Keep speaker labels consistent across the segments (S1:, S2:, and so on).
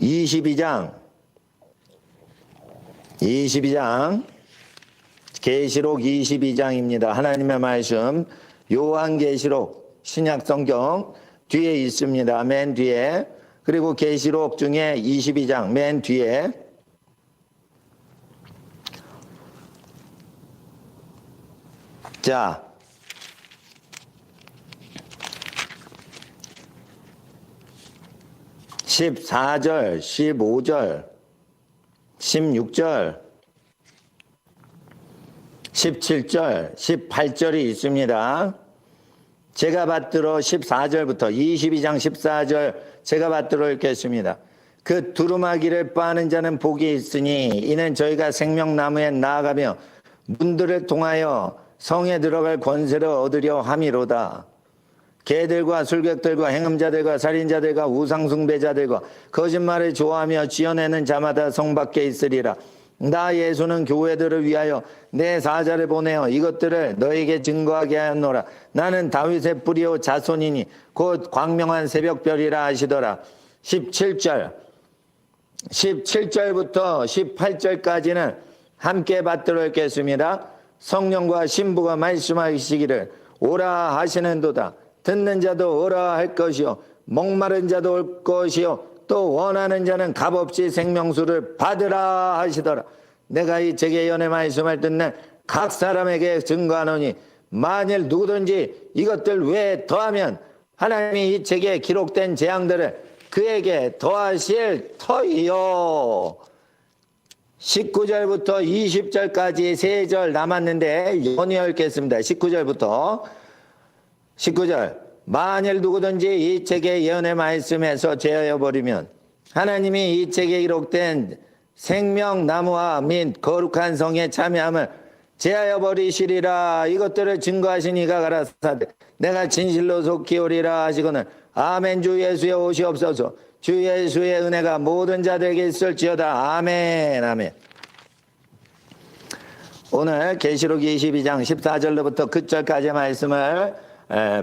S1: 22장 계시록 22장입니다. 하나님의 말씀 요한계시록 신약성경 뒤에 있습니다. 맨 뒤에. 그리고 계시록 중에 22장 맨 뒤에 자 14절, 15절, 16절, 17절, 18절이 있습니다. 제가 받들어 14절부터 22장 14절 제가 받들어 읽겠습니다. 그 두루마기를 빠는 자는 복이 있으니 이는 저희가 생명나무에 나아가며 문들을 통하여 성에 들어갈 권세를 얻으려 함이로다. 개들과 술객들과 행음자들과 살인자들과 우상숭배자들과 거짓말을 좋아하며 지어내는 자마다 성 밖에 있으리라. 나 예수는 교회들을 위하여 내 사자를 보내어 이것들을 너에게 증거하게 하였노라. 나는 다윗의 뿌리요 자손이니 곧 광명한 새벽별이라 하시더라. 17절부터 18절까지는 함께 받들어 읽겠습니다. 성령과 신부가 말씀하시기를 오라 하시는도다. 듣는 자도 오라 할 것이요 목마른 자도 올 것이요 또 원하는 자는 값없이 생명수를 받으라 하시더라. 내가 이 책의 예언의 말씀을 듣는 각 사람에게 증거하노니 만일 누구든지 이것들 외에 더하면 하나님이 이 책에 기록된 재앙들을 그에게 더하실 터이요. 19절부터 20절까지 3절 남았는데 연이어 읽겠습니다. 19절 만일 누구든지 이 책의 예언의 말씀에서 제하여 버리면 하나님이 이 책에 기록된 생명나무와 및 거룩한 성에 참여함을 제하여 버리시리라. 이것들을 증거하신 이가 가라사대 내가 진실로 속히 오리라 하시거늘 아멘. 주 예수의 오시옵소서. 주 예수의 은혜가 모든 자들에게 있을지어다. 아멘. 아멘. 오늘 계시록 22장 14절로부터 9절까지의 말씀을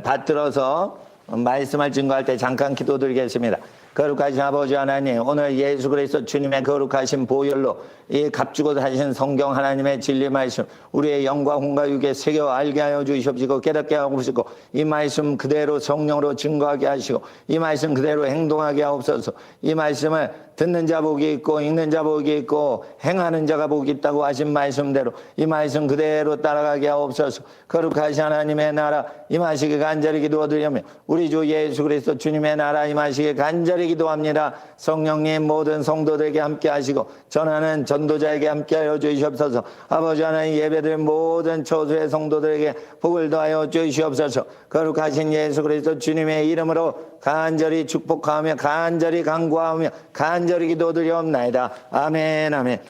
S1: 받들어서 말씀을 증거할 때 잠깐 기도드리겠습니다. 거룩하신 아버지 하나님, 오늘 예수 그리스도 주님의 거룩하신 보혈로 이 값주고 사신 성경 하나님의 진리 말씀 우리의 영과 혼과 육에 새겨 알게 하여 주시옵시고 깨닫게 하고 주시고 이 말씀 그대로 성령으로 증거하게 하시고 이 말씀 그대로 행동하게 하옵소서. 이 말씀을 듣는 자 복이 있고 읽는 자 복이 있고 행하는 자가 복이 있다고 하신 말씀대로 이 말씀 그대로 따라가게 하옵소서. 거룩하신 하나님의 나라 임하시기 간절히 기도드리며 우리 주 예수 그리스도 주님의 나라 임하시기 간절히 기도합니다. 성령님 모든 성도들에게 함께 하시고 전하는 전도자에게 함께 하여 주시옵소서. 아버지 하나님 예배드린 모든 초수의 성도들에게 복을 더하여 주시옵소서. 거룩하신 예수 그리스도 주님의 이름으로 간절히 축복하며 간절히 간구하며 간절히 기도드리옵나이다. 아멘. 아멘.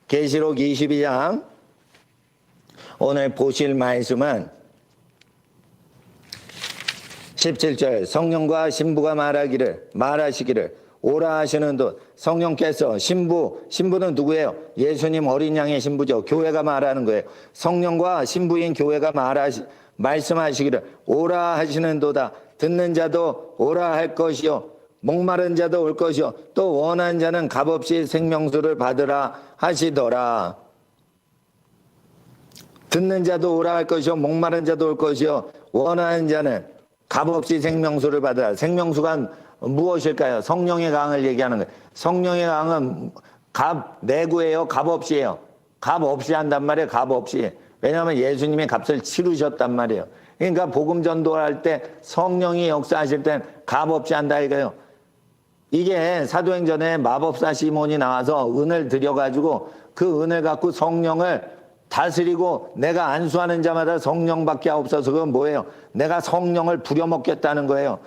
S1: 계시록 22장 오늘 보실 말씀은 17절 성령과 신부가 말하시기를 오라 하시는 듯 성령께서 신부는 누구예요? 예수님 어린 양의 신부죠. 교회가 말하는 거예요. 성령과 신부인 교회가 말씀하시기를 오라 하시는 도다. 듣는 자도 오라 할 것이요 목마른 자도 올 것이요 또 원하는 자는 값없이 생명수를 받으라 하시더라. 듣는 자도 오라 할 것이요 목마른 자도 올 것이요 원하는 자는 값없이 생명수를 받으라. 생명수가 무엇일까요? 성령의 강을 얘기하는 거예요. 성령의 강은 내구예요? 값없이예요? 값없이 한단 말이에요. 값없이. 왜냐하면 예수님이 값을 치르셨단 말이에요. 그러니까 복음 전도할 때 성령이 역사하실 땐 값없이 한다 이거예요. 이게 사도행전에 마법사 시몬이 나와서 은을 들여가지고 그 은을 갖고 성령을 다스리고 내가 안수하는 자마다 성령밖에 없어서 그건 뭐예요? 내가 성령을 부려먹겠다는 거예요.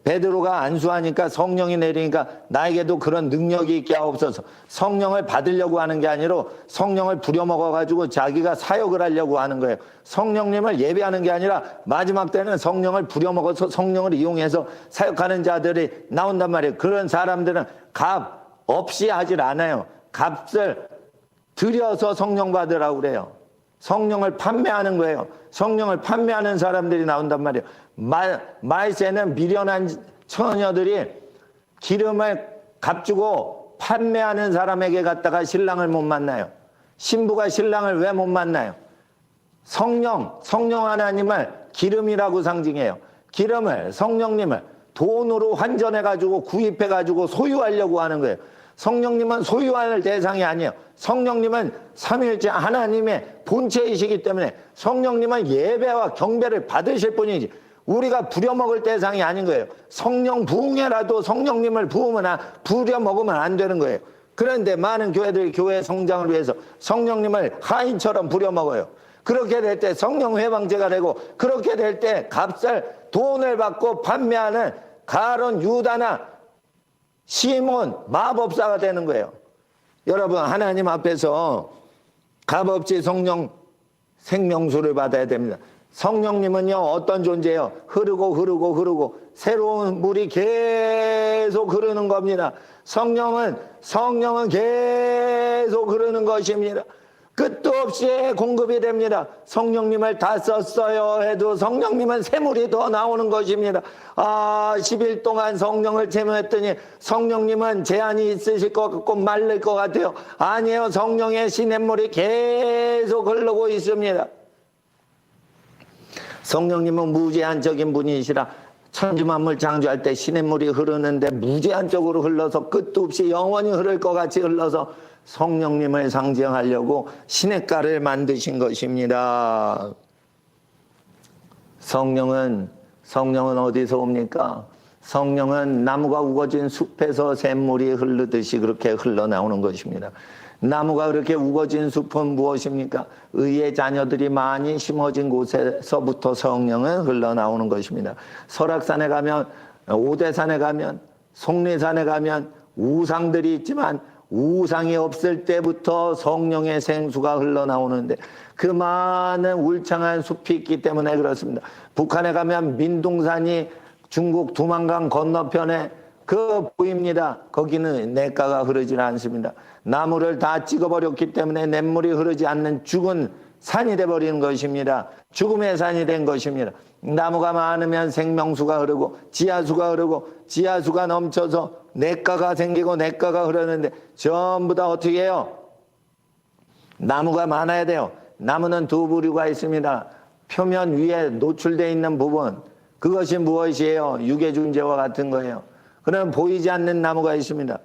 S1: 베드로가 안수하니까 성령이 내리니까 나에게도 그런 능력이 있게 하옵소서. 성령을 받으려고 하는 게 아니라 성령을 부려먹어가지고 자기가 사역을 하려고 하는 거예요. 성령님을 예배하는 게 아니라 마지막 때는 성령을 부려먹어서 성령을 이용해서 사역하는 자들이 나온단 말이에요. 그런 사람들은 값 없이 하질 않아요. 값을 들여서 성령 받으라고 그래요. 성령을 판매하는 거예요. 성령을 판매하는 사람들이 나온단 말이에요. 말세는 미련한 처녀들이 기름을 값주고 판매하는 사람에게 갔다가 신랑을 못 만나요. 신부가 신랑을 왜 못 만나요? 성령 하나님을 기름이라고 상징해요. 기름을, 성령님을 돈으로 환전해가지고 구입해가지고 소유하려고 하는 거예요. 성령님은 소유할 대상이 아니에요. 성령님은 삼위일체 하나님의 본체이시기 때문에 성령님은 예배와 경배를 받으실 분이지 우리가 부려먹을 대상이 아닌 거예요. 성령 부흥회라도 성령님을 부려먹으면 안 되는 거예요. 그런데 많은 교회들이 교회 성장을 위해서 성령님을 하인처럼 부려먹어요. 그렇게 될 때 성령 회방제가 되고 그렇게 될 때 값을 돈을 받고 판매하는 가론 유다나 시몬 마법사가 되는 거예요. 여러분 하나님 앞에서 값없이 성령 생명수를 받아야 됩니다. 성령님은요 어떤 존재예요? 흐르고 새로운 물이 계속 흐르는 겁니다. 성령은 계속 흐르는 것입니다. 끝도 없이 공급이 됩니다. 성령님을 다 썼어요 해도 성령님은 샘물이 더 나오는 것입니다. 10일 동안 성령을 체험했더니 성령님은 제한이 있으실 것 같고 말릴 것 같아요. 아니에요. 성령의 시냇물이 계속 흐르고 있습니다. 성령님은 무제한적인 분이시라 천지만물 창조할 때 시냇물이 흐르는데 무제한적으로 흘러서 끝도 없이 영원히 흐를 것 같이 흘러서 성령님을 상징하려고 시냇가를 만드신 것입니다. 성령은 어디서 옵니까? 성령은 나무가 우거진 숲에서 샘물이 흐르듯이 그렇게 흘러나오는 것입니다. 나무가 그렇게 우거진 숲은 무엇입니까? 의의 자녀들이 많이 심어진 곳에서부터 성령은 흘러나오는 것입니다. 설악산에 가면, 오대산에 가면, 속리산에 가면 우상들이 있지만 우상이 없을 때부터 성령의 생수가 흘러나오는데 그 많은 울창한 숲이 있기 때문에 그렇습니다. 북한에 가면 민둥산이 중국 두만강 건너편에 보입니다. 거기는 냇가가 흐르지 않습니다. 나무를 다 찍어버렸기 때문에 냇물이 흐르지 않는 죽은 산이 돼버리는 것입니다. 죽음의 산이 된 것입니다. 나무가 많으면 생명수가 흐르고 지하수가 흐르고 지하수가 넘쳐서 냇가가 생기고 냇가가 흐르는데 전부 다 어떻게 해요? 나무가 많아야 돼요. 나무는 두 부류가 있습니다. 표면 위에 노출되어 있는 부분, 그것이 무엇이에요? 유계준재와 같은 거예요. 그럼 보이지 않는 나무가 있습니다.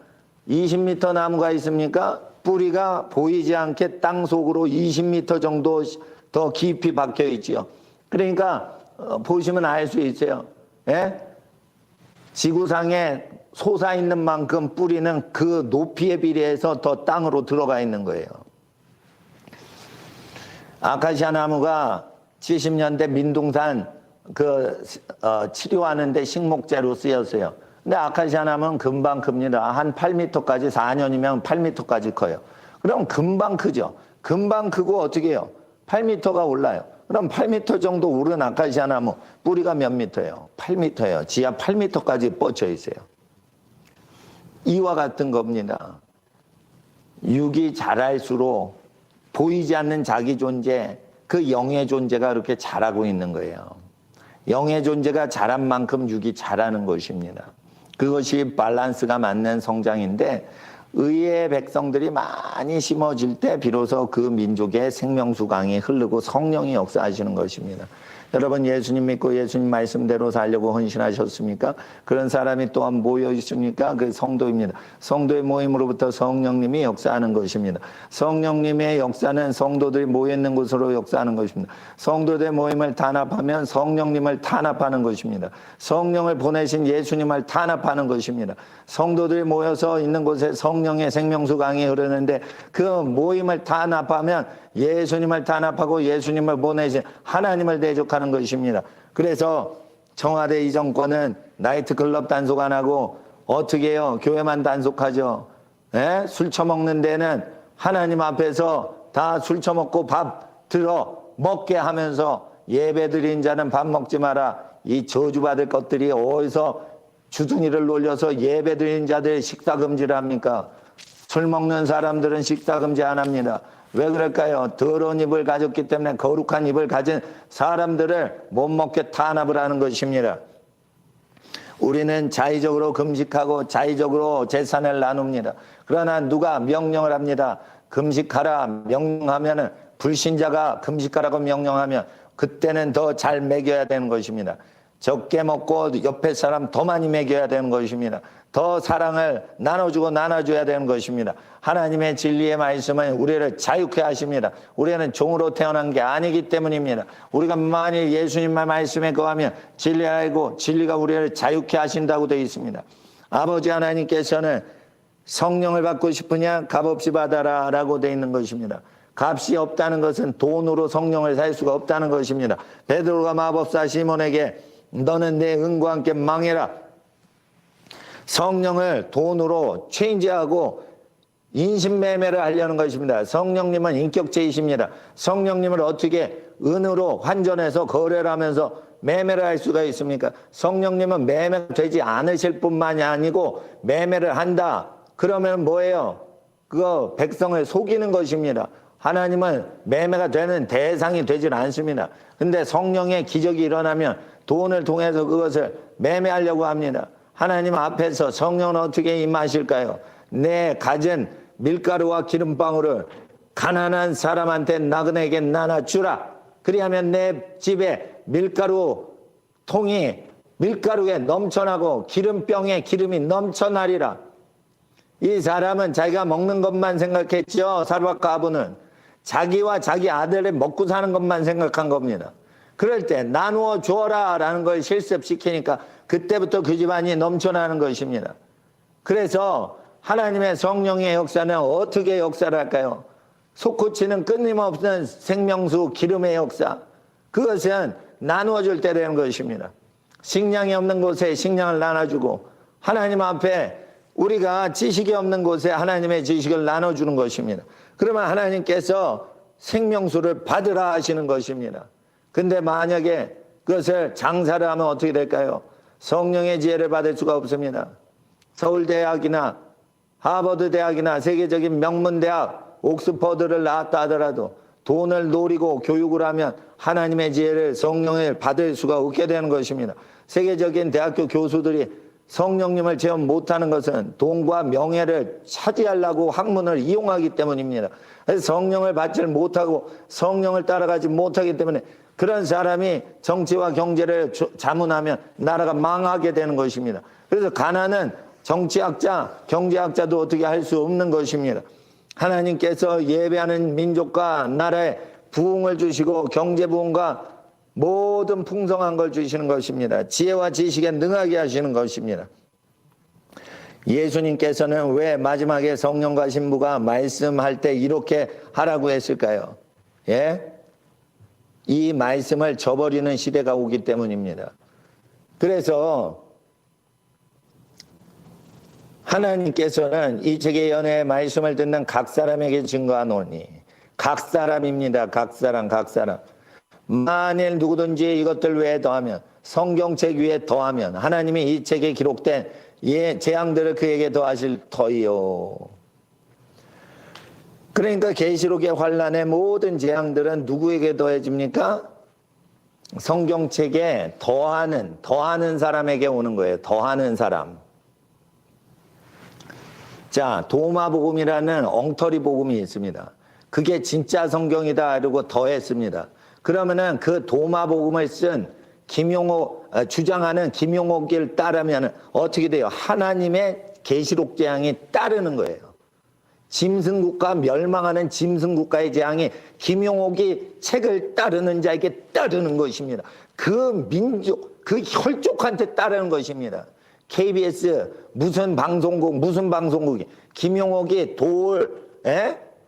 S1: 20m 나무가 있습니까? 뿌리가 보이지 않게 땅 속으로 20m 정도 더 깊이 박혀 있지요. 그러니까 보시면 알 수 있어요. 예? 지구상에 솟아있는 만큼 뿌리는 그 높이에 비례해서 더 땅으로 들어가 있는 거예요. 아카시아 나무가 70년대 민둥산 치료하는데 식목재로 쓰였어요. 근데 아카시아 나무는 금방 큽니다. 한 8m까지 4년이면 8m까지 커요. 그럼 금방 크죠. 금방 크고 어떻게 해요? 8m가 올라요. 그럼 8m 정도 오른 아카시아 나무 뿌리가 몇 미터예요? 8m예요. 지하 8m까지 뻗쳐 있어요. 이와 같은 겁니다. 육이 자랄수록 보이지 않는 자기 존재, 그 영의 존재가 그렇게 자라고 있는 거예요. 영의 존재가 자란 만큼 육이 자라는 것입니다. 그것이 밸런스가 맞는 성장인데 의의 백성들이 많이 심어질 때 비로소 그 민족의 생명수 강이 흐르고 성령이 역사하시는 것입니다. 여러분 예수님 믿고 예수님 말씀대로 살려고 헌신하셨습니까? 그런 사람이 또한 모여 있습니까? 그 성도입니다. 성도의 모임으로부터 성령님이 역사하는 것입니다. 성령님의 역사는 성도들이 모여 있는 곳으로 역사하는 것입니다. 성도들의 모임을 탄압하면 성령님을 탄압하는 것입니다. 성령을 보내신 예수님을 탄압하는 것입니다. 성도들이 모여서 있는 곳에 성령의 생명수 강이 흐르는데 그 모임을 탄압하면 예수님을 탄압하고 예수님을 보내신 하나님을 대적하는 것입니다. 그래서 청와대 이 정권은 나이트클럽 단속 안 하고 어떻게 해요? 교회만 단속하죠. 예? 술 처먹는 데는 하나님 앞에서 다 술 처먹고 밥 들어 먹게 하면서 예배 드린 자는 밥 먹지 마라. 이 저주받을 것들이 어디서 주둥이를 놀려서 예배 드린 자들 식사 금지를 합니까? 술 먹는 사람들은 식사 금지 안 합니다. 왜 그럴까요? 더러운 입을 가졌기 때문에 거룩한 입을 가진 사람들을 못 먹게 탄압을 하는 것입니다. 우리는 자의적으로 금식하고 자의적으로 제산을 나눕니다. 그러나 누가 명령을 합니다. 금식하라 명령하면은 불신자가 금식하라고 명령하면 그때는 더 잘 먹여야 되는 것입니다. 적게 먹고 옆에 사람 더 많이 먹여야 되는 것입니다. 더 사랑을 나눠주고 나눠줘야 되는 것입니다. 하나님의 진리의 말씀은 우리를 자유케 하십니다. 우리는 종으로 태어난 게 아니기 때문입니다. 우리가 만일 예수님의 말씀에 거하면 진리를 알고 진리가 우리를 자유케 하신다고 되어 있습니다. 아버지 하나님께서는 성령을 받고 싶으냐 값없이 받아라 라고 되어 있는 것입니다. 값이 없다는 것은 돈으로 성령을 살 수가 없다는 것입니다. 베드로가 마법사 시몬에게 너는 내 은과 함께 망해라. 성령을 돈으로 체인지하고 인신매매를 하려는 것입니다. 성령님은 인격체이십니다. 성령님을 어떻게 은으로 환전해서 거래를 하면서 매매를 할 수가 있습니까? 성령님은 매매가 되지 않으실 뿐만이 아니고 매매를 한다. 그러면 뭐예요? 그거 백성을 속이는 것입니다. 하나님은 매매가 되는 대상이 되질 않습니다. 근데 성령의 기적이 일어나면 돈을 통해서 그것을 매매하려고 합니다. 하나님 앞에서 성령은 어떻게 임하실까요? 내 가진 밀가루와 기름방울을 가난한 사람한테 나그네에게 나눠주라. 그리하면 내 집에 밀가루 통이 밀가루에 넘쳐나고 기름병에 기름이 넘쳐나리라. 이 사람은 자기가 먹는 것만 생각했죠. 사르밧과 아부는 자기와 자기 아들이 먹고 사는 것만 생각한 겁니다. 그럴 때 나누어 주어라 라는 걸 실습시키니까 그때부터 그 집안이 넘쳐나는 것입니다. 그래서 하나님의 성령의 역사는 어떻게 역사를 할까요? 솟구치는 끊임없는 생명수 기름의 역사. 그것은 나누어 줄 때 되는 것입니다. 식량이 없는 곳에 식량을 나눠주고 하나님 앞에 우리가 지식이 없는 곳에 하나님의 지식을 나눠주는 것입니다. 그러면 하나님께서 생명수를 받으라 하시는 것입니다. 근데 만약에 그것을 장사를 하면 어떻게 될까요? 성령의 지혜를 받을 수가 없습니다. 서울대학이나 하버드대학이나 세계적인 명문대학 옥스퍼드를 나왔다 하더라도 돈을 노리고 교육을 하면 하나님의 지혜를 성령을 받을 수가 없게 되는 것입니다. 세계적인 대학교 교수들이 성령님을 체험 못하는 것은 돈과 명예를 차지하려고 학문을 이용하기 때문입니다. 그래서 성령을 받지 못하고 성령을 따라가지 못하기 때문에 그런 사람이 정치와 경제를 자문하면 나라가 망하게 되는 것입니다. 그래서 가난은 정치학자, 경제학자도 어떻게 할 수 없는 것입니다. 하나님께서 예배하는 민족과 나라에 부흥을 주시고 경제 부흥과 모든 풍성한 걸 주시는 것입니다. 지혜와 지식에 능하게 하시는 것입니다. 예수님께서는 왜 마지막에 성령과 신부가 말씀할 때 이렇게 하라고 했을까요? 예? 이 말씀을 저버리는 시대가 오기 때문입니다. 그래서 하나님께서는 이 책의 연애의 말씀을 듣는 각 사람에게 증거하노니 각 사람입니다. 각 사람. 만일 누구든지 이것들 외에 더하면 성경책 위에 더하면 하나님이 이 책에 기록된 재앙들을 그에게 더하실 터이요. 그러니까 계시록의 환란의 모든 재앙들은 누구에게 더해집니까? 성경책에 더하는 사람에게 오는 거예요. 더하는 사람. 자, 도마복음이라는 엉터리 복음이 있습니다. 그게 진짜 성경이다 이러고 더했습니다. 그러면은 그 도마복음을 쓴 주장하는 김용옥을 따르면 어떻게 돼요? 하나님의 계시록 재앙이 따르는 거예요. 짐승국가 멸망하는 짐승국가의 재앙이 김용옥이 책을 따르는 자에게 따르는 것입니다. 그 민족, 그 혈족한테 따르는 것입니다. KBS 무슨 방송국이 김용옥이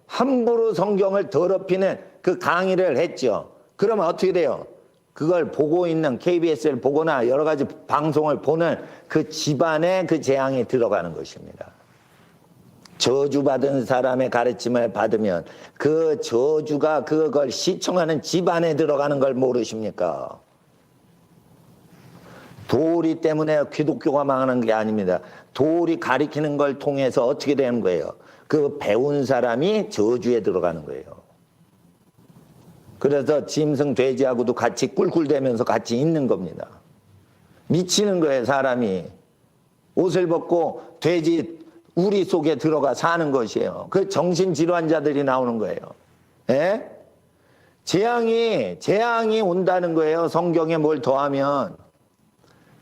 S1: 함부로 성경을 더럽히는 그 강의를 했죠. 그러면 어떻게 돼요? 그걸 보고 있는 KBS를 보거나 여러 가지 방송을 보는 그 집안에 그 재앙이 들어가는 것입니다. 저주받은 사람의 가르침을 받으면 그 저주가 그걸 시청하는 집안에 들어가는 걸 모르십니까? 도리 때문에 기독교가 망하는 게 아닙니다. 도리 가리키는 걸 통해서 어떻게 되는 거예요? 그 배운 사람이 저주에 들어가는 거예요. 그래서 짐승 돼지하고도 같이 꿀꿀대면서 같이 있는 겁니다. 미치는 거예요, 사람이. 옷을 벗고 돼지 우리 속에 들어가 사는 것이에요. 그 정신질환자들이 나오는 거예요. 예? 재앙이 온다는 거예요. 성경에 뭘 더하면.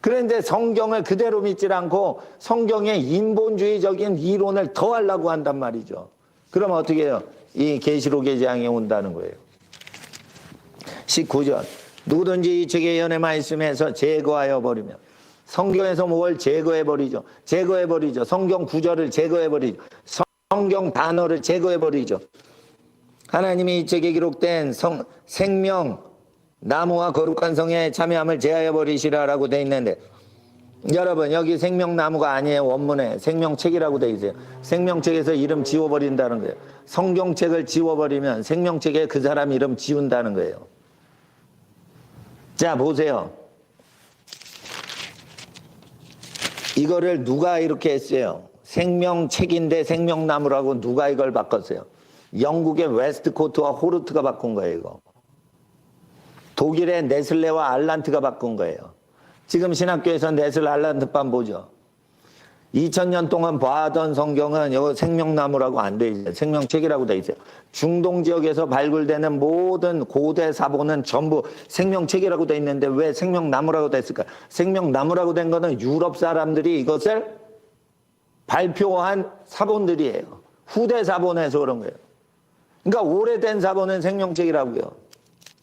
S1: 그런데 성경을 그대로 믿질 않고 성경의 인본주의적인 이론을 더하려고 한단 말이죠. 그럼 어떻게 해요? 이 계시록의 재앙이 온다는 거예요. 19절. 누구든지 이 책의 연의 말씀에서 제거하여 버리면, 성경에서 뭘 제거해 버리죠. 제거해 버리죠. 성경 구절을 제거해 버리죠. 성경 단어를 제거해 버리죠. 하나님이 이 책에 기록된 생명 나무와 거룩한 성에 참여함을 제하여 버리시라라고 돼 있는데, 여러분 여기 생명나무가 아니에요. 원문에 생명책이라고 돼 있어요. 생명책에서 이름 지워버린다는 거예요. 성경책을 지워버리면 생명책에 그 사람 이름 지운다는 거예요. 자, 보세요. 이거를 누가 이렇게 했어요? 생명책인데 생명나무라고 누가 이걸 바꿨어요? 영국의 웨스트코트와 호르트가 바꾼 거예요, 이거. 독일의 네슬레와 알란트가 바꾼 거예요. 지금 신학교에서 네슬 알란트판 보죠. 2000년 동안 봐던 성경은 이거 생명나무라고 안 돼 있어요. 생명책이라고 돼 있어요. 중동 지역에서 발굴되는 모든 고대 사본은 전부 생명책이라고 돼 있는데 왜 생명나무라고 됐을까? 생명나무라고 된 거는 유럽 사람들이 이것을 발표한 사본들이에요. 후대 사본에서 그런 거예요. 그러니까 오래된 사본은 생명책이라고요.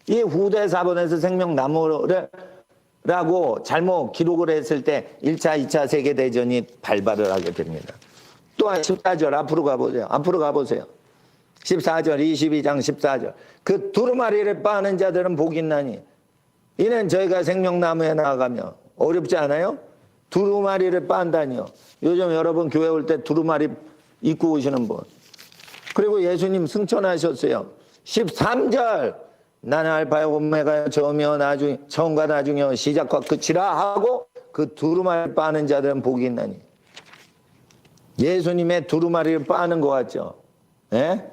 S1: 이 후대 사본에서 생명나무를 라고 잘못 기록을 했을 때 1차, 2차 세계대전이 발발을 하게 됩니다. 또한 14절 앞으로 가보세요. 앞으로 가보세요. 14절, 22장 14절. 그 두루마리를 빠는 자들은 복이 있나니 이는 저희가 생명나무에 나아가며 어렵지 않아요? 두루마리를 빤다니요. 요즘 여러분 교회 올 때 두루마리 입고 오시는 분. 그리고 예수님 승천하셨어요. 13절. 나는 알파요 오메가 처음과 나중이요 시작과 끝이라 하고 그 두루마리를 빠는 자들은 복이 있나니. 예수님의 두루마리를 빠는 것 같죠? 예?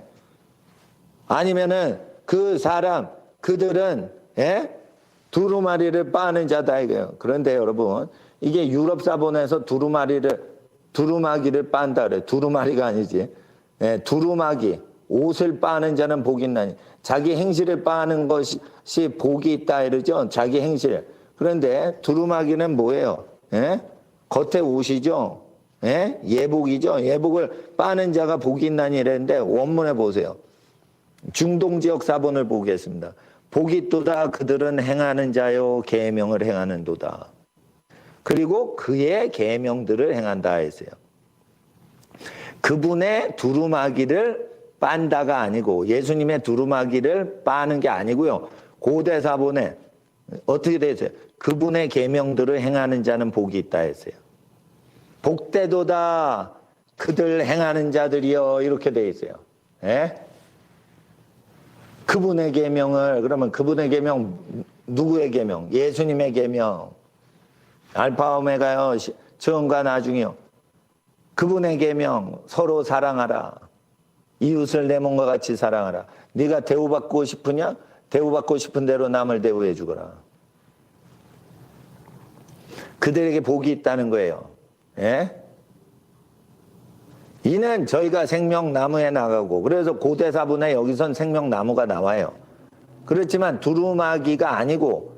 S1: 아니면은 그 사람 그들은 예? 두루마리를 빠는 자다 이거예요. 그런데 여러분 이게 유럽 사본에서 두루마기를 빤다 그래요. 두루마리가 아니지. 예, 두루마기. 옷을 빠는 자는 복이 있나니. 자기 행실을 빠는 것이 복이 있다 이러죠. 자기 행실. 그런데 두루마기는 뭐예요? 예? 겉에 옷이죠. 예? 예복이죠. 예복을 빠는 자가 복이 있나니 이랬는데 원문에 보세요. 중동 지역 사본을 보겠습니다. 복이 있도다 그들은 행하는 자요 계명을 행하는도다. 그리고 그의 계명들을 행한다 했어요. 그분의 두루마기를 빤다가 아니고 예수님의 두루마기를 빠는 게 아니고요. 고대 사본에 어떻게 되어 있어요? 그분의 계명들을 행하는 자는 복이 있다 했어요. 복되도다 그들 행하는 자들이여 이렇게 되어 있어요. 예? 그분의 계명을 그러면 그분의 계명 누구의 계명? 예수님의 계명. 알파 오메가요 처음과 나중이요. 그분의 계명 서로 사랑하라. 이웃을 내 몸과 같이 사랑하라. 네가 대우받고 싶으냐? 대우받고 싶은 대로 남을 대우해 주거라. 그들에게 복이 있다는 거예요. 예? 이는 저희가 생명나무에 나가고 그래서 고대사본에 여기선 생명나무가 나와요. 그렇지만 두루마기가 아니고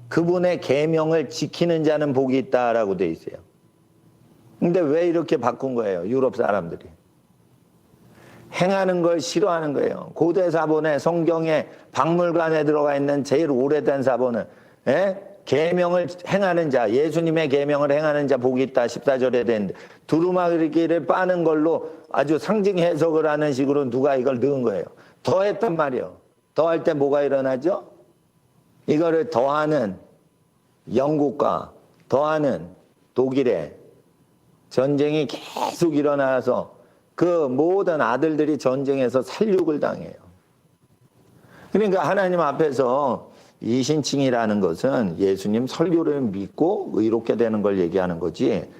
S1: 그분의 계명을 지키는 자는 복이 있다라고 돼 있어요. 근데 왜 이렇게 바꾼 거예요? 유럽 사람들이. 행하는 걸 싫어하는 거예요. 고대 사본에 성경의 박물관에 들어가 있는 제일 오래된 사본은 예? 계명을 행하는 자, 예수님의 계명을 행하는 자 복이 있다 14절에 되는데 두루마기를 빠는 걸로 아주 상징 해석을 하는 식으로 누가 이걸 넣은 거예요. 더했단 말이에요. 더할 때 뭐가 일어나죠? 이거를 더하는 영국과 더하는 독일의 전쟁이 계속 일어나서 그 모든 아들들이 전쟁에서 살육을 당해요. 그러니까 하나님 앞에서 이신칭이라는 것은 예수님 설교를 믿고 의롭게 되는 걸 얘기하는 거지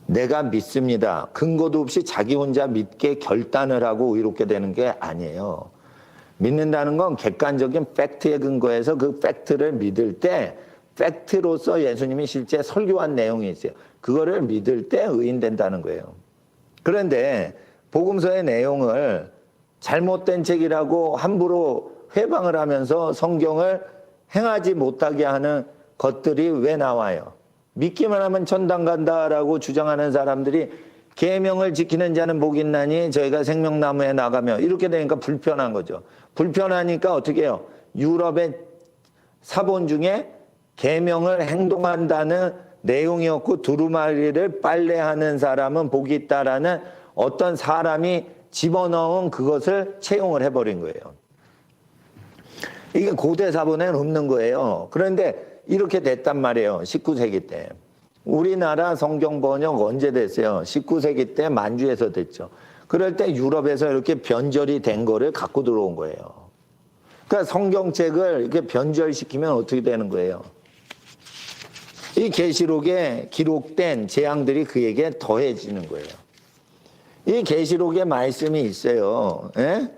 S1: 내가 믿습니다. 근거도 없이 자기 혼자 믿게 결단을 하고 의롭게 되는 게 아니에요. 믿는다는 건 객관적인 팩트에 근거해서 그 팩트를 믿을 때 팩트로서 예수님이 실제 설교한 내용이 있어요. 그거를 믿을 때 의인된다는 거예요. 그런데 복음서의 내용을 잘못된 책이라고 함부로 회방을 하면서 성경을 행하지 못하게 하는 것들이 왜 나와요? 믿기만 하면 천당 간다라고 주장하는 사람들이 계명을 지키는 자는 복이 있나니 저희가 생명나무에 나가며 이렇게 되니까 불편한 거죠. 불편하니까 어떻게 해요? 유럽의 사본 중에 계명을 행동한다는 내용이었고 두루마리를 빨래하는 사람은 복이 있다라는 어떤 사람이 집어넣은 그것을 채용을 해버린 거예요. 이게 고대 사본에는 없는 거예요. 그런데 이렇게 됐단 말이에요. 19세기 때. 우리나라 성경 번역 언제 됐어요? 19세기 때 만주에서 됐죠. 그럴 때 유럽에서 이렇게 변절이 된 거를 갖고 들어온 거예요. 그러니까 성경책을 이렇게 변절시키면 어떻게 되는 거예요? 이 계시록에 기록된 재앙들이 그에게 더해지는 거예요. 이 계시록에 말씀이 있어요. 예?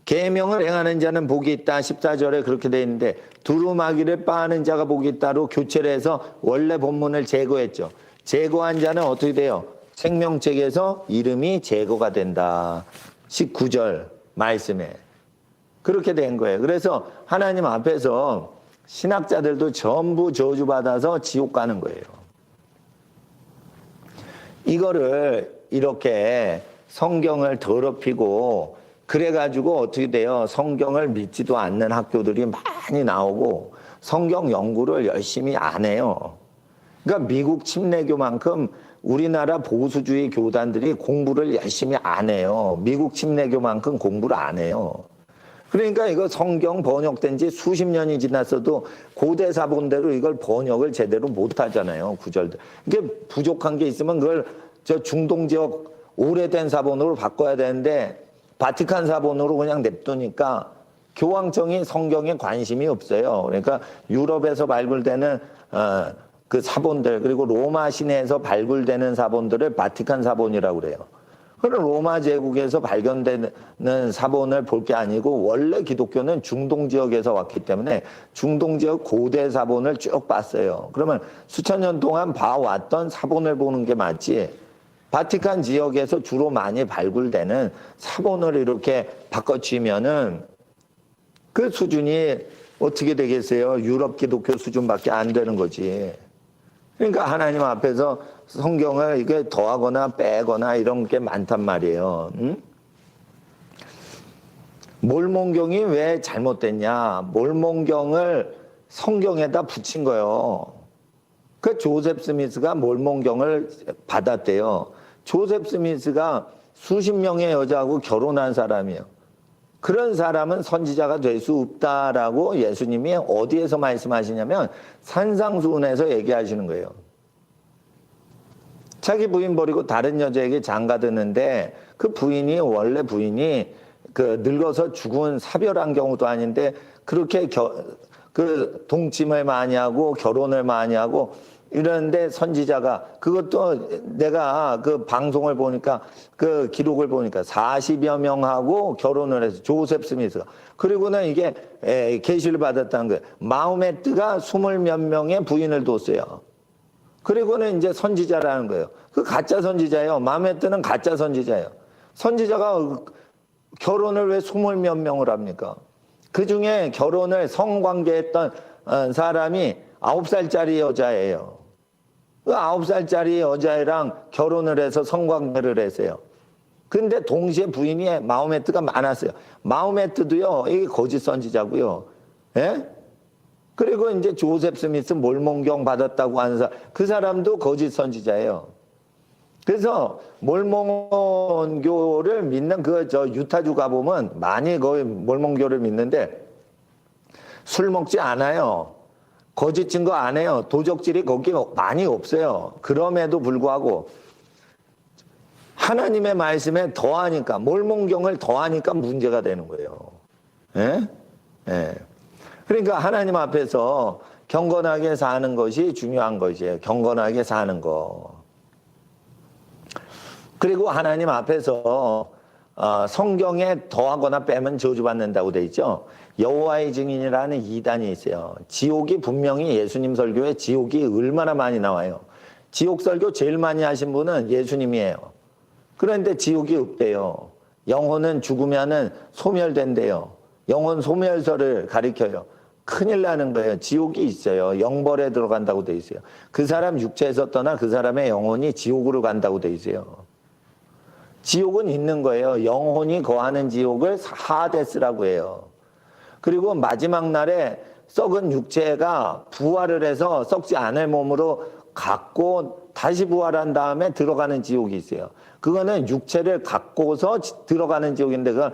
S1: 계명을 행하는 자는 복이 있다. 14절에 그렇게 되어 있는데 두루마기를 빠는 자가 복이 있다로 교체를 해서 원래 본문을 제거했죠. 제거한 자는 어떻게 돼요? 생명책에서 이름이 제거가 된다. 19절 말씀에 그렇게 된 거예요. 그래서 하나님 앞에서 신학자들도 전부 저주받아서 지옥 가는 거예요. 이거를 이렇게 성경을 더럽히고 그래가지고 어떻게 돼요? 성경을 믿지도 않는 학교들이 많이 나오고 성경 연구를 열심히 안 해요. 그러니까 미국 침례교만큼 우리나라 보수주의 교단들이 공부를 열심히 안 해요. 미국 침례교만큼 공부를 안 해요. 그러니까 이거 성경 번역된 지 수십 년이 지났어도 고대 사본대로 이걸 번역을 제대로 못 하잖아요. 구절들. 이게 부족한 게 있으면 그걸 저 중동 지역 오래된 사본으로 바꿔야 되는데 바티칸 사본으로 그냥 냅두니까 교황청이 성경에 관심이 없어요. 그러니까 유럽에서 발굴되는 그 사본들 그리고 로마 시내에서 발굴되는 사본들을 바티칸 사본이라고 그래요. 그럼 로마 제국에서 발견되는 사본을 볼 게 아니고 원래 기독교는 중동 지역에서 왔기 때문에 중동 지역 고대 사본을 쭉 봤어요. 그러면 수천 년 동안 봐왔던 사본을 보는 게 맞지. 바티칸 지역에서 주로 많이 발굴되는 사본을 이렇게 바꿔치면은 그 수준이 어떻게 되겠어요? 유럽 기독교 수준밖에 안 되는 거지. 그러니까 하나님 앞에서 성경을 이게 더하거나 빼거나 이런 게 많단 말이에요. 응? 몰몬경이 왜 잘못됐냐? 몰몬경을 성경에다 붙인 거예요. 그 조셉 스미스가 몰몬경을 받았대요. 조셉 스미스가 수십 명의 여자하고 결혼한 사람이에요. 그런 사람은 선지자가 될 수 없다라고 예수님이 어디에서 말씀하시냐면 산상수훈에서 얘기하시는 거예요. 자기 부인 버리고 다른 여자에게 장가드는데 그 부인이 원래 부인이 그 늙어서 죽은 사별한 경우도 아닌데 그렇게 그 동침을 많이 하고 결혼을 많이 하고 이러는데 선지자가 그것도 내가 그 방송을 보니까 그 기록을 보니까 40여 명하고 결혼을 해서 조셉 스미스가 그리고는 이게 계시를 받았다는 거예요. 마호메트가 20몇 명의 부인을 뒀어요. 그리고는 이제 선지자라는 거예요. 그 가짜 선지자예요. 마호메트는 가짜 선지자예요. 선지자가 결혼을 왜 20몇 명을 합니까? 그 중에 결혼을 성관계했던 사람이 9살짜리 여자예요. 그 9살짜리 여자애랑 결혼을 해서 성관계를 했어요. 근데 동시에 부인이 마호메트가 많았어요. 마호메트도요, 이게 거짓 선지자고요. 예? 그리고 이제 조셉 스미스 몰몬경 받았다고 하는 사람, 그 사람도 거짓 선지자예요. 그래서 몰몬교를 믿는 저 유타주 가보면 많이 거의 몰몬교를 믿는데 술 먹지 않아요. 거짓 증거 안 해요. 도적질이 거기 많이 없어요. 그럼에도 불구하고 하나님의 말씀에 더하니까 몰몬경을 더하니까 문제가 되는 거예요. 예? 예. 그러니까 하나님 앞에서 경건하게 사는 것이 중요한 것이에요. 경건하게 사는 거. 그리고 하나님 앞에서 성경에 더하거나 빼면 저주받는다고 돼 있죠. 여호와의 증인이라는 이단이 있어요. 지옥이 분명히 예수님 설교에 지옥이 얼마나 많이 나와요. 지옥 설교 제일 많이 하신 분은 예수님이에요. 그런데 지옥이 없대요. 영혼은 죽으면은 소멸된대요. 영혼 소멸설을 가리켜요. 큰일 나는 거예요. 지옥이 있어요. 영벌에 들어간다고 돼 있어요. 그 사람 육체에서 떠나 그 사람의 영혼이 지옥으로 간다고 돼 있어요. 지옥은 있는 거예요. 영혼이 거하는 지옥을 하데스라고 해요. 그리고 마지막 날에 썩은 육체가 부활을 해서 썩지 않을 몸으로 갖고 다시 부활한 다음에 들어가는 지옥이 있어요. 그거는 육체를 갖고서 들어가는 지옥인데 그건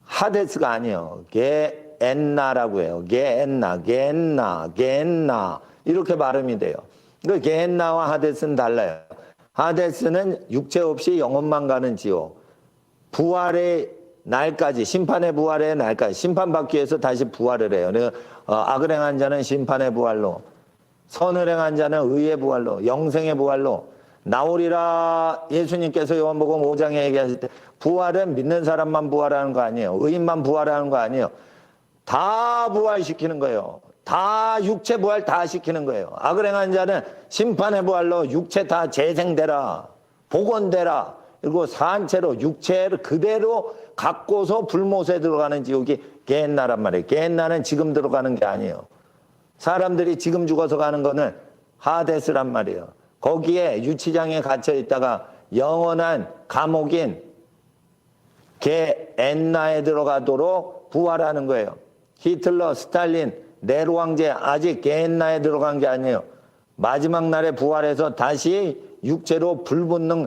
S1: 하데스가 아니에요. 게엔나라고 해요. 게엔나 이렇게 발음이 돼요. 그 게엔나와 하데스는 달라요. 하데스는 육체 없이 영혼만 가는 지옥. 부활의 날까지, 심판의 부활의 날까지, 심판받기 위해서 다시 부활을 해요. 악을 행한 자는 심판의 부활로, 선을 행한 자는 의의 부활로, 영생의 부활로 나오리라. 예수님께서 요한복음 5장에 얘기하실 때 부활은 믿는 사람만 부활하는 거 아니에요. 의인만 부활하는 거 아니에요. 다 부활시키는 거예요. 다 육체 부활 다 시키는 거예요. 악을 행한 자는 심판의 부활로 육체 다 재생되라, 복원되라. 그리고 산채로 육체를 그대로 갖고서 불못에 들어가는 지옥이 게헨나란 말이에요. 게헨나는 지금 들어가는 게 아니에요. 사람들이 지금 죽어서 가는 거는 하데스란 말이에요. 거기에 유치장에 갇혀 있다가 영원한 감옥인 게헨나에 들어가도록 부활하는 거예요. 히틀러, 스탈린, 네로 황제 아직 게헨나에 들어간 게 아니에요. 마지막 날에 부활해서 다시 육체로 불붙는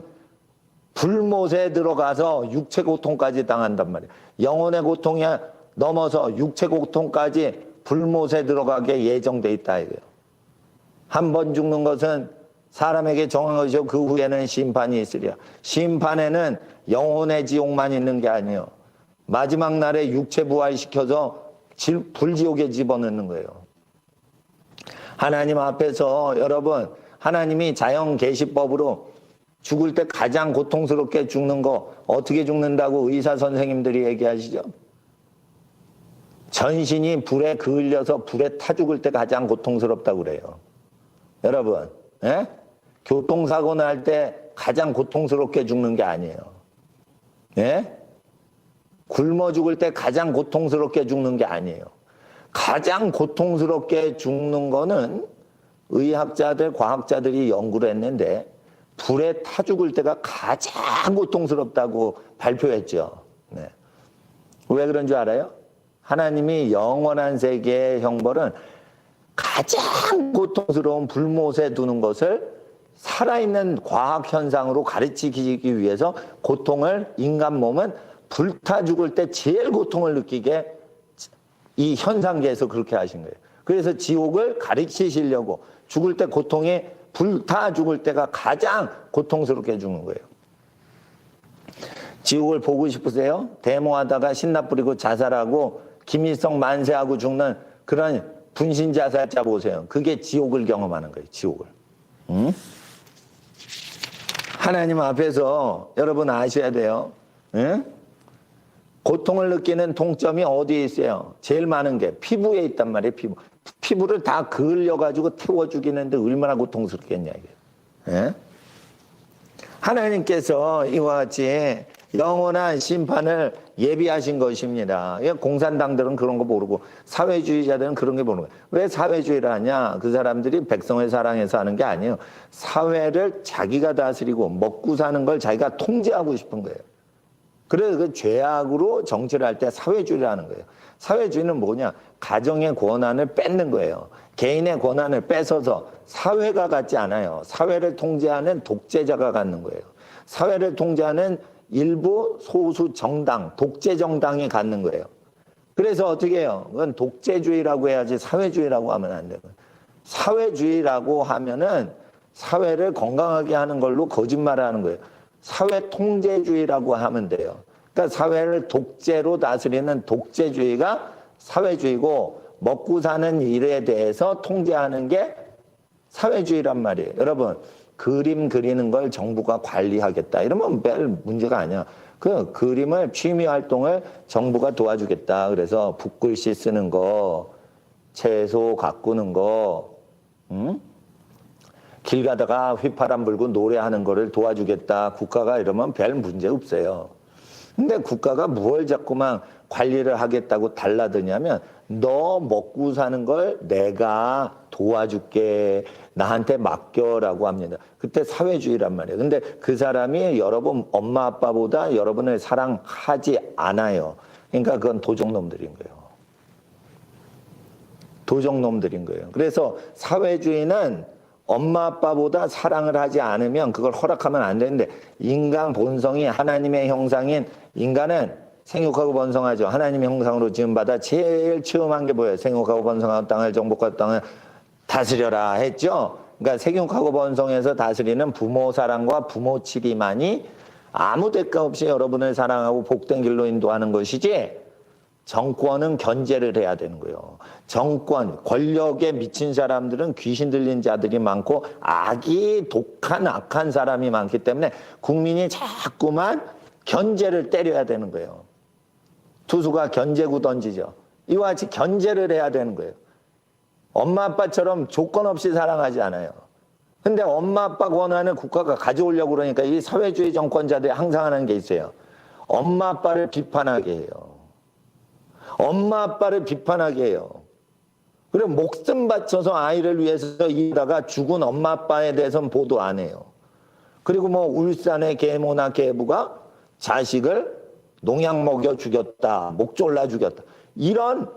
S1: 불못에 들어가서 육체 고통까지 당한단 말이에요. 영혼의 고통이 넘어서 육체 고통까지 불못에 들어가게 예정돼 있다 이거예요. 한 번 죽는 것은 사람에게 정한 것이고 그 후에는 심판이 있으리라. 심판에는 영혼의 지옥만 있는 게 아니에요. 마지막 날에 육체 부활시켜서 불지옥에 집어넣는 거예요. 하나님 앞에서 여러분, 하나님이 자연 계시법으로 죽을 때 가장 고통스럽게 죽는 거 어떻게 죽는다고 의사 선생님들이 얘기하시죠? 전신이 불에 그을려서 불에 타 죽을 때 가장 고통스럽다고 그래요. 여러분, 예? 교통사고 날 때 가장 고통스럽게 죽는 게 아니에요. 예? 굶어 죽을 때 가장 고통스럽게 죽는 게 아니에요. 가장 고통스럽게 죽는 거는 의학자들, 과학자들이 연구를 했는데 불에 타 죽을 때가 가장 고통스럽다고 발표했죠. 네. 왜 그런 줄 알아요? 하나님이 영원한 세계의 형벌은 가장 고통스러운 불못에 두는 것을 살아있는 과학현상으로 가르치기 위해서 고통을, 인간 몸은 불타 죽을 때 제일 고통을 느끼게 이 현상계에서 그렇게 하신 거예요. 그래서 지옥을 가르치시려고 죽을 때 고통이 불타 죽을 때가 가장 고통스럽게 죽는 거예요. 지옥을 보고 싶으세요? 데모하다가 신나 뿌리고 자살하고 김일성 만세하고 죽는 그런 분신 자살자 보세요. 그게 지옥을 경험하는 거예요. 지옥을. 응? 하나님 앞에서 여러분 아셔야 돼요. 응? 고통을 느끼는 통점이 어디에 있어요? 제일 많은 게 피부에 있단 말이에요. 피부. 피부를 다 그을려가지고 태워 죽이는데 얼마나 고통스럽겠냐 이게. 예? 하나님께서 이와 같이 영원한 심판을 예비하신 것입니다. 공산당들은 그런 거 모르고 사회주의자들은 그런 게 모르는 거예요. 왜 사회주의를 하냐? 그 사람들이 백성을 사랑해서 하는 게 아니에요. 사회를 자기가 다스리고 먹고 사는 걸 자기가 통제하고 싶은 거예요. 그래서 그 죄악으로 정치를 할 때 사회주의를 하는 거예요. 사회주의는 뭐냐? 가정의 권한을 뺏는 거예요. 개인의 권한을 뺏어서 사회가 갖지 않아요. 사회를 통제하는 독재자가 갖는 거예요. 사회를 통제하는 일부 소수 정당, 독재 정당이 갖는 거예요. 그래서 어떻게 해요? 그건 독재주의라고 해야지 사회주의라고 하면 안 돼요. 사회주의라고 하면은 사회를 건강하게 하는 걸로 거짓말을 하는 거예요. 사회 통제주의라고 하면 돼요. 그러니까 사회를 독재로 다스리는 독재주의가 사회주의고 먹고 사는 일에 대해서 통제하는 게 사회주의란 말이에요. 여러분, 그림 그리는 걸 정부가 관리하겠다 이러면 별 문제가 아니야. 그 그림을 취미 활동을 정부가 도와주겠다. 그래서 붓글씨 쓰는 거, 채소 가꾸는 거, 응? 길 가다가 휘파람 불고 노래하는 거를 도와주겠다. 국가가 이러면 별 문제 없어요. 근데 국가가 뭘 자꾸만 관리를 하겠다고 달라드냐면 너 먹고 사는 걸 내가 도와줄게. 나한테 맡겨라고 합니다. 그때 사회주의란 말이에요. 근데 그 사람이 여러분 엄마 아빠보다 여러분을 사랑하지 않아요. 그러니까 그건 도적놈들인 거예요. 도적놈들인 거예요. 그래서 사회주의는 엄마 아빠보다 사랑을 하지 않으면 그걸 허락하면 안 되는데 인간 본성이 하나님의 형상인 인간은 생육하고 번성하죠. 하나님의 형상으로 지음받아 제일 처음한 게 뭐예요? 생육하고 번성하고 땅을 정복하고 땅을 다스려라 했죠. 그러니까 생육하고 번성해서 다스리는 부모 사랑과 부모 치리만이 아무 대가 없이 여러분을 사랑하고 복된 길로 인도하는 것이지 정권은 견제를 해야 되는 거예요. 정권, 권력에 미친 사람들은 귀신 들린 자들이 많고 악이 독한 악한 사람이 많기 때문에 국민이 자꾸만 견제를 때려야 되는 거예요. 투수가 견제구 던지죠. 이와 같이 견제를 해야 되는 거예요. 엄마 아빠처럼 조건 없이 사랑하지 않아요. 근데 엄마 아빠 권한을 국가가 가져오려고 그러니까 이 사회주의 정권자들이 항상 하는 게 있어요. 엄마 아빠를 비판하게 해요. 엄마 아빠를 비판하게 해요. 그리고 목숨 바쳐서 아이를 위해서 일하다가 죽은 엄마 아빠에 대해서는 보도 안 해요. 그리고 뭐 울산의 계모나 계부가 자식을 농약 먹여 죽였다. 목 졸라 죽였다. 이런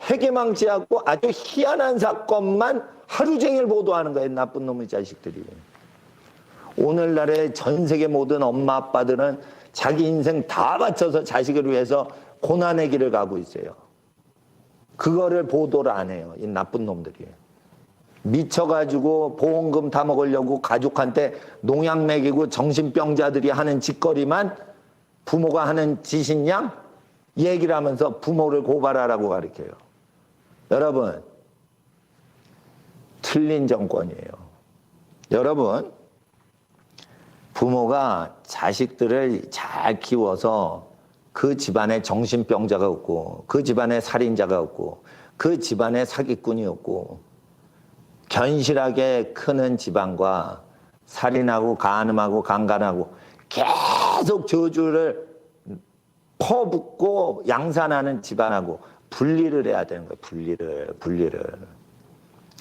S1: 해괴망치하고 아주 희한한 사건만 하루 종일 보도하는 거예요. 나쁜 놈의 자식들이. 오늘날의 전 세계 모든 엄마 아빠들은 자기 인생 다 바쳐서 자식을 위해서 고난의 길을 가고 있어요. 그거를 보도를 안 해요. 이 나쁜 놈들이. 미쳐가지고 보험금 다 먹으려고 가족한테 농약 먹이고 정신병자들이 하는 짓거리만 부모가 하는 짓인 양 얘기를 하면서 부모를 고발하라고 가르쳐요. 여러분, 틀린 정권이에요. 여러분, 부모가 자식들을 잘 키워서 그 집안에 정신병자가 없고 그 집안에 살인자가 없고 그 집안에 사기꾼이 없고 견실하게 크는 집안과 살인하고 간음하고 강간하고 계속 저주를 퍼붓고 양산하는 집안하고 분리를 해야 되는 거예요. 분리를.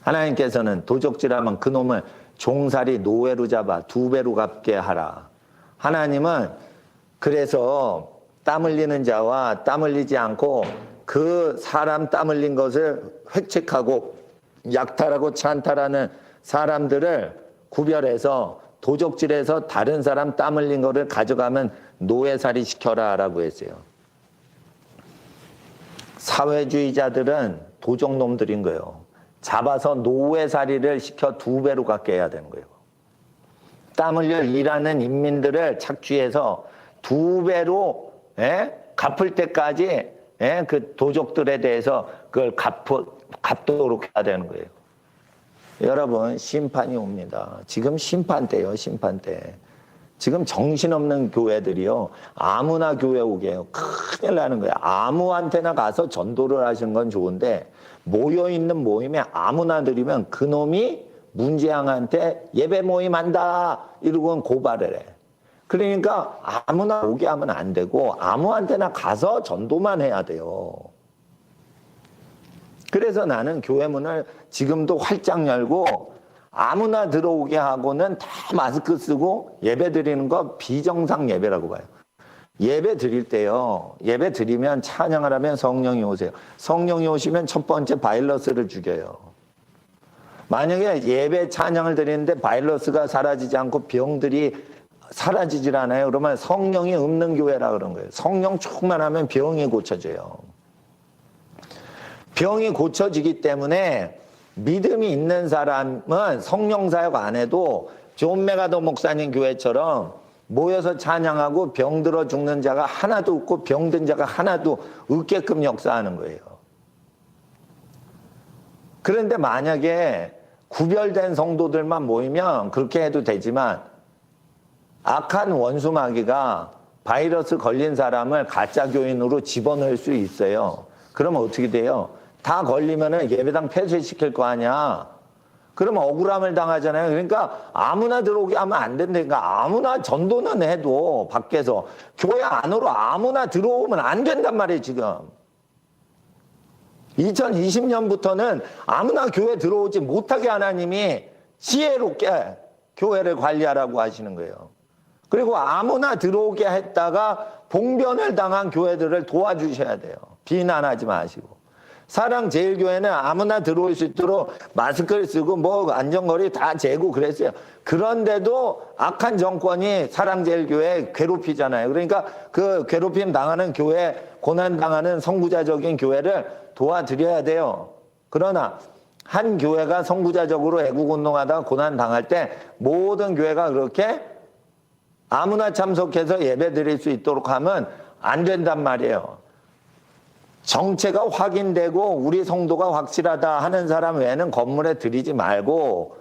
S1: 하나님께서는 도적질하면 그놈을 종살이 노예로 잡아 2배로 갚게 하라. 하나님은 그래서 땀 흘리는 자와 땀 흘리지 않고 그 사람 땀 흘린 것을 획책하고 약탈하고 찬탈하는 사람들을 구별해서 도적질해서 다른 사람 땀 흘린 거를 가져가면 노예살이 시켜라 라고 했어요. 사회주의자들은 도적놈들인 거예요. 잡아서 노예살이를 시켜 2배로 갚게 해야 되는 거예요. 땀 흘려 일하는 인민들을 착취해서 2배로 갚을 때까지 그 도적들에 대해서 그걸 갚도록 해야 되는 거예요. 여러분, 심판이 옵니다. 지금 심판 때예요, 심판 때. 지금 정신없는 교회들이요, 아무나 교회 오게 해요. 큰일 나는 거예요. 아무한테나 가서 전도를 하시는 건 좋은데 모여있는 모임에 아무나 들이면 그놈이 문재양한테 예배 모임 한다 이러고는 고발을 해. 그러니까 아무나 오게 하면 안 되고 아무한테나 가서 전도만 해야 돼요. 그래서 나는 교회 문을 지금도 활짝 열고 아무나 들어오게 하고는 다 마스크 쓰고 예배 드리는 거 비정상 예배라고 봐요. 예배 드릴 때요, 예배 드리면 찬양을 하면 성령이 오세요. 성령이 오시면 첫 번째 바이러스를 죽여요. 만약에 예배 찬양을 드리는데 바이러스가 사라지지 않고 병들이 사라지질 않아요. 그러면 성령이 없는 교회라 그런 거예요. 성령 충만하면 병이 고쳐져요. 병이 고쳐지기 때문에 믿음이 있는 사람은 성령 사역 안 해도 존 메가더 목사님 교회처럼 모여서 찬양하고 병들어 죽는 자가 하나도 없고 병든 자가 하나도 없게끔 역사하는 거예요. 그런데 만약에 구별된 성도들만 모이면 그렇게 해도 되지만 악한 원수 마귀가 바이러스 걸린 사람을 가짜 교인으로 집어넣을 수 있어요. 그러면 어떻게 돼요? 다 걸리면은 예배당 폐쇄시킬 거 아니야. 그러면 억울함을 당하잖아요. 그러니까 아무나 들어오게 하면 안 된다니까. 아무나 전도는 해도 밖에서 교회 안으로 아무나 들어오면 안 된단 말이에요, 지금. 2020년부터는 아무나 교회 들어오지 못하게 하나님이 지혜롭게 교회를 관리하라고 하시는 거예요. 그리고 아무나 들어오게 했다가 봉변을 당한 교회들을 도와주셔야 돼요. 비난하지 마시고. 사랑제일교회는 아무나 들어올 수 있도록 마스크를 쓰고 뭐 안전거리 다 재고 그랬어요. 그런데도 악한 정권이 사랑제일교회 괴롭히잖아요. 그러니까 그 괴롭힘 당하는 교회, 고난 당하는 선구자적인 교회를 도와드려야 돼요. 그러나 한 교회가 선구자적으로 애국운동하다가 고난 당할 때 모든 교회가 그렇게 아무나 참석해서 예배 드릴 수 있도록 하면 안 된단 말이에요. 정체가 확인되고 우리 성도가 확실하다 하는 사람 외에는 건물에 들이지 말고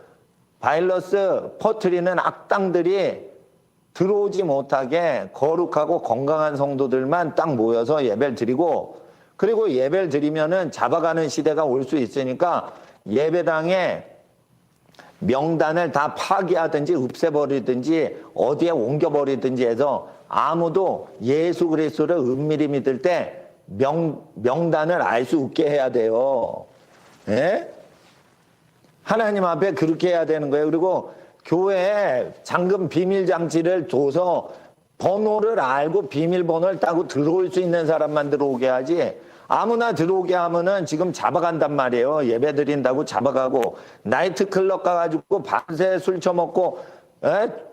S1: 바이러스 퍼뜨리는 악당들이 들어오지 못하게 거룩하고 건강한 성도들만 딱 모여서 예배를 드리고, 그리고 예배를 드리면은 잡아가는 시대가 올 수 있으니까 예배당에 명단을 다 파기하든지 없애버리든지 어디에 옮겨버리든지 해서 아무도 예수 그리스도를 은밀히 믿을 때 명단을 알 수 없게 해야 돼요. 예? 하나님 앞에 그렇게 해야 되는 거예요. 그리고 교회에 잠금 비밀 장치를 둬서 번호를 알고 비밀번호를 따고 들어올 수 있는 사람만 들어오게 하지, 아무나 들어오게 하면은 지금 잡아간단 말이에요. 예배 드린다고 잡아가고, 나이트클럽 가가지고 밤새 술 처먹고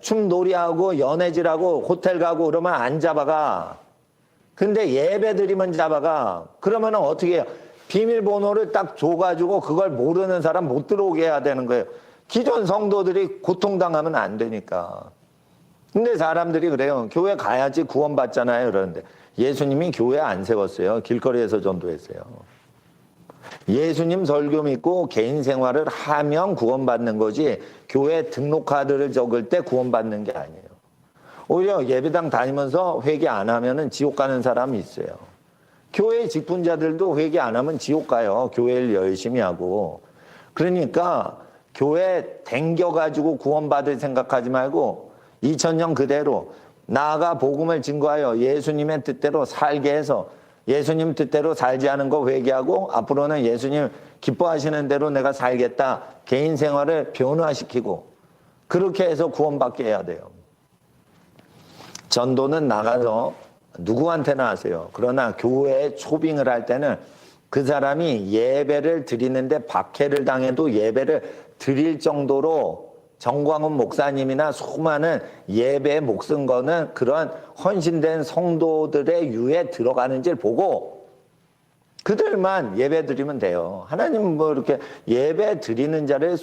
S1: 춤놀이하고 연애질하고 호텔 가고 그러면 안 잡아가. 근데 예배 드리면 잡아가. 그러면은 어떻게 해요? 비밀번호를 딱 줘가지고 그걸 모르는 사람 못 들어오게 해야 되는 거예요. 기존 성도들이 고통당하면 안 되니까. 근데 사람들이 그래요. 교회 가야지 구원받잖아요. 그러는데 예수님이 교회 안 세웠어요. 길거리에서 전도했어요. 예수님 설교 믿고 개인 생활을 하면 구원받는 거지 교회 등록카드를 적을 때 구원받는 게 아니에요. 오히려 예배당 다니면서 회개 안 하면은 지옥 가는 사람이 있어요. 교회 직분자들도 회개 안 하면 지옥 가요. 교회를 열심히 하고. 그러니까 교회 댕겨가지고 구원받을 생각하지 말고 2000년 그대로 나아가 복음을 증거하여 예수님의 뜻대로 살게 해서 예수님 뜻대로 살지 않은 거 회개하고 앞으로는 예수님 기뻐하시는 대로 내가 살겠다. 개인 생활을 변화시키고 그렇게 해서 구원받게 해야 돼요. 전도는 나가서 누구한테나 하세요. 그러나 교회에 초빙을 할 때는 그 사람이 예배를 드리는데 박해를 당해도 예배를 드릴 정도로 정광훈 목사님이나 수많은 예배에 목쓴 거는 그런 헌신된 성도들의 유에 들어가는지를 보고 그들만 예배 드리면 돼요. 하나님은 뭐 이렇게 예배 드리는 자를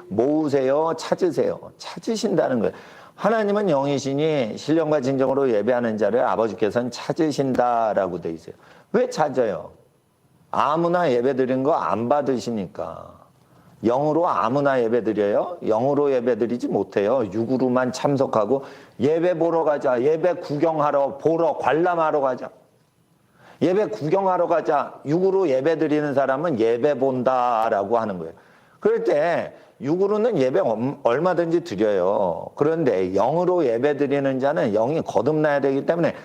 S1: 모으세요, 찾으세요. 찾으신다는 거예요. 하나님은 영이시니 신령과 진정으로 예배하는 자를 아버지께서는 찾으신다라고 돼 있어요. 왜 찾아요? 아무나 예배 드린 거 안 받으시니까. 영으로 아무나 예배 드려요? 영으로 예배 드리지 못해요. 육으로만 참석하고 예배 보러 가자. 예배 구경하러 보러 관람하러 가자. 예배 구경하러 가자. 육으로 예배 드리는 사람은 예배 본다라고 하는 거예요. 그럴 때 육으로는 예배 얼마든지 드려요. 그런데 영으로 예배 드리는 자는 영이 거듭나야 되기 때문에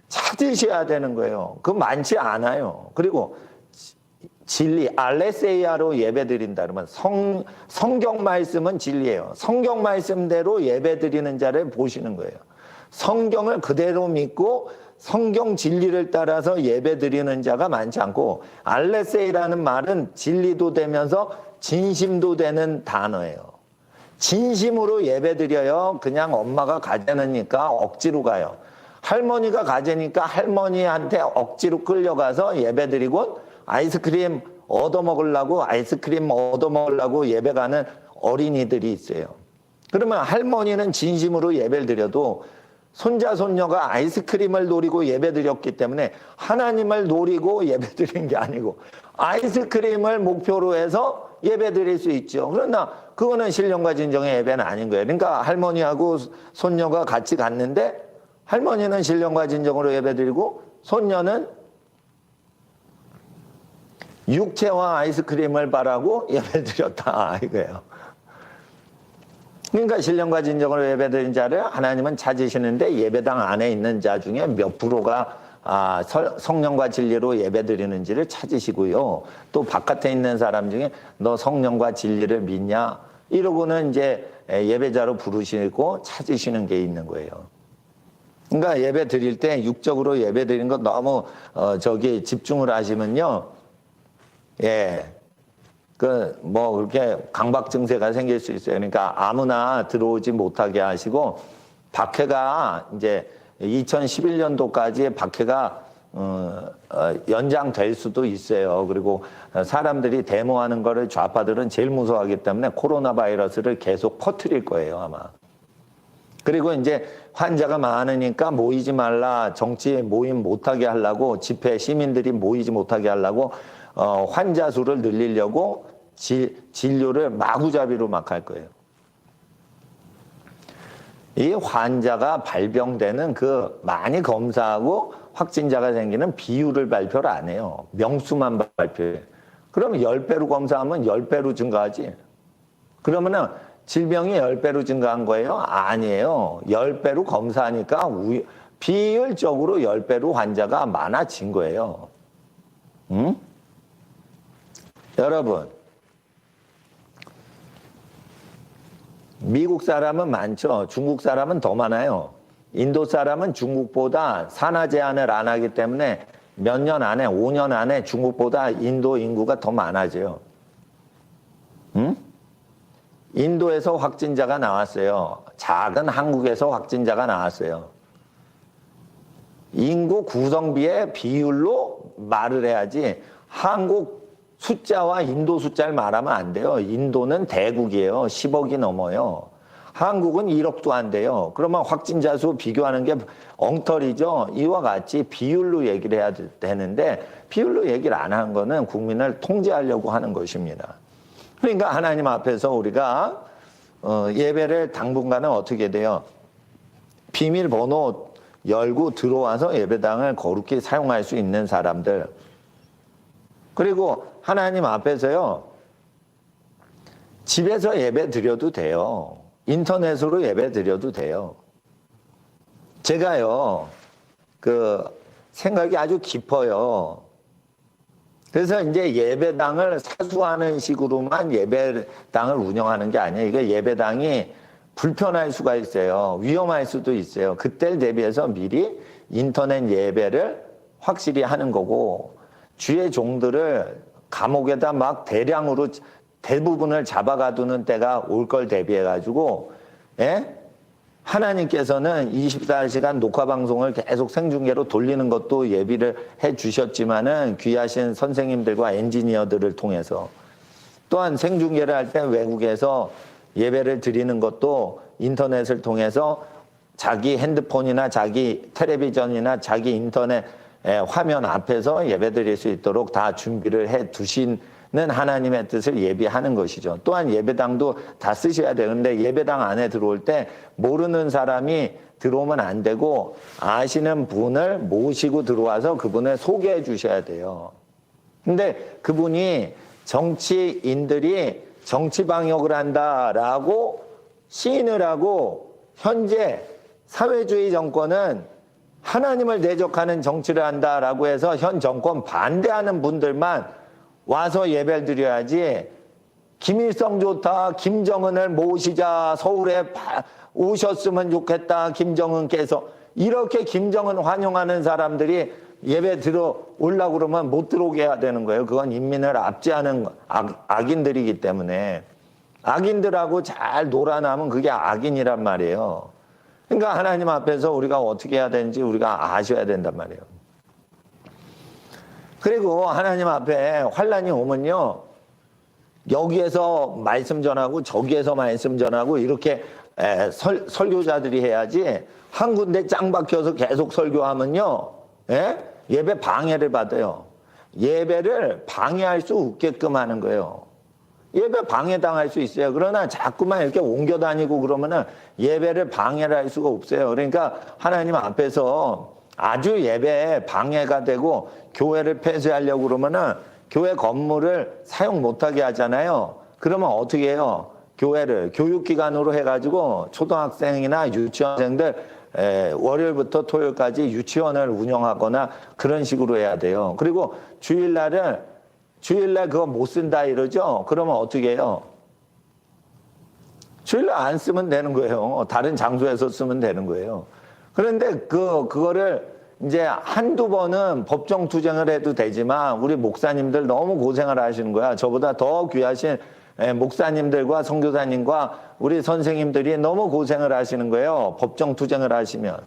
S1: 찾으셔야 되는 거예요. 그거 많지 않아요. 그리고 진리, 알레세이아로 예배 드린다 그러면 성경 말씀은 진리예요. 성경 말씀대로 예배 드리는 자를 보시는 거예요. 성경을 그대로 믿고 성경 진리를 따라서 예배 드리는 자가 많지 않고, 알레세이라는 말은 진리도 되면서 진심도 되는 단어예요. 진심으로 예배 드려요. 그냥 엄마가 가자니까 억지로 가요. 할머니가 가자니까 할머니한테 억지로 끌려가서 예배 드리고 아이스크림 얻어먹으려고 예배 가는 어린이들이 있어요. 그러면 할머니는 진심으로 예배를 드려도 손자 손녀가 아이스크림을 노리고 예배 드렸기 때문에 하나님을 노리고 예배 드린 게 아니고 아이스크림을 목표로 해서 예배 드릴 수 있죠. 그러나 그거는 신령과 진정의 예배는 아닌 거예요. 그러니까 할머니하고 손녀가 같이 갔는데 할머니는 신령과 진정으로 예배드리고 손녀는 육체와 아이스크림을 바라고 예배드렸다 이거예요. 그러니까 신령과 진정으로 예배드린 자를 하나님은 찾으시는데 예배당 안에 있는 자 중에 몇 프로가 성령과 진리로 예배드리는지를 찾으시고요. 또 바깥에 있는 사람 중에 너 성령과 진리를 믿냐? 이러고는 이제 예배자로 부르시고 찾으시는 게 있는 거예요. 그러니까 예배 드릴 때 육적으로 예배 드리는 거 너무 집중을 하시면요. 예. 그렇게 강박 증세가 생길 수 있어요. 그러니까 아무나 들어오지 못하게 하시고 박해가 이제 2011년도까지 박해가 연장될 수도 있어요. 그리고 사람들이 데모하는 거를 좌파들은 제일 무서워하기 때문에 코로나 바이러스를 계속 퍼뜨릴 거예요, 아마. 그리고 이제 환자가 많으니까 모이지 말라, 정치 모임 못하게 하려고, 집회 시민들이 모이지 못하게 하려고 환자 수를 늘리려고 진료를 마구잡이로 막 할 거예요. 이 환자가 발병되는 많이 검사하고 확진자가 생기는 비율을 발표를 안 해요. 명수만 발표해요. 그러면 10배로 검사하면 10배로 증가하지. 그러면은 질병이 10배로 증가한 거예요? 아니에요. 10배로 검사하니까 비율적으로 10배로 환자가 많아진 거예요. 응? 여러분, 미국 사람은 많죠. 중국 사람은 더 많아요. 인도 사람은 중국보다 산하 제한을 안 하기 때문에 몇 년 안에, 5년 안에 중국보다 인도 인구가 더 많아져요. 응? 인도에서 확진자가 나왔어요. 작은 한국에서 확진자가 나왔어요. 인구 구성비의 비율로 말을 해야지 한국 숫자와 인도 숫자를 말하면 안 돼요. 인도는 대국이에요. 10억이 넘어요. 한국은 1억도 안 돼요. 그러면 확진자 수 비교하는 게 엉터리죠. 이와 같이 비율로 얘기를 해야 되는데 비율로 얘기를 안 한 거는 국민을 통제하려고 하는 것입니다. 그러니까 하나님 앞에서 우리가 예배를 당분간은 어떻게 돼요? 비밀번호 열고 들어와서 예배당을 거룩히 사용할 수 있는 사람들. 그리고 하나님 앞에서요, 집에서 예배 드려도 돼요. 인터넷으로 예배 드려도 돼요. 제가요, 생각이 아주 깊어요. 그래서 이제 예배당을 사수하는 식으로만 예배당을 운영하는 게 아니에요. 이게 예배당이 불편할 수가 있어요. 위험할 수도 있어요. 그때를 대비해서 미리 인터넷 예배를 확실히 하는 거고, 주의 종들을 감옥에다 막 대량으로 대부분을 잡아가두는 때가 올 걸 대비해가지고, 예? 하나님께서는 24시간 녹화방송을 계속 생중계로 돌리는 것도 예비를 해 주셨지만은 귀하신 선생님들과 엔지니어들을 통해서 또한 생중계를 할 때 외국에서 예배를 드리는 것도 인터넷을 통해서 자기 핸드폰이나 자기 텔레비전이나 자기 인터넷 화면 앞에서 예배드릴 수 있도록 다 준비를 해 두시는 하나님의 뜻을 예비하는 것이죠. 또한 예배당도 다 쓰셔야 되는데 예배당 안에 들어올 때 모르는 사람이 들어오면 안 되고 아시는 분을 모시고 들어와서 그분을 소개해 주셔야 돼요. 근데 그분이 정치인들이 정치 방역을 한다라고 시인을 하고 현재 사회주의 정권은 하나님을 대적하는 정치를 한다라고 해서 현 정권 반대하는 분들만 와서 예배를 드려야지 김일성 좋다, 김정은을 모시자, 서울에 오셨으면 좋겠다, 김정은께서 이렇게 김정은 환영하는 사람들이 예배 들어오려고 그러면 못 들어오게 해야 되는 거예요. 그건 인민을 압제하는 악인들이기 때문에 악인들하고 잘 놀아나면 그게 악인이란 말이에요. 그러니까 하나님 앞에서 우리가 어떻게 해야 되는지 우리가 아셔야 된단 말이에요. 그리고 하나님 앞에 환란이 오면요, 여기에서 말씀 전하고 저기에서 말씀 전하고 이렇게 설교자들이 해야지 한 군데 짱 박혀서 계속 설교하면요, 예배 방해를 받아요. 예배를 방해할 수 없게끔 하는 거예요. 예배 방해당할 수 있어요. 그러나 자꾸만 이렇게 옮겨 다니고 그러면은 예배를 방해를 할 수가 없어요. 그러니까 하나님 앞에서 아주 예배에 방해가 되고 교회를 폐쇄하려고 그러면은 교회 건물을 사용 못하게 하잖아요. 그러면 어떻게 해요? 교회를 교육기관으로 해가지고 초등학생이나 유치원생들 월요일부터 토요일까지 유치원을 운영하거나 그런 식으로 해야 돼요. 그리고 주일날 그거 못 쓴다 이러죠? 그러면 어떻게 해요? 주일날 안 쓰면 되는 거예요. 다른 장소에서 쓰면 되는 거예요. 그런데 그거를 이제 한두 번은 법정 투쟁을 해도 되지만 우리 목사님들 너무 고생을 하시는 거야. 저보다 더 귀하신 목사님들과 선교사님과 우리 선생님들이 너무 고생을 하시는 거예요. 법정 투쟁을 하시면.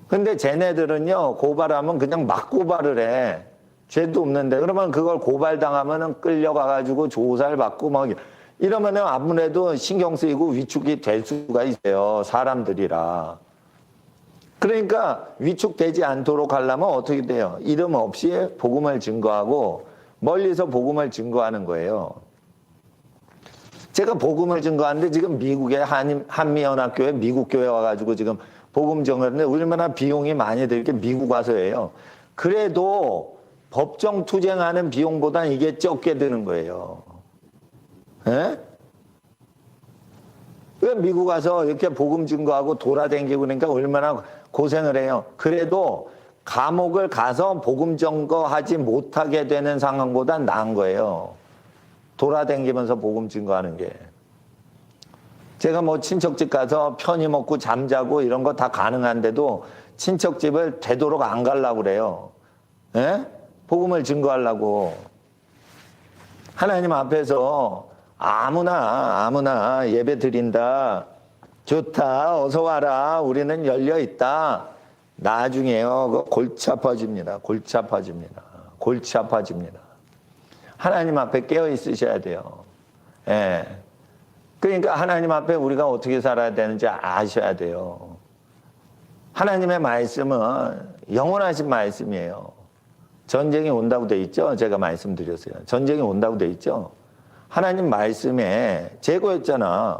S1: 근데 쟤네들은요, 고발하면 그냥 막 고발을 해. 죄도 없는데. 그러면 그걸 고발당하면은 끌려가가지고 조사를 받고 막 이러면은 아무래도 신경 쓰이고 위축이 될 수가 있어요. 사람들이라. 그러니까 위축되지 않도록 하려면 어떻게 돼요? 이름 없이 복음을 증거하고 멀리서 복음을 증거하는 거예요. 제가 복음을 증거하는데 지금 미국의 한미연합교회 미국 교회 와가지고 지금 복음 증거하는데 얼마나 비용이 많이 들게 미국 와서 해요. 그래도 법정 투쟁하는 비용보다 이게 적게 드는 거예요. 예? 왜 미국 와서 이렇게 복음 증거하고 돌아다니고 그러니까 얼마나 고생을 해요. 그래도 감옥을 가서 복음 증거하지 못하게 되는 상황보다 나은 거예요. 돌아다니면서 복음 증거하는 게. 제가 뭐 친척집 가서 편히 먹고 잠자고 이런 거 다 가능한데도 친척집을 되도록 안 가려고 그래요. 예? 복음을 증거하려고. 하나님 앞에서 아무나 예배 드린다. 좋다. 어서 와라. 우리는 열려 있다. 나중에요. 골치 아파집니다. 골치 아파집니다. 골치 아파집니다. 하나님 앞에 깨어 있으셔야 돼요. 예. 그러니까 하나님 앞에 우리가 어떻게 살아야 되는지 아셔야 돼요. 하나님의 말씀은 영원하신 말씀이에요. 전쟁이 온다고 돼 있죠? 제가 말씀드렸어요. 전쟁이 온다고 돼 있죠? 하나님 말씀에 재고했잖아.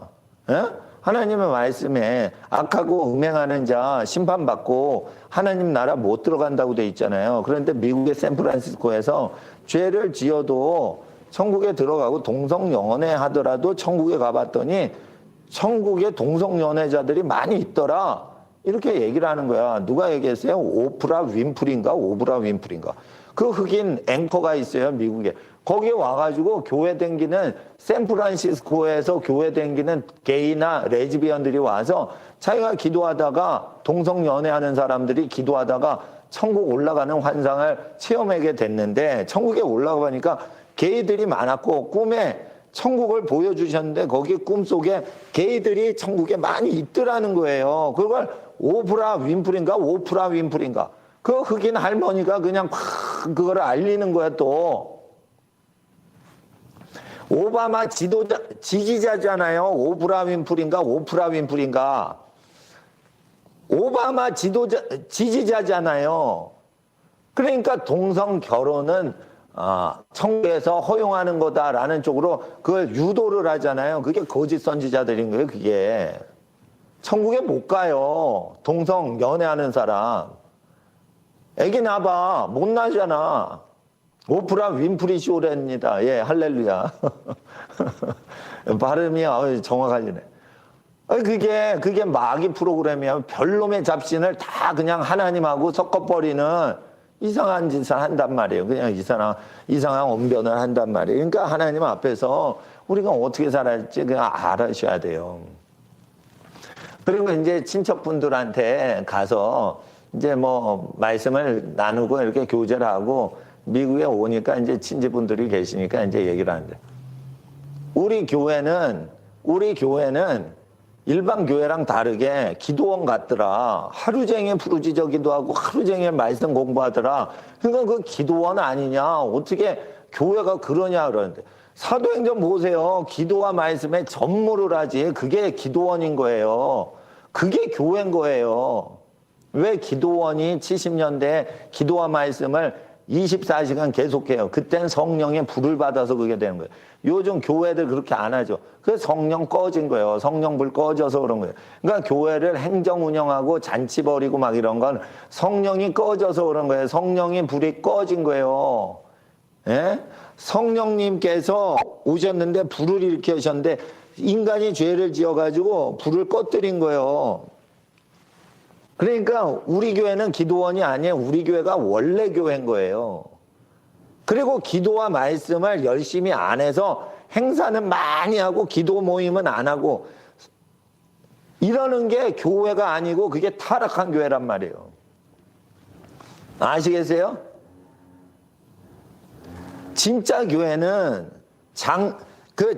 S1: 예? 하나님의 말씀에 악하고 음행하는 자 심판받고 하나님 나라 못 들어간다고 돼 있잖아요. 그런데 미국의 샌프란시스코에서 죄를 지어도 천국에 들어가고 동성연애 하더라도 천국에 가봤더니 천국에 동성연애자들이 많이 있더라. 이렇게 얘기를 하는 거야. 누가 얘기했어요? 오프라 윈프리인가? 그 흑인 앵커가 있어요, 미국에. 거기에 와가지고 교회 댕기는 샌프란시스코에서 교회 댕기는 게이나 레즈비언들이 와서 자기가 기도하다가 동성연애하는 사람들이 기도하다가 천국 올라가는 환상을 체험하게 됐는데 천국에 올라가니까 게이들이 많았고 꿈에 천국을 보여주셨는데 거기 꿈속에 게이들이 천국에 많이 있더라는 거예요. 그걸 오프라 윈프리인가? 그 흑인 할머니가 그냥 팍 그거를 알리는 거야 또. 오바마 지지자잖아요. 오프라 윈프리인가? 오바마 지지자잖아요. 그러니까 동성 결혼은 천국에서 허용하는 거다라는 쪽으로 그걸 유도를 하잖아요. 그게 거짓 선지자들인 거예요. 그게 천국에 못 가요. 동성 연애하는 사람. 애기 낳아봐. 못 나잖아. 오프라 윈프리 쇼랍니다. 예, 할렐루야. 발음이 정확하시네. 그게 마귀 프로그램이야. 별놈의 잡신을 다 그냥 하나님하고 섞어버리는 이상한 짓을 한단 말이에요. 그냥 이상한 언변을 한단 말이에요. 그러니까 하나님 앞에서 우리가 어떻게 살아야지 그냥 알아셔야 돼요. 그리고 이제 친척분들한테 가서 이제 뭐 말씀을 나누고 이렇게 교제를 하고 미국에 오니까 이제 친지분들이 계시니까 이제 얘기를 하는데 우리 교회는 일반 교회랑 다르게 기도원 같더라. 하루 종일 부르짖어 기도하고 하루 종일 말씀 공부하더라. 그러니까 그 기도원 아니냐? 어떻게 교회가 그러냐 그러는데 사도행전 보세요. 기도와 말씀에 전무를 하지. 그게 기도원인 거예요. 그게 교회인 거예요. 왜 기도원이 70년대에 기도와 말씀을 24시간 계속해요. 그때는 성령의 불을 받아서 그게 되는 거예요. 요즘 교회들 그렇게 안 하죠. 그 성령 꺼진 거예요. 성령 불 꺼져서 그런 거예요. 그러니까 교회를 행정 운영하고 잔치 벌이고 막 이런 건 성령이 꺼져서 그런 거예요. 성령의 불이 꺼진 거예요. 예? 성령님께서 오셨는데 불을 일으키셨는데 인간이 죄를 지어가지고 불을 꺼뜨린 거예요. 그러니까 우리 교회는 기도원이 아니에요. 우리 교회가 원래 교회인 거예요. 그리고 기도와 말씀을 열심히 안 해서 행사는 많이 하고 기도 모임은 안 하고 이러는 게 교회가 아니고 그게 타락한 교회란 말이에요. 아시겠어요? 진짜 교회는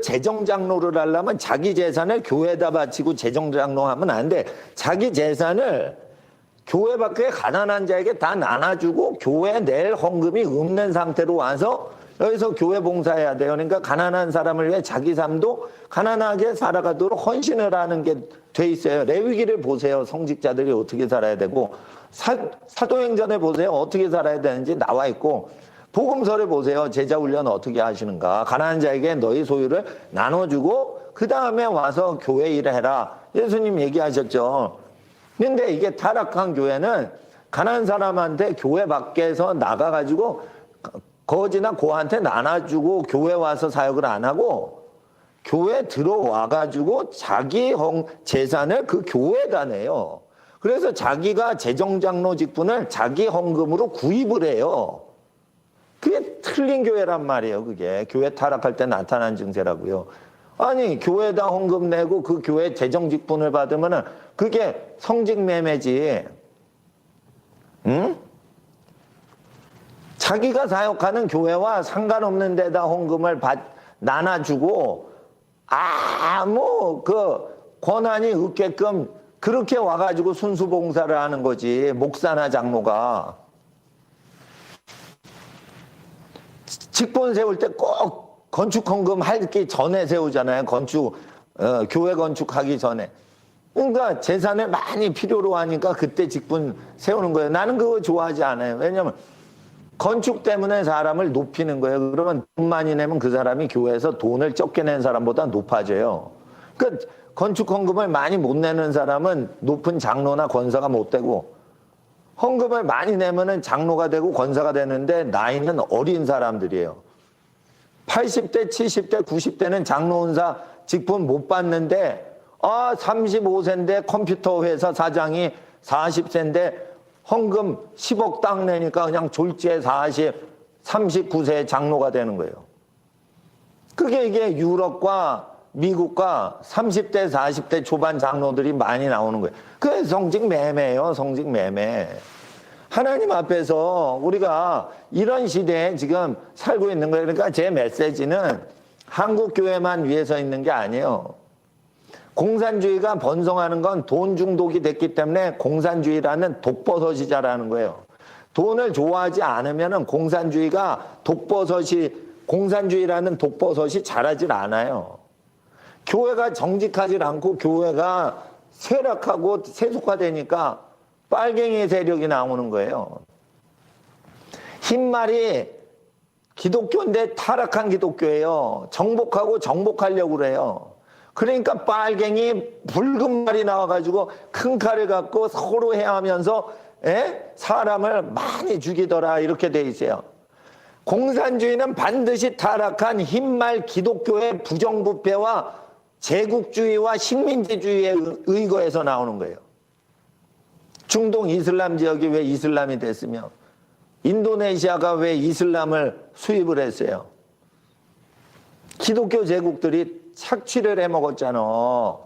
S1: 재정장로를 하려면 자기 재산을 교회에다 바치고 재정장로 하면 안 돼. 자기 재산을 교회 밖에 가난한 자에게 다 나눠주고 교회 낼 헌금이 없는 상태로 와서 여기서 교회 봉사해야 돼요. 그러니까 가난한 사람을 위해 자기 삶도 가난하게 살아가도록 헌신을 하는 게 돼 있어요. 레위기를 보세요. 성직자들이 어떻게 살아야 되고 사도행전에 보세요. 어떻게 살아야 되는지 나와 있고 복음서를 보세요. 제자훈련 어떻게 하시는가. 가난한 자에게 너희 소유를 나눠주고 그 다음에 와서 교회 일을 해라. 예수님 얘기하셨죠. 근데 이게 타락한 교회는 가난한 사람한테 교회 밖에서 나가가지고 거지나 고한테 나눠주고 교회 와서 사역을 안 하고 교회 들어와가지고 자기 재산을 그 교회에다 내요. 그래서 자기가 재정장로 직분을 자기 헌금으로 구입을 해요. 그게 틀린 교회란 말이에요. 그게 교회 타락할 때 나타난 증세라고요. 아니 교회에다 헌금 내고 그 교회 재정 직분을 받으면은 그게 성직 매매지. 응? 자기가 사역하는 교회와 상관없는 데다 헌금을 나눠주고 아무 권한이 없게끔 그렇게 와가지고 순수 봉사를 하는 거지. 목사나 장로가. 직분 세울 때 꼭 건축 헌금 하기 전에 세우잖아요. 교회 건축하기 전에. 그러니까 재산을 많이 필요로 하니까 그때 직분 세우는 거예요. 나는 그거 좋아하지 않아요. 왜냐면 건축 때문에 사람을 높이는 거예요. 그러면 돈 많이 내면 그 사람이 교회에서 돈을 적게 낸 사람보다 높아져요. 그러니까 건축 헌금을 많이 못 내는 사람은 높은 장로나 권사가 못 되고 헌금을 많이 내면은 장로가 되고 권사가 되는데 나이는 어린 사람들이에요. 80대, 70대, 90대는 장로원사 직분 못 받는데 35세인데 컴퓨터 회사 사장이 40세인데 헌금 10억 딱 내니까 그냥 졸지에 39세 장로가 되는 거예요. 그게 이게 유럽과 미국과 30대, 40대 초반 장로들이 많이 나오는 거예요. 그게 성직 매매예요. 성직 매매. 하나님 앞에서 우리가 이런 시대에 지금 살고 있는 거예요. 그러니까 제 메시지는 한국 교회만 위해서 있는 게 아니에요. 공산주의가 번성하는 건 돈 중독이 됐기 때문에 공산주의라는 독버섯이 자라는 거예요. 돈을 좋아하지 않으면 공산주의라는 독버섯이 자라질 않아요. 교회가 정직하지 않고 교회가 쇠락하고 세속화되니까 빨갱이 세력이 나오는 거예요. 흰말이 기독교인데 타락한 기독교예요. 정복하려고 그래요. 그러니까 빨갱이 붉은 말이 나와가지고 큰 칼을 갖고 서로 해하면서 사람을 많이 죽이더라 이렇게 돼 있어요. 공산주의는 반드시 타락한 흰말 기독교의 부정부패와 제국주의와 식민지주의에 의거해서 나오는 거예요. 중동 이슬람 지역이 왜 이슬람이 됐으며 인도네시아가 왜 이슬람을 수입을 했어요? 기독교 제국들이 착취를 해먹었잖아.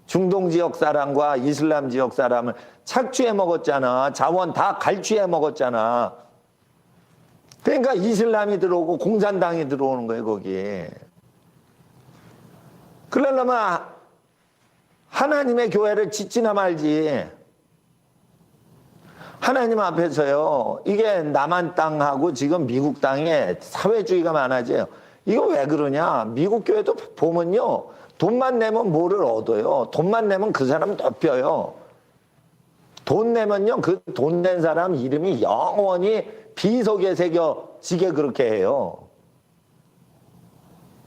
S1: 중동 지역 사람과 이슬람 지역 사람을 착취해 먹었잖아. 자원 다 갈취해 먹었잖아. 그러니까 이슬람이 들어오고 공산당이 들어오는 거예요, 거기. 그러려면 하나님의 교회를 짓지나 말지. 하나님 앞에서요, 이게 남한 땅하고 지금 미국 땅에 사회주의가 많아져요. 이거 왜 그러냐? 미국 교회도 보면요, 돈만 내면 뭐를 얻어요? 돈만 내면 그 사람 덮여요. 돈 내면요, 그 돈 낸 사람 이름이 영원히 비석에 새겨지게 그렇게 해요.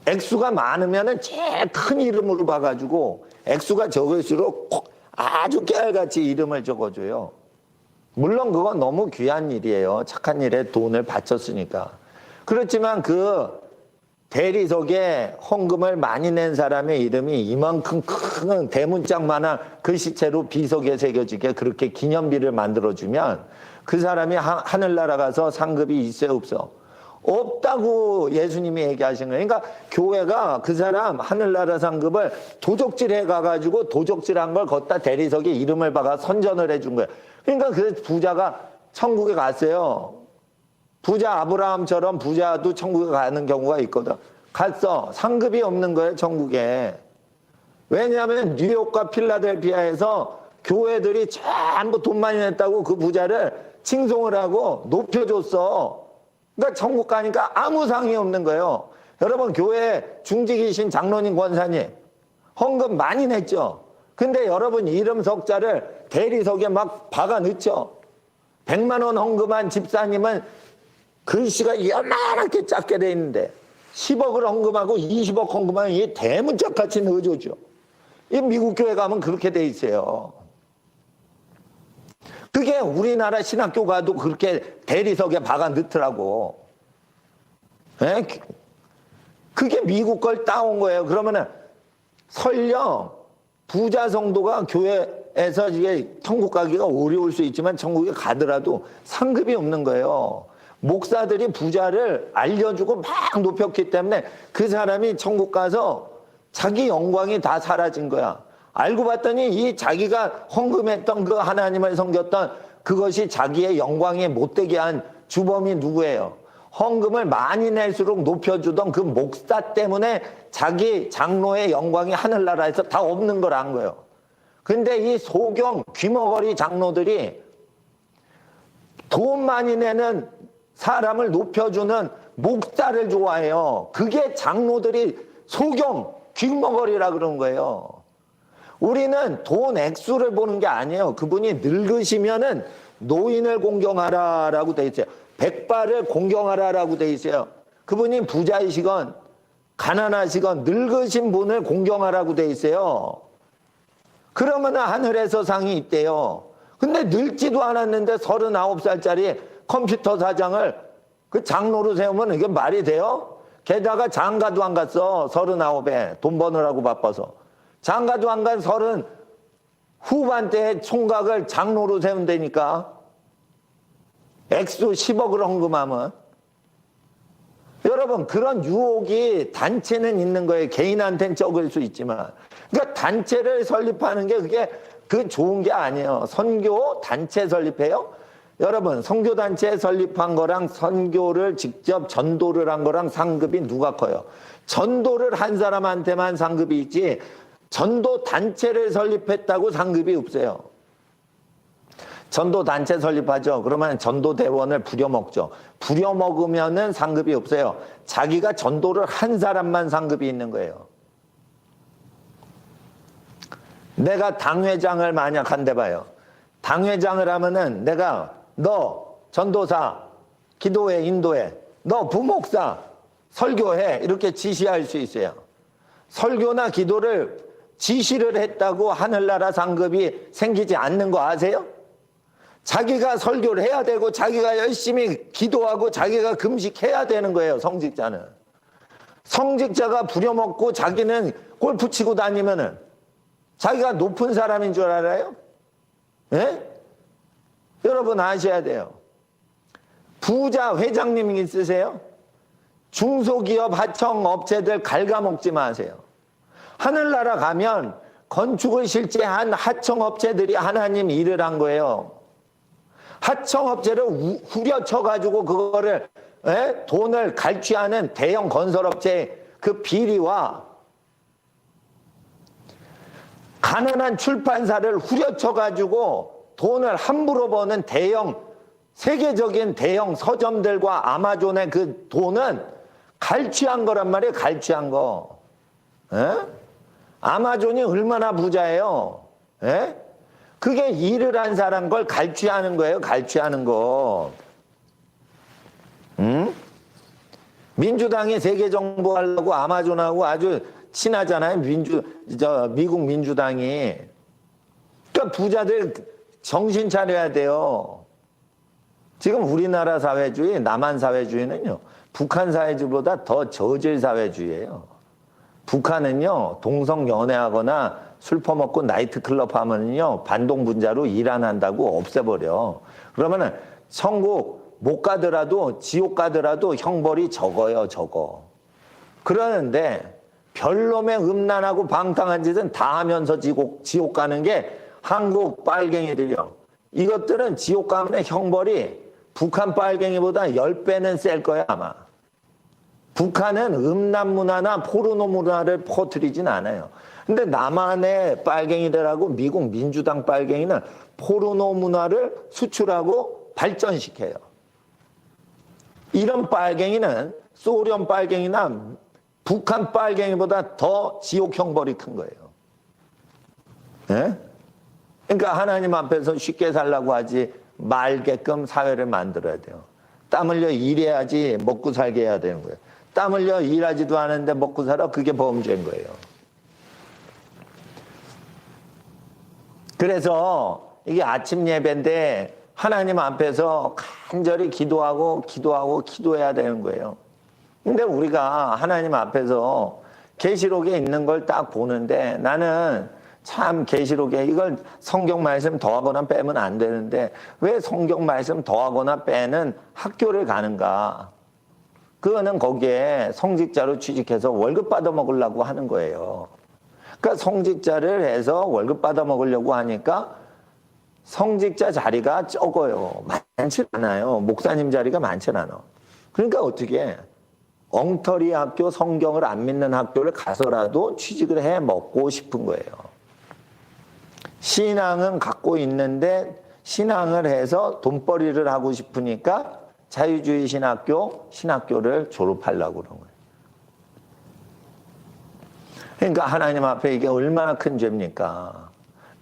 S1: 액수가 많으면은 제일 큰 이름으로 봐가지고 액수가 적을수록 아주 깨알같이 이름을 적어줘요. 물론 그건 너무 귀한 일이에요. 착한 일에 돈을 바쳤으니까. 그렇지만 그 대리석에 헌금을 많이 낸 사람의 이름이 이만큼 큰 대문짝만한 글씨체로 비석에 새겨지게 그렇게 기념비를 만들어주면 그 사람이 하늘나라 가서 상급이 있어요, 없어? 없다고 예수님이 얘기하신 거예요. 그러니까 교회가 그 사람 하늘나라 상급을 도적질해 가가지고 도적질한 걸 걷다 대리석에 이름을 박아 선전을 해준 거예요. 그러니까 그 부자가 천국에 갔어요. 부자 아브라함처럼 부자도 천국에 가는 경우가 있거든. 갔어. 상급이 없는 거예요, 천국에. 왜냐하면 뉴욕과 필라델피아에서 교회들이 전부 돈 많이 냈다고 그 부자를 칭송을 하고 높여줬어. 그러니까 천국 가니까 아무 상이 없는 거예요. 여러분, 교회 중직이신 장로님, 권사님 헌금 많이 냈죠. 근데 여러분 이름 석자를 대리석에 막 박아 넣죠. 100만 원 헌금한 집사님은 글씨가 요만하게 작게 돼 있는데 10억을 헌금하고 20억 헌금하면 이게 대문짝같이 넣어줘죠. 이 미국 교회 가면 그렇게 돼 있어요. 그게 우리나라 신학교 가도 그렇게 대리석에 박아 넣더라고. 에? 그게 미국 걸 따온 거예요. 그러면은 설령 부자 성도가 교회에서 이게 천국 가기가 어려울 수 있지만 천국에 가더라도 상급이 없는 거예요. 목사들이 부자를 알려주고 막 높였기 때문에 그 사람이 천국 가서 자기 영광이 다 사라진 거야. 알고 봤더니 이 자기가 헌금했던 그 하나님을 섬겼던 그것이 자기의 영광에 못되게 한 주범이 누구예요? 헌금을 많이 낼수록 높여주던 그 목사 때문에 자기 장로의 영광이 하늘나라에서 다 없는 걸 안 거예요. 근데 이 소경 귀머거리 장로들이 돈 많이 내는 사람을 높여주는 목사를 좋아해요. 그게 장로들이 소경 귀머거리라 그런 거예요. 우리는 돈 액수를 보는 게 아니에요. 그분이 늙으시면은 노인을 공경하라라고 돼 있어요. 백발을 공경하라라고 돼 있어요. 그분이 부자이시건 가난하시건 늙으신 분을 공경하라고 돼 있어요. 그러면 하늘에서 상이 있대요. 근데 늙지도 않았는데 39살짜리 컴퓨터 사장을 그 장로로 세우면 이게 말이 돼요? 게다가 장가도 안 갔어. 39에 돈 버느라고 바빠서. 장가도 안 간 30 후반대에 총각을 장로로 세운다니까. 액수 10억을 헌금하면. 여러분, 그런 유혹이 단체는 있는 거예요. 개인한테는 적을 수 있지만. 그러니까 단체를 설립하는 게 그게 그 좋은 게 아니에요. 선교 단체 설립해요? 여러분, 선교단체 설립한 거랑 선교를 직접 전도를 한 거랑 상급이 누가 커요? 전도를 한 사람한테만 상급이 있지 전도 단체를 설립했다고 상급이 없어요. 전도 단체 설립하죠. 그러면 전도 대원을 부려먹죠. 부려먹으면은 상급이 없어요. 자기가 전도를 한 사람만 상급이 있는 거예요. 내가 당회장을 만약 한대 봐요. 당회장을 하면은 내가 너 전도사 기도해 인도해 너 부목사 설교해 이렇게 지시할 수 있어요. 설교나 기도를 지시를 했다고 하늘나라 상급이 생기지 않는 거 아세요? 자기가 설교를 해야 되고 자기가 열심히 기도하고 자기가 금식해야 되는 거예요. 성직자는. 성직자가 부려먹고 자기는 골프 치고 다니면은 자기가 높은 사람인 줄 알아요? 예? 여러분 아셔야 돼요. 부자 회장님 있으세요? 중소기업 하청업체들 갉아먹지 마세요. 하늘나라 가면 건축을 실제한 하청업체들이 하나님 일을 한 거예요. 하청업체를 후려쳐가지고 그거를 돈을 갈취하는 대형 건설업체의 그 비리와 가난한 출판사를 후려쳐가지고 돈을 함부로 버는 대형 세계적인 대형 서점들과 아마존의 그 돈은 갈취한 거란 말이에요. 갈취한 거. 아마존이 얼마나 부자예요. 그게 일을 한 사람 걸 갈취하는 거예요. 갈취하는 거. 민주당이 세계 정부하려고 아마존하고 아주 친하잖아요. 미국 민주당이. 그러니까 부자들 정신 차려야 돼요. 지금 우리나라 사회주의, 남한 사회주의는요, 북한 사회주의보다 더 저질 사회주의예요. 북한은요, 동성 연애하거나 술 퍼먹고 나이트클럽 하면요, 반동분자로 일 안 한다고 없애버려. 그러면은 천국 못 가더라도, 지옥 가더라도 형벌이 적어요, 적어. 그러는데 별놈의 음란하고 방탕한 짓은 다 하면서 지옥 가는 게 한국 빨갱이들이요. 이것들은 지옥 가면 형벌이 북한 빨갱이보다 10배는 셀 거야, 아마. 북한은 음란 문화나 포르노 문화를 퍼뜨리진 않아요. 근데 남한의 빨갱이들하고 미국 민주당 빨갱이는 포르노 문화를 수출하고 발전시켜요. 이런 빨갱이는 소련 빨갱이나 북한 빨갱이보다 더 지옥 형벌이 큰 거예요. 네? 그러니까 하나님 앞에서 쉽게 살라고 하지 말게끔 사회를 만들어야 돼요. 땀 흘려 일해야지 먹고 살게 해야 되는 거예요. 땀 흘려 일하지도 않은데 먹고 살아? 그게 범죄인 거예요. 그래서 이게 아침 예배인데 하나님 앞에서 간절히 기도해야 되는 거예요. 근데 우리가 하나님 앞에서 계시록에 있는 걸 딱 보는데 나는 참 계시록에 이걸 성경 말씀 더하거나 빼면 안 되는데 왜 성경 말씀 더하거나 빼는 학교를 가는가? 그거는 거기에 성직자로 취직해서 월급 받아 먹으려고 하는 거예요. 그러니까 성직자를 해서 월급 받아 먹으려고 하니까 성직자 자리가 적어요. 많지 않아요. 목사님 자리가 많지 않아. 그러니까 어떻게 엉터리 학교, 성경을 안 믿는 학교를 가서라도 취직을 해 먹고 싶은 거예요. 신앙은 갖고 있는데 신앙을 해서 돈벌이를 하고 싶으니까 자유주의 신학교를 졸업하려고 그런 거예요. 그러니까 하나님 앞에 이게 얼마나 큰 죄입니까?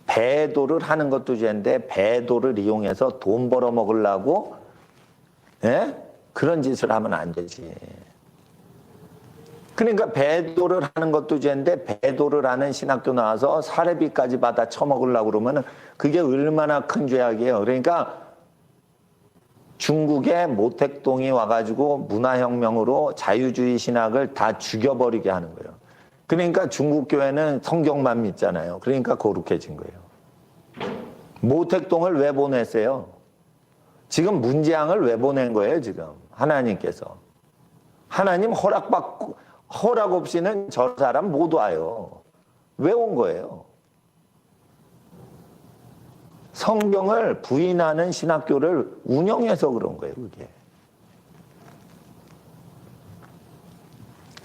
S1: 배도를 하는 것도 죄인데 배도를 이용해서 돈 벌어 먹으려고 그런 짓을 하면 안 되지. 그러니까 배도를 하는 것도 죄인데 배도를 하는 신학교 나와서 사례비까지 받아 처먹으려고 그러면 그게 얼마나 큰 죄악이에요. 그러니까 중국의 모택동이 와가지고 문화혁명으로 자유주의 신학을 다 죽여버리게 하는 거예요. 그러니까 중국 교회는 성경만 믿잖아요. 그러니까 거룩해진 거예요. 모택동을 왜 보냈어요? 지금 문재앙을 왜 보낸 거예요, 지금? 하나님께서. 하나님 허락 없이는 저 사람 못 와요. 왜 온 거예요? 성경을 부인하는 신학교를 운영해서 그런 거예요, 그게.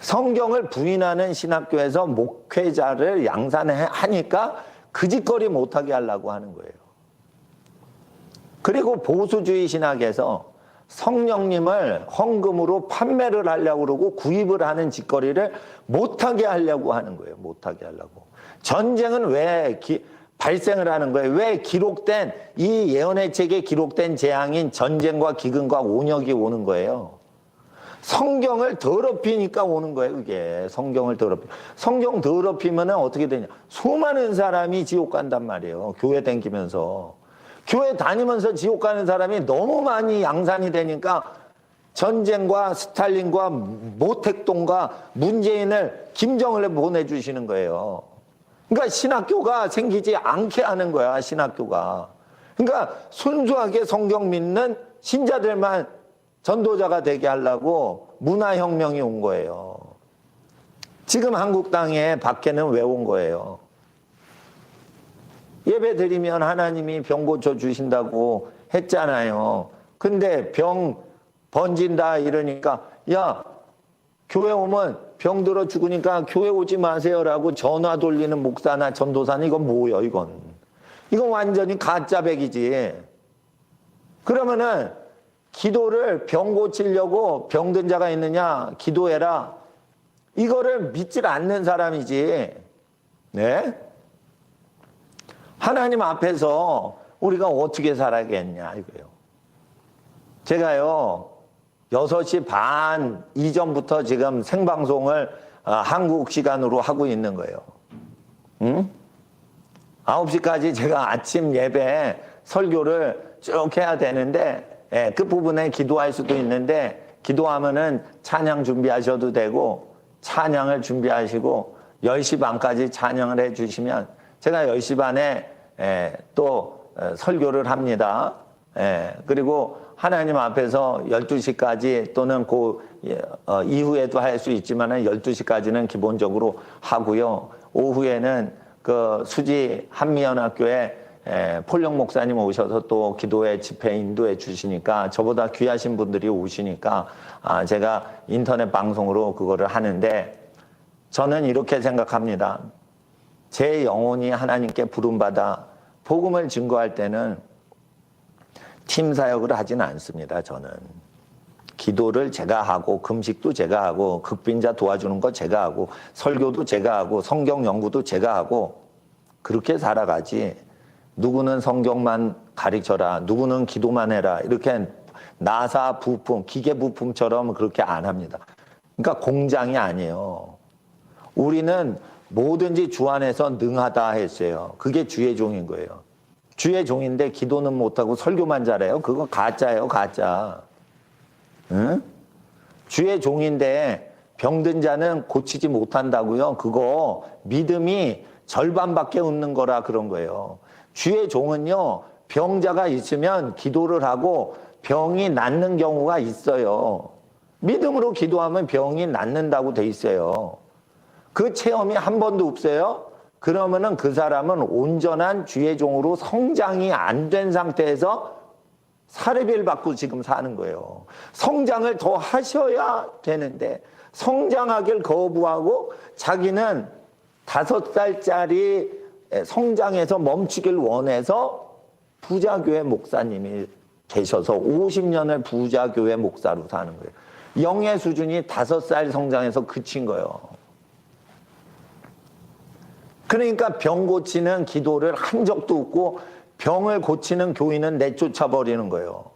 S1: 성경을 부인하는 신학교에서 목회자를 양산하니까 그 짓거리 못하게 하려고 하는 거예요. 그리고 보수주의 신학에서 성령님을 헌금으로 판매를 하려고 그러고 구입을 하는 짓거리를 못하게 하려고 하는 거예요. 못하게 하려고. 전쟁은 왜 발생을 하는 거예요? 왜 기록된 이 예언의 책에 기록된 재앙인 전쟁과 기근과 온역이 오는 거예요? 성경을 더럽히니까 오는 거예요, 그게. 성경을 성경 더럽히면 어떻게 되냐? 수많은 사람이 지옥 간단 말이에요. 교회 다니면서. 교회 다니면서 지옥 가는 사람이 너무 많이 양산이 되니까 전쟁과 스탈린과 모택동과 문재인을 김정은에 보내주시는 거예요. 그러니까 신학교가 생기지 않게 하는 거야, 신학교가. 그러니까 순수하게 성경 믿는 신자들만 전도자가 되게 하려고 문화혁명이 온 거예요. 지금 한국 땅에 밖에는 왜 온 거예요? 예배 드리면 하나님이 병 고쳐 주신다고 했잖아요. 근데 병 번진다 이러니까 야, 교회 오면 병 들어 죽으니까 교회 오지 마세요라고 전화 돌리는 목사나 전도사는 이건 뭐예요, 이건? 이건 완전히 가짜백이지. 그러면은 기도를 병 고치려고 병든 자가 있느냐 기도해라. 이거를 믿질 않는 사람이지. 네? 하나님 앞에서 우리가 어떻게 살아야겠냐 이거예요. 제가요 6시 반 이전부터 지금 생방송을 한국 시간으로 하고 있는 거예요. 응? 9시까지 제가 아침 예배 설교를 쭉 해야 되는데, 예, 끝부분에 기도할 수도 있는데, 기도하면은 찬양 준비하셔도 되고, 찬양을 준비하시고, 10시 반까지 찬양을 해 주시면, 제가 10시 반에, 또 설교를 합니다. 그리고 하나님 앞에서 12시까지 또는 그 이후에도 할 수 있지만은 12시까지는 기본적으로 하고요. 오후에는 그 수지 한미연합교회 폴령 목사님 오셔서 또 기도회 집회 인도해 주시니까 저보다 귀하신 분들이 오시니까 제가 인터넷 방송으로 그거를 하는데 저는 이렇게 생각합니다. 제 영혼이 하나님께 부름받아 복음을 증거할 때는 팀 사역을 하지는 않습니다. 저는 기도를 제가 하고 금식도 제가 하고 극빈자 도와주는 거 제가 하고 설교도 제가 하고 성경 연구도 제가 하고 그렇게 살아가지. 누구는 성경만 가르쳐라, 누구는 기도만 해라, 이렇게 나사 부품, 기계 부품처럼 그렇게 안 합니다. 그러니까 공장이 아니에요. 우리는 뭐든지 주 안에서 능하다 했어요. 그게 주의 종인 거예요. 주의 종인데 기도는 못하고 설교만 잘해요. 그거 가짜예요, 가짜. 응? 주의 종인데 병든 자는 고치지 못한다고요. 그거 믿음이 절반밖에 없는 거라 그런 거예요. 주의 종은요, 병자가 있으면 기도를 하고 병이 낫는 경우가 있어요. 믿음으로 기도하면 병이 낫는다고 돼 있어요. 그 체험이 한 번도 없어요? 그러면은 그 사람은 온전한 주의 종으로 성장이 안 된 상태에서 사례비를 받고 지금 사는 거예요. 성장을 더 하셔야 되는데 성장하길 거부하고 자기는 5살짜리 성장해서 멈추길 원해서 부자교회 목사님이 계셔서 50년을 부자교회 목사로 사는 거예요. 영의 수준이 5살 성장해서 그친 거예요. 그러니까 병 고치는 기도를 한 적도 없고 병을 고치는 교인은 내쫓아 버리는 거예요.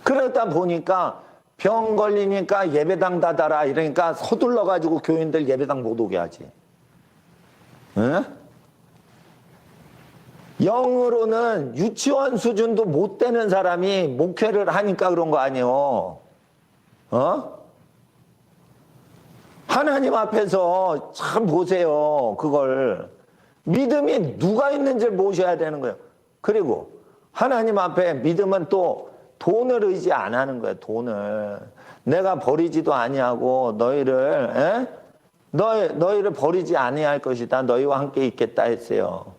S1: 그러다 보니까 병 걸리니까 예배당 닫아라 이러니까 서둘러 가지고 교인들 예배당 못 오게 하지. 응? 영으로는 유치원 수준도 못 되는 사람이 목회를 하니까 그런 거 아니에요. 어? 하나님 앞에서 참 보세요. 그걸 믿음이 누가 있는지 모셔야 되는 거예요. 그리고 하나님 앞에 믿음은 또 돈을 의지 안 하는 거예요. 돈을 내가 버리지도 아니하고 너희를 버리지 아니할 것이다. 너희와 함께 있겠다 했어요.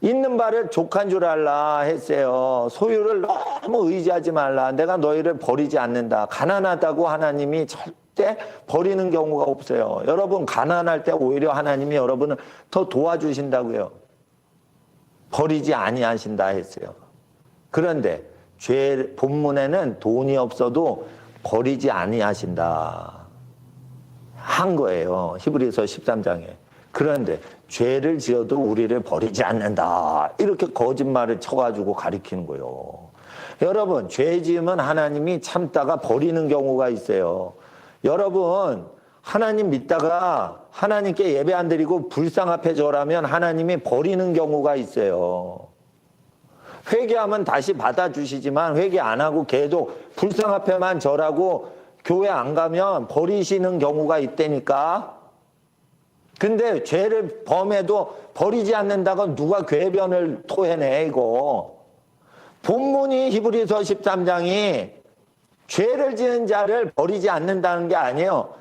S1: 있는 바를 족한 줄 알라 했어요. 소유를 너무 의지하지 말라. 내가 너희를 버리지 않는다. 가난하다고 하나님이 절대 버리는 경우가 없어요. 여러분 가난할 때 오히려 하나님이 여러분을 더 도와주신다고요. 버리지 아니하신다 했어요. 그런데 죄 본문에는 돈이 없어도 버리지 아니하신다 한 거예요. 히브리서 13장에. 그런데 죄를 지어도 우리를 버리지 않는다 이렇게 거짓말을 쳐가지고 가리키는 거예요. 여러분 죄 지으면 하나님이 참다가 버리는 경우가 있어요. 여러분 하나님 믿다가 하나님께 예배 안 드리고 불상 앞에 절하면 하나님이 버리는 경우가 있어요. 회개하면 다시 받아주시지만 회개 안 하고 계속 불상 앞에만 절하고 교회 안 가면 버리시는 경우가 있다니까. 근데 죄를 범해도 버리지 않는다고 누가 궤변을 토해내 이거. 본문이 히브리서 13장이 죄를 지은 자를 버리지 않는다는 게 아니에요.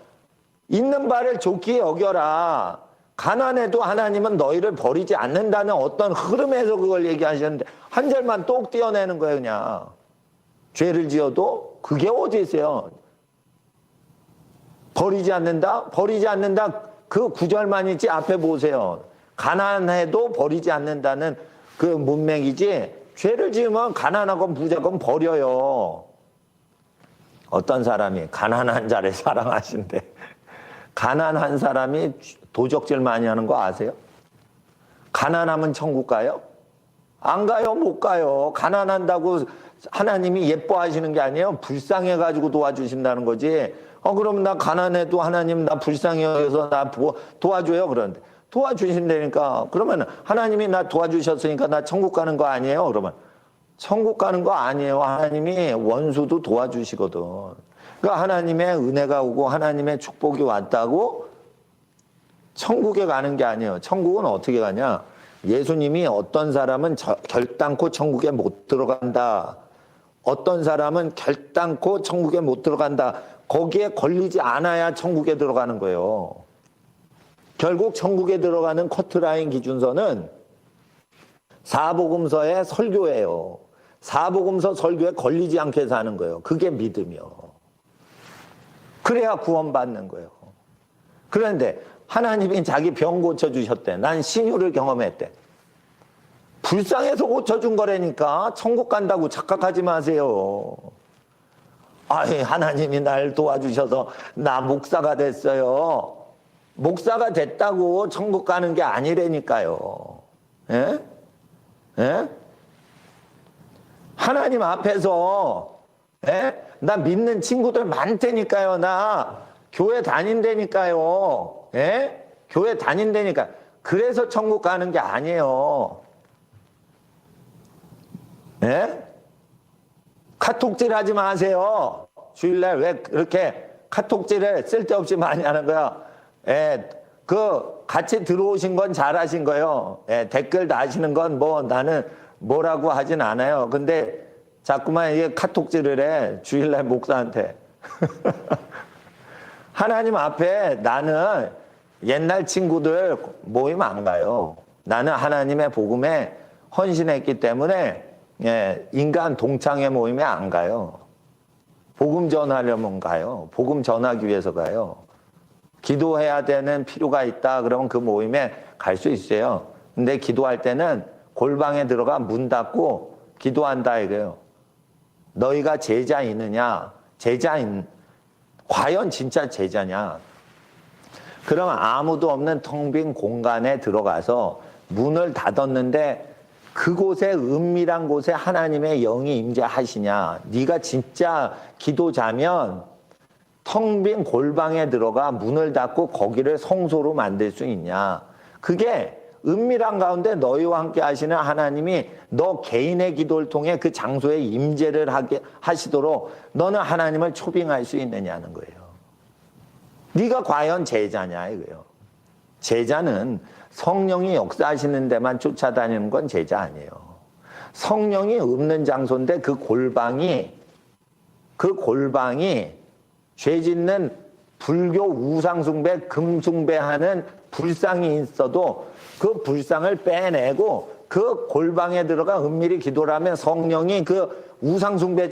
S1: 있는 바를 좋게 여겨라. 가난해도 하나님은 너희를 버리지 않는다는 어떤 흐름에서 그걸 얘기하셨는데 한 절만 똑 떼어내는 거예요. 그냥 죄를 지어도 그게 어디 있어요. 버리지 않는다? 버리지 않는다 그 구절만 있지 앞에 보세요. 가난해도 버리지 않는다는 그 문맥이지 죄를 지으면 가난하건 부자건 버려요. 어떤 사람이 가난한 자를 사랑하신대. 가난한 사람이 도적질 많이 하는 거 아세요? 가난하면 천국 가요? 안 가요, 못 가요. 가난한다고 하나님이 예뻐하시는 게 아니에요. 불쌍해가지고 도와주신다는 거지. 그럼 나 가난해도 하나님 나 불쌍해서 나 도와줘요. 그러는데 도와주신다니까. 그러면 하나님이 나 도와주셨으니까 나 천국 가는 거 아니에요? 그러면 천국 가는 거 아니에요. 하나님이 원수도 도와주시거든. 그러니까 하나님의 은혜가 오고 하나님의 축복이 왔다고 천국에 가는 게 아니에요. 천국은 어떻게 가냐? 예수님이 어떤 사람은 결단코 천국에 못 들어간다. 어떤 사람은 결단코 천국에 못 들어간다. 거기에 걸리지 않아야 천국에 들어가는 거예요. 결국 천국에 들어가는 커트라인 기준서는 사복음서의 설교예요. 사복음서 설교에 걸리지 않게 사는 거예요. 그게 믿음이요. 그래야 구원받는 거예요. 그런데 하나님이 자기 병 고쳐주셨대. 난 신유를 경험했대. 불쌍해서 고쳐준 거라니까. 천국 간다고 착각하지 마세요. 아이, 하나님이 날 도와주셔서 나 목사가 됐어요. 목사가 됐다고 천국 가는 게 아니라니까요. 예? 예? 하나님 앞에서 예? 나 믿는 친구들 많다니까요. 나 교회 다닌다니까요. 예? 교회 다닌다니까. 그래서 천국 가는 게 아니에요. 예? 카톡질 하지 마세요. 주일날 왜 그렇게 카톡질을 쓸데없이 많이 하는 거야? 예, 같이 들어오신 건 잘하신 거예요. 예, 댓글 다시는 건 뭐 나는 뭐라고 하진 않아요. 근데 자꾸만 이게 카톡질을 해. 주일날 목사한테. 하나님 앞에 나는 옛날 친구들 모임 안 가요. 나는 하나님의 복음에 헌신했기 때문에 예, 인간 동창회 모임에 안 가요. 복음 전하려면 가요. 복음 전하기 위해서 가요. 기도해야 되는 필요가 있다 그러면 그 모임에 갈 수 있어요. 근데 기도할 때는 골방에 들어가 문 닫고 기도한다 이거예요. 너희가 제자이느냐? 제자인 과연 진짜 제자냐? 그러면 아무도 없는 텅 빈 공간에 들어가서 문을 닫았는데 그곳에 은밀한 곳에 하나님의 영이 임재하시냐? 네가 진짜 기도자면 텅 빈 골방에 들어가 문을 닫고 거기를 성소로 만들 수 있냐? 그게 은밀한 가운데 너희와 함께 하시는 하나님이 너 개인의 기도를 통해 그 장소에 임재를 하시도록 너는 하나님을 초빙할 수 있느냐는 거예요. 네가 과연 제자냐 이거예요. 제자는 성령이 역사하시는 데만 쫓아다니는 건 제자 아니에요. 성령이 없는 장소인데 그 골방이 죄 짓는 불교 우상숭배, 금숭배하는 불상이 있어도 그 불상을 빼내고 그 골방에 들어가 은밀히 기도를 하면 성령이 그 우상숭배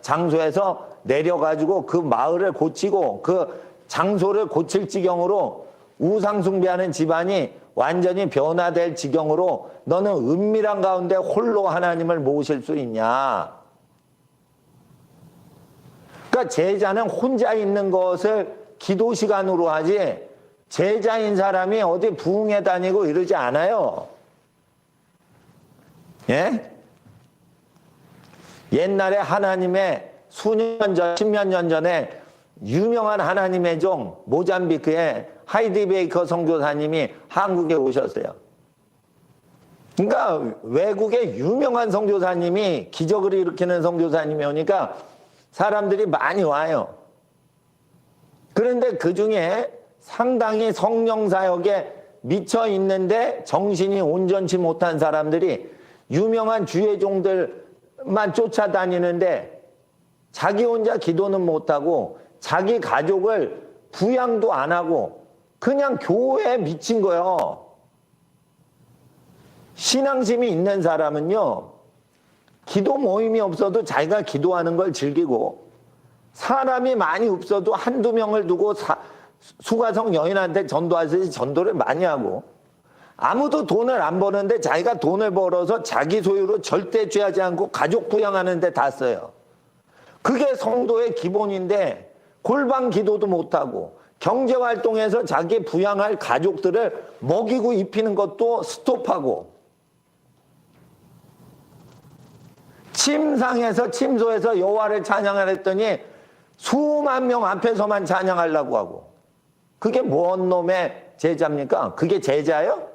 S1: 장소에서 내려가지고 그 마을을 고치고 그 장소를 고칠 지경으로 우상숭배하는 집안이 완전히 변화될 지경으로 너는 은밀한 가운데 홀로 하나님을 모실 수 있냐? 그러니까 제자는 혼자 있는 것을 기도 시간으로 하지 제자인 사람이 어디 부흥회 다니고 이러지 않아요. 예? 옛날에 하나님의 수년 전, 10몇 년 전에 유명한 하나님의 종 모잠비크의 하이디 베이커 선교사님이 한국에 오셨어요. 그러니까 외국의 유명한 선교사님이 기적을 일으키는 선교사님이 오니까 사람들이 많이 와요. 그런데 그 중에 상당히 성령 사역에 미쳐 있는데 정신이 온전치 못한 사람들이 유명한 주의 종들만 쫓아다니는데 자기 혼자 기도는 못하고 자기 가족을 부양도 안 하고 그냥 교회에 미친 거예요. 신앙심이 있는 사람은요, 기도 모임이 없어도 자기가 기도하는 걸 즐기고 사람이 많이 없어도 한두 명을 두고 수가성 여인한테 전도하듯이 전도를 많이 하고 아무도 돈을 안 버는데 자기가 돈을 벌어서 자기 소유로 절대 취하지 않고 가족 부양하는 데 다 써요. 그게 성도의 기본인데 골방 기도도 못하고 경제활동에서 자기 부양할 가족들을 먹이고 입히는 것도 스톱하고 침상에서 침소에서 여호와를 찬양하라 했더니 수만 명 앞에서만 찬양하려고 하고, 그게 뭔 놈의 제자입니까? 그게 제자예요?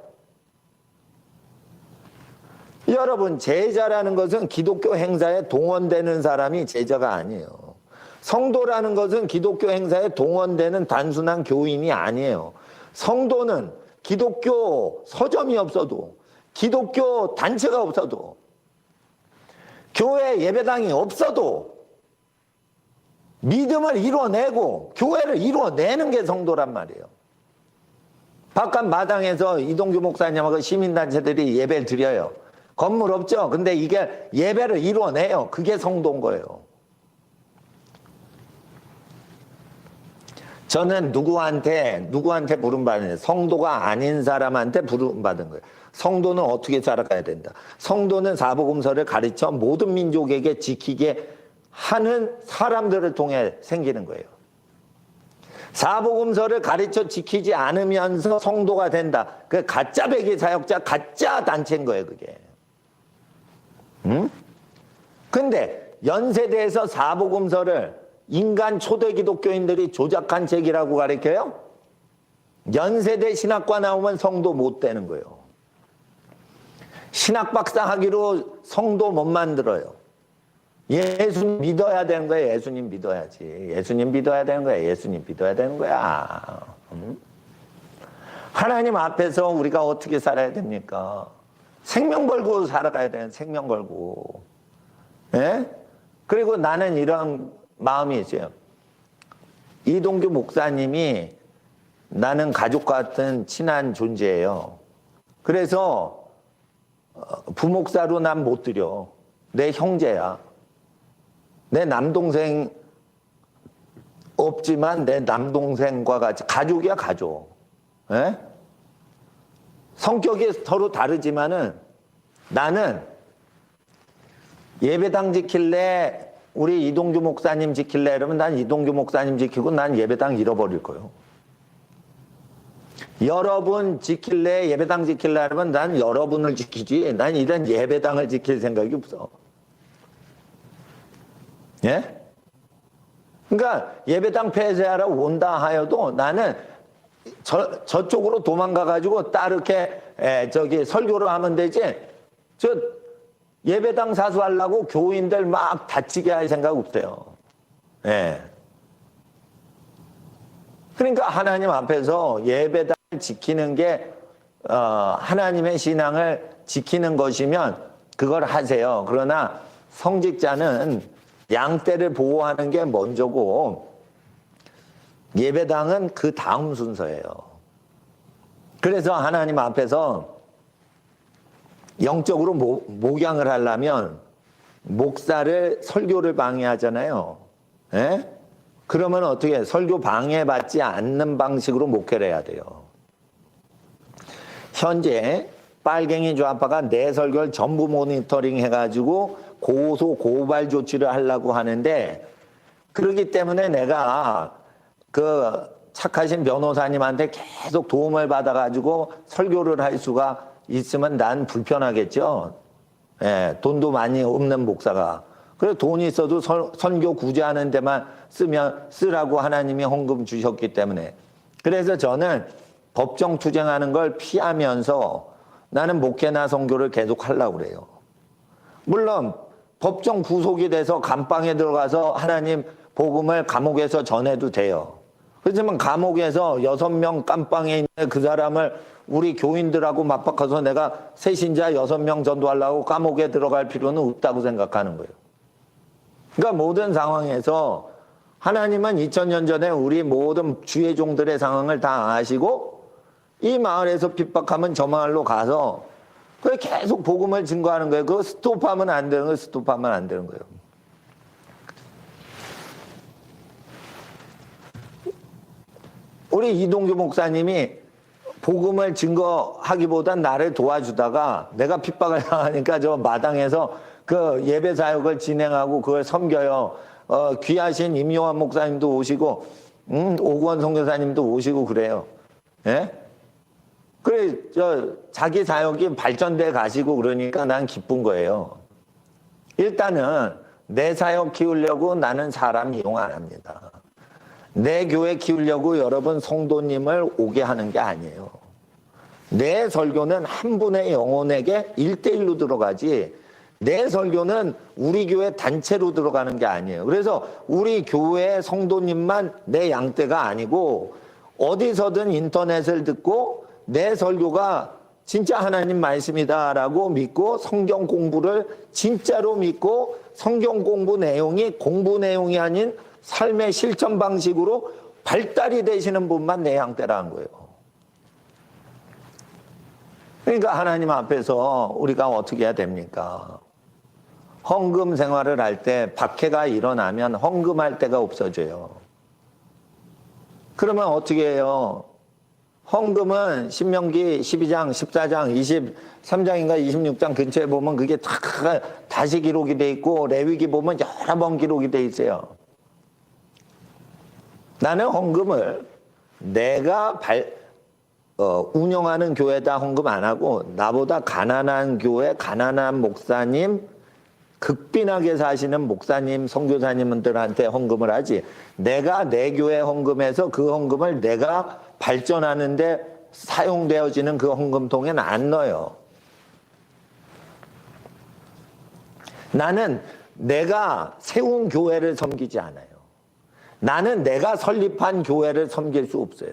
S1: 여러분, 제자라는 것은 기독교 행사에 동원되는 사람이 제자가 아니에요. 성도라는 것은 기독교 행사에 동원되는 단순한 교인이 아니에요. 성도는 기독교 서점이 없어도, 기독교 단체가 없어도, 교회 예배당이 없어도 믿음을 이루어내고 교회를 이루어내는 게 성도란 말이에요. 바깥 마당에서 이동규 목사님하고 시민단체들이 예배를 드려요. 건물 없죠? 근데 이게 예배를 이루어내요. 그게 성도인 거예요. 저는 누구한테 부름받은, 성도가 아닌 사람한테 부름받은 거예요. 성도는 어떻게 살아가야 된다. 성도는 사복음서를 가르쳐 모든 민족에게 지키게 하는 사람들을 통해 생기는 거예요. 사복음서를 가르쳐 지키지 않으면서 성도가 된다. 그 가짜 배기 사역자, 가짜 단체인 거예요, 그게. 근데 연세대에서 사복음서를 인간 초대 기독교인들이 조작한 책이라고 가르쳐요? 연세대 신학과 나오면 성도 못 되는 거예요. 신학 박사 하기로 성도 못 만들어요. 예수님 믿어야 되는 거예요. 예수님 믿어야지. 예수님 믿어야 되는 거야. 예수님 믿어야 되는 거야. 하나님 앞에서 우리가 어떻게 살아야 됩니까? 생명 걸고 살아가야 돼요. 생명 걸고. 예? 그리고 나는 이런 마음이 있어요. 이동규 목사님이 나는 가족 같은 친한 존재예요. 그래서 부목사로 난 못 드려. 내 형제야. 내 남동생 없지만 내 남동생과 같이 가족이야, 가족. 예? 성격이 서로 다르지만은 나는 예배당 지킬래, 우리 이동규 목사님 지킬래 이러면 난 이동규 목사님 지키고 난 예배당 잃어버릴 거예요. 여러분 지킬래, 예배당 지킬래 하면 난 여러분을 지키지, 난 이런 예배당을 지킬 생각이 없어. 예? 그러니까 예배당 폐쇄하러 온다 하여도 나는 저쪽으로 도망가가지고 따르게 설교를 하면 되지, 저 예배당 사수하려고 교인들 막 다치게 할 생각 없어요. 예. 그러니까 하나님 앞에서 예배당을 지키는 게 하나님의 신앙을 지키는 것이면 그걸 하세요. 그러나 성직자는 양떼를 보호하는 게 먼저고 예배당은 그 다음 순서예요. 그래서 하나님 앞에서 영적으로 목양을 하려면 목사를 설교를 방해하잖아요. 예? 그러면 어떻게 설교 방해받지 않는 방식으로 목회를 해야 돼요. 현재 빨갱이 좌파가 내 설교를 전부 모니터링 해가지고 고발 조치를 하려고 하는데, 그렇기 때문에 내가 그 착하신 변호사님한테 계속 도움을 받아가지고 설교를 할 수가 있으면 난 불편하겠죠. 예, 돈도 많이 없는 목사가. 그래서 돈이 있어도 선교 구제하는 데만 쓰라고 하나님이 헌금 주셨기 때문에. 그래서 저는 법정 투쟁하는 걸 피하면서 나는 목회나 선교를 계속 하려고 그래요. 물론 법정 구속이 돼서 감방에 들어가서 하나님 복음을 감옥에서 전해도 돼요. 그렇지만 감옥에서 6명 깜빵에 있는 그 사람을 우리 교인들하고 맞바꿔서 내가 새신자 6명 전도하려고 감옥에 들어갈 필요는 없다고 생각하는 거예요. 그러니까 모든 상황에서 하나님은 2000년 전에 우리 모든 주의 종들의 상황을 다 아시고 이 마을에서 핍박하면 저 마을로 가서 그게 계속 복음을 증거하는 거예요. 그거 스톱하면 안 되는 거예요. 스톱하면 안 되는 거예요. 우리 이동규 목사님이 복음을 증거하기보단 나를 도와주다가 내가 핍박을 당하니까 저 마당에서 그 예배 사역을 진행하고 그걸 섬겨요. 귀하신 임요한 목사님도 오시고, 오구원 선교사님도 오시고 그래요. 예? 그래, 자기 사역이 발전돼 가시고 그러니까 난 기쁜 거예요. 일단은 내 사역 키우려고 나는 사람 이용 안 합니다. 내 교회 키우려고 여러분 성도님을 오게 하는 게 아니에요. 내 설교는 한 분의 영혼에게 1대1로 들어가지, 내 설교는 우리 교회 단체로 들어가는 게 아니에요. 그래서 우리 교회 성도님만 내 양떼가 아니고 어디서든 인터넷을 듣고 내 설교가 진짜 하나님 말씀이다라고 믿고 성경 공부를 진짜로 믿고 성경 공부 내용이 공부 내용이 아닌 삶의 실천 방식으로 발달이 되시는 분만 내 양떼라는 거예요. 그러니까 하나님 앞에서 우리가 어떻게 해야 됩니까? 헌금 생활을 할 때 박해가 일어나면 헌금할 데가 없어져요. 그러면 어떻게 해요? 헌금은 신명기 12장, 14장, 23장인가 26장 근처에 보면 그게 다 다시 기록이 돼 있고 레위기 보면 여러 번 기록이 돼 있어요. 나는 헌금을 내가 운영하는 교회다 헌금 안 하고 나보다 가난한 교회, 가난한 목사님, 극빈하게 사시는 목사님, 선교사님들한테 헌금을 하지, 내가 내 교회 헌금해서 그 헌금을 내가 발전하는데 사용되어지는 그 헌금통에는 안 넣어요. 나는 내가 세운 교회를 섬기지 않아요. 나는 내가 설립한 교회를 섬길 수 없어요.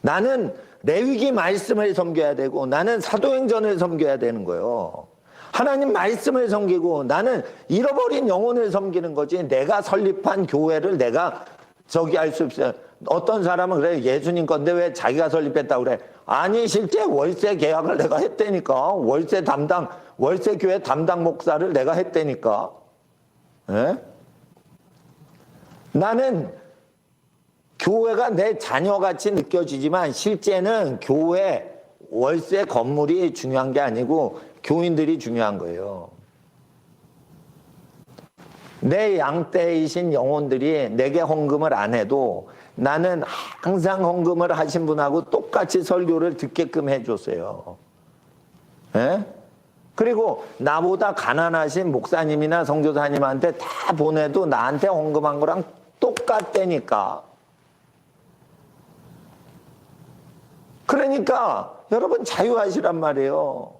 S1: 나는 레위기 말씀을 섬겨야 되고 나는 사도행전을 섬겨야 되는 거예요. 하나님 말씀을 섬기고 나는 잃어버린 영혼을 섬기는 거지, 내가 설립한 교회를 내가 저기 할 수 없어요. 어떤 사람은 그래, 예수님 건데 왜 자기가 설립했다고 그래. 아니 실제 월세 계약을 내가 했다니까. 월세 교회 담당 목사를 내가 했다니까. 에? 나는 교회가 내 자녀같이 느껴지지만 실제는 교회 월세 건물이 중요한 게 아니고 교인들이 중요한 거예요. 내 양떼이신 영혼들이 내게 헌금을 안 해도 나는 항상 헌금을 하신 분하고 똑같이 설교를 듣게끔 해줬어요. 예? 그리고 나보다 가난하신 목사님이나 선교사님한테 다 보내도 나한테 헌금한 거랑 똑같다니까. 그러니까 여러분 자유하시란 말이에요.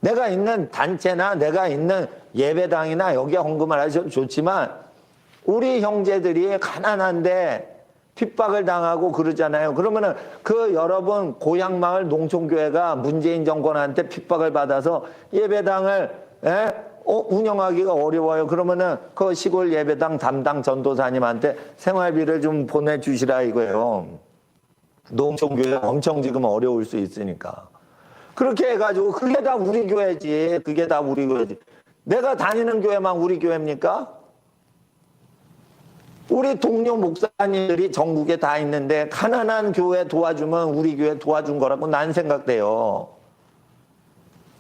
S1: 내가 있는 단체나 내가 있는 예배당이나 여기에 헌금을 하셔도 좋지만 우리 형제들이 가난한데 핍박을 당하고 그러잖아요. 그러면은 그 여러분 고향마을 농촌교회가 문재인 정권한테 핍박을 받아서 예배당을 운영하기가 어려워요. 그러면은 그 시골 예배당 담당 전도사님한테 생활비를 좀 보내주시라 이거예요. 농촌교회 엄청 지금 어려울 수 있으니까. 그렇게 해가지고 그게 다 우리 교회지. 그게 다 우리 교회지. 내가 다니는 교회만 우리 교회입니까? 우리 동료 목사님들이 전국에 다 있는데 가난한 교회 도와주면 우리 교회 도와준 거라고 난 생각돼요.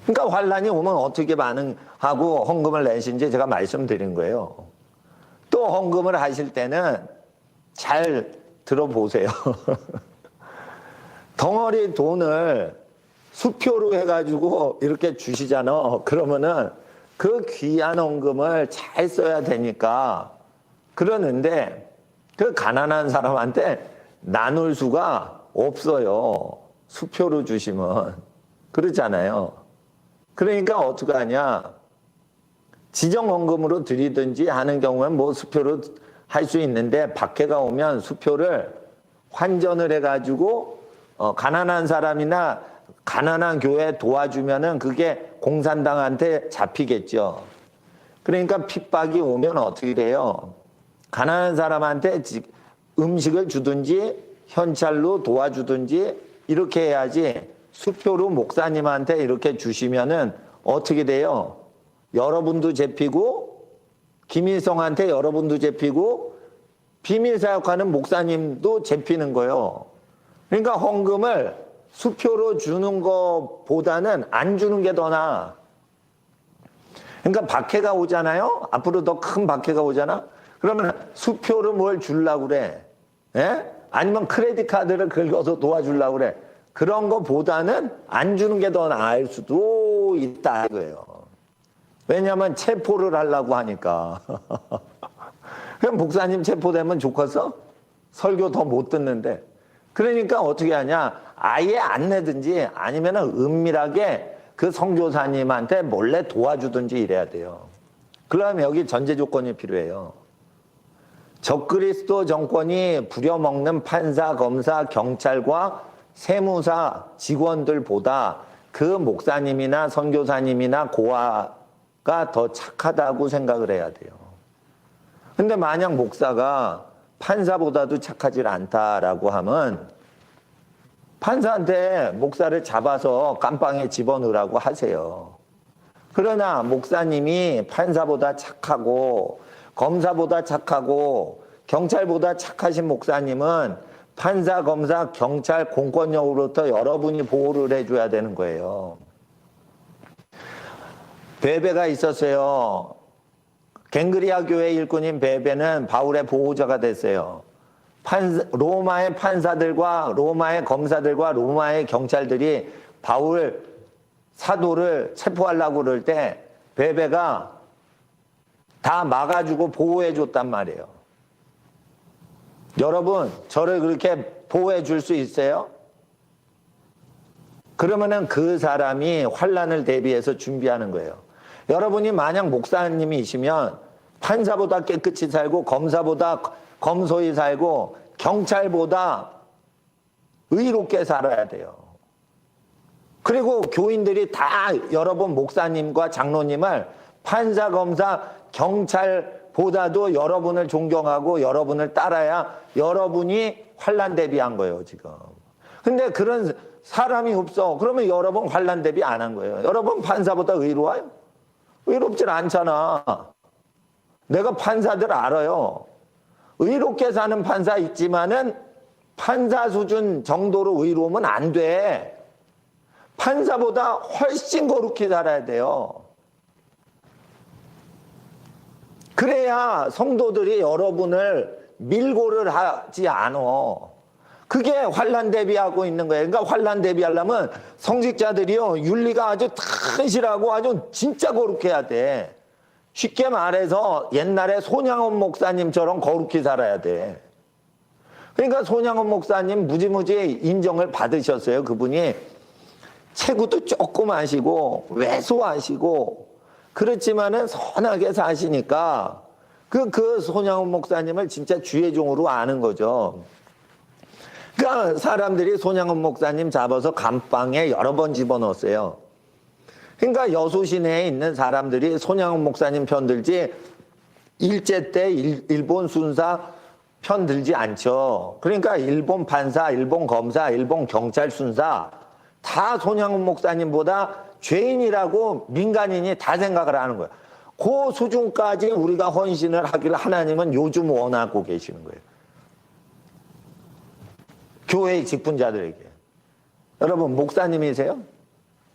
S1: 그러니까 환란이 오면 어떻게 반응하고 헌금을 내신지 제가 말씀드린 거예요. 또 헌금을 하실 때는 잘 들어보세요. 덩어리 돈을 수표로 해가지고 이렇게 주시잖아. 그러면은 그 귀한 헌금을 잘 써야 되니까 그러는데 그 가난한 사람한테 나눌 수가 없어요. 수표로 주시면. 그렇잖아요. 그러니까 어떻게 하냐. 지정 헌금으로 드리든지 하는 경우는 뭐 수표로 할 수 있는데 박해가 오면 수표를 환전을 해가지고 가난한 사람이나 가난한 교회 도와주면은 그게 공산당한테 잡히겠죠. 그러니까 핍박이 오면 어떻게 돼요? 가난한 사람한테 음식을 주든지 현찰로 도와주든지 이렇게 해야지, 수표로 목사님한테 이렇게 주시면은 어떻게 돼요? 여러분도 잡히고 김일성한테 여러분도 잡히고 비밀 사역하는 목사님도 잡히는 거예요. 그러니까 헌금을 수표로 주는 것보다는 안 주는 게 더 나아. 그러니까 박해가 오잖아요. 앞으로 더 큰 박해가 오잖아. 그러면 수표로 뭘 주려고 그래. 예? 아니면 크레딧 카드를 긁어서 도와주려고 그래. 그런 거보다는 안 주는 게 더 나을 수도 있다 이거예요. 왜냐하면 체포를 하려고 하니까. 그럼 목사님 체포되면 좋겠어? 설교 더 못 듣는데. 그러니까 어떻게 하냐? 아예 안 내든지 아니면 은밀하게 그 선교사님한테 몰래 도와주든지 이래야 돼요. 그러면 여기 전제 조건이 필요해요. 적그리스도 정권이 부려먹는 판사, 검사, 경찰과 세무사 직원들보다 그 목사님이나 선교사님이나 고아가 더 착하다고 생각을 해야 돼요. 근데 만약 목사가 판사보다도 착하지 않다라고 하면 판사한테 목사를 잡아서 깜빵에 집어넣으라고 하세요. 그러나 목사님이 판사보다 착하고 검사보다 착하고 경찰보다 착하신 목사님은 판사, 검사, 경찰, 공권력으로부터 여러분이 보호를 해줘야 되는 거예요. 베베가 있었어요. 갱그리아 교회 일꾼인 베베는 바울의 보호자가 됐어요. 로마의 판사들과 로마의 검사들과 로마의 경찰들이 바울 사도를 체포하려고 그럴 때 베베가 다 막아주고 보호해줬단 말이에요. 여러분, 저를 그렇게 보호해줄 수 있어요? 그러면은 그 사람이 환난을 대비해서 준비하는 거예요. 여러분이 만약 목사님이시면 판사보다 깨끗이 살고 검사보다 검소히 살고 경찰보다 의롭게 살아야 돼요. 그리고 교인들이 다 여러분 목사님과 장로님을 판사, 검사, 경찰보다도 여러분을 존경하고 여러분을 따라야 여러분이 환난 대비한 거예요, 지금. 근데 그런 사람이 없어. 그러면 여러분 환난 대비 안 한 거예요. 여러분 판사보다 의로워요? 의롭질 않잖아. 내가 판사들 알아요. 의롭게 사는 판사 있지만은 판사 수준 정도로 의로우면 안 돼. 판사보다 훨씬 거룩히 살아야 돼요. 그래야 성도들이 여러분을 밀고를 하지 않아. 그게 환난 대비하고 있는 거예요. 그러니까 환난 대비하려면 성직자들이요, 윤리가 아주 튼실하고 아주 진짜 거룩해야 돼. 쉽게 말해서 옛날에 손양원 목사님처럼 거룩히 살아야 돼. 그러니까 손양원 목사님 무지무지 인정을 받으셨어요. 그분이 체구도 조금 하시고 왜소하시고 그렇지만은 선하게 사시니까 그 손양원 목사님을 진짜 주의 종으로 아는 거죠. 그러니까 사람들이 손양원 목사님 잡아서 감방에 여러 번 집어넣었어요. 그러니까 여수 시내에 있는 사람들이 손양원 목사님 편들지 일제 때 일본 순사 편들지 않죠. 그러니까 일본 판사, 일본 검사, 일본 경찰 순사 다 손양원 목사님보다 죄인이라고 민간인이 다 생각을 하는 거예요. 그 수준까지 우리가 헌신을 하기를 하나님은 요즘 원하고 계시는 거예요. 교회의 직분자들에게. 여러분 목사님이세요?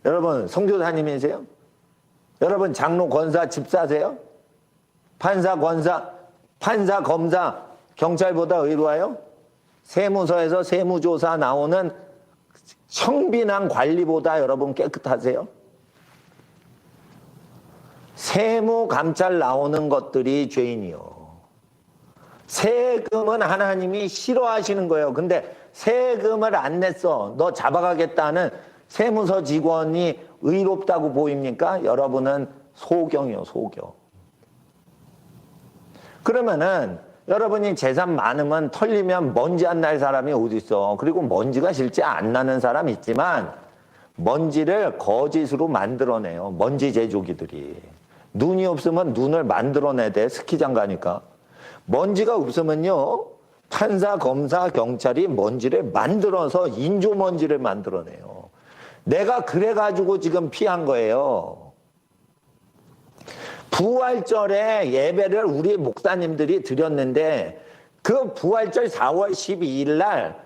S1: 여러분 선교사님이세요? 여러분 장로, 권사, 집사세요? 판사, 권사, 판사, 검사, 경찰보다 의로워요? 세무서에서 세무조사 나오는 청빈한 관리보다 여러분 깨끗하세요? 세무 감찰 나오는 것들이 죄인이요. 세금은 하나님이 싫어하시는 거예요. 근데 세금을 안 냈어. 너 잡아가겠다는 세무서 직원이 의롭다고 보입니까? 여러분은 소경이요, 소경. 그러면은 여러분이 재산 많으면 털리면 먼지 안 날 사람이 어디 있어. 그리고 먼지가 실제 안 나는 사람이 있지만 먼지를 거짓으로 만들어내요. 먼지 제조기들이. 눈이 없으면 눈을 만들어내야 돼. 스키장 가니까. 먼지가 없으면요. 판사, 검사, 경찰이 먼지를 만들어서 인조 먼지를 만들어내요. 내가 그래가지고 지금 피한 거예요. 부활절에 예배를 우리 목사님들이 드렸는데 그 부활절 4월 12일 날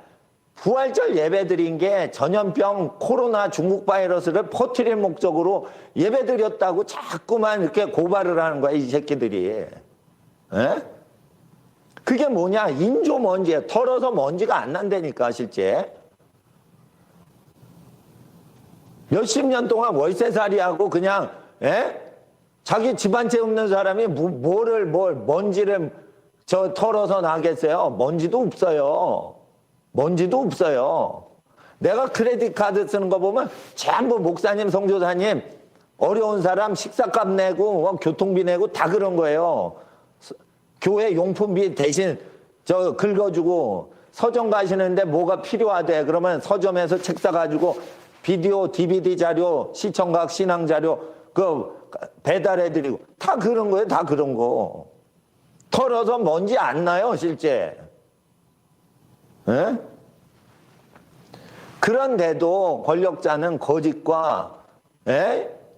S1: 부활절 예배 드린 게 전염병 코로나 중국 바이러스를 퍼뜨릴 목적으로 예배 드렸다고 자꾸만 이렇게 고발을 하는 거야, 이 새끼들이. 에? 그게 뭐냐? 인조 먼지예요. 털어서 먼지가 안 난다니까, 실제. 몇십 년 동안 월세살이하고 그냥, 에? 자기 집안 채 없는 사람이 먼지를 털어서 나겠어요? 먼지도 없어요. 먼지도 없어요. 내가 크레딧 카드 쓰는 거 보면 전부 목사님, 성교사님, 어려운 사람 식사값 내고 교통비 내고 다 그런 거예요. 교회 용품비 대신 긁어주고 서점 가시는데 뭐가 필요하대. 그러면 서점에서 책 사가지고 비디오, DVD 자료, 시청각, 신앙 자료 배달해드리고 다 그런 거예요. 다 그런 거. 털어서 먼지 안 나요, 실제. 에? 그런데도 권력자는 거짓과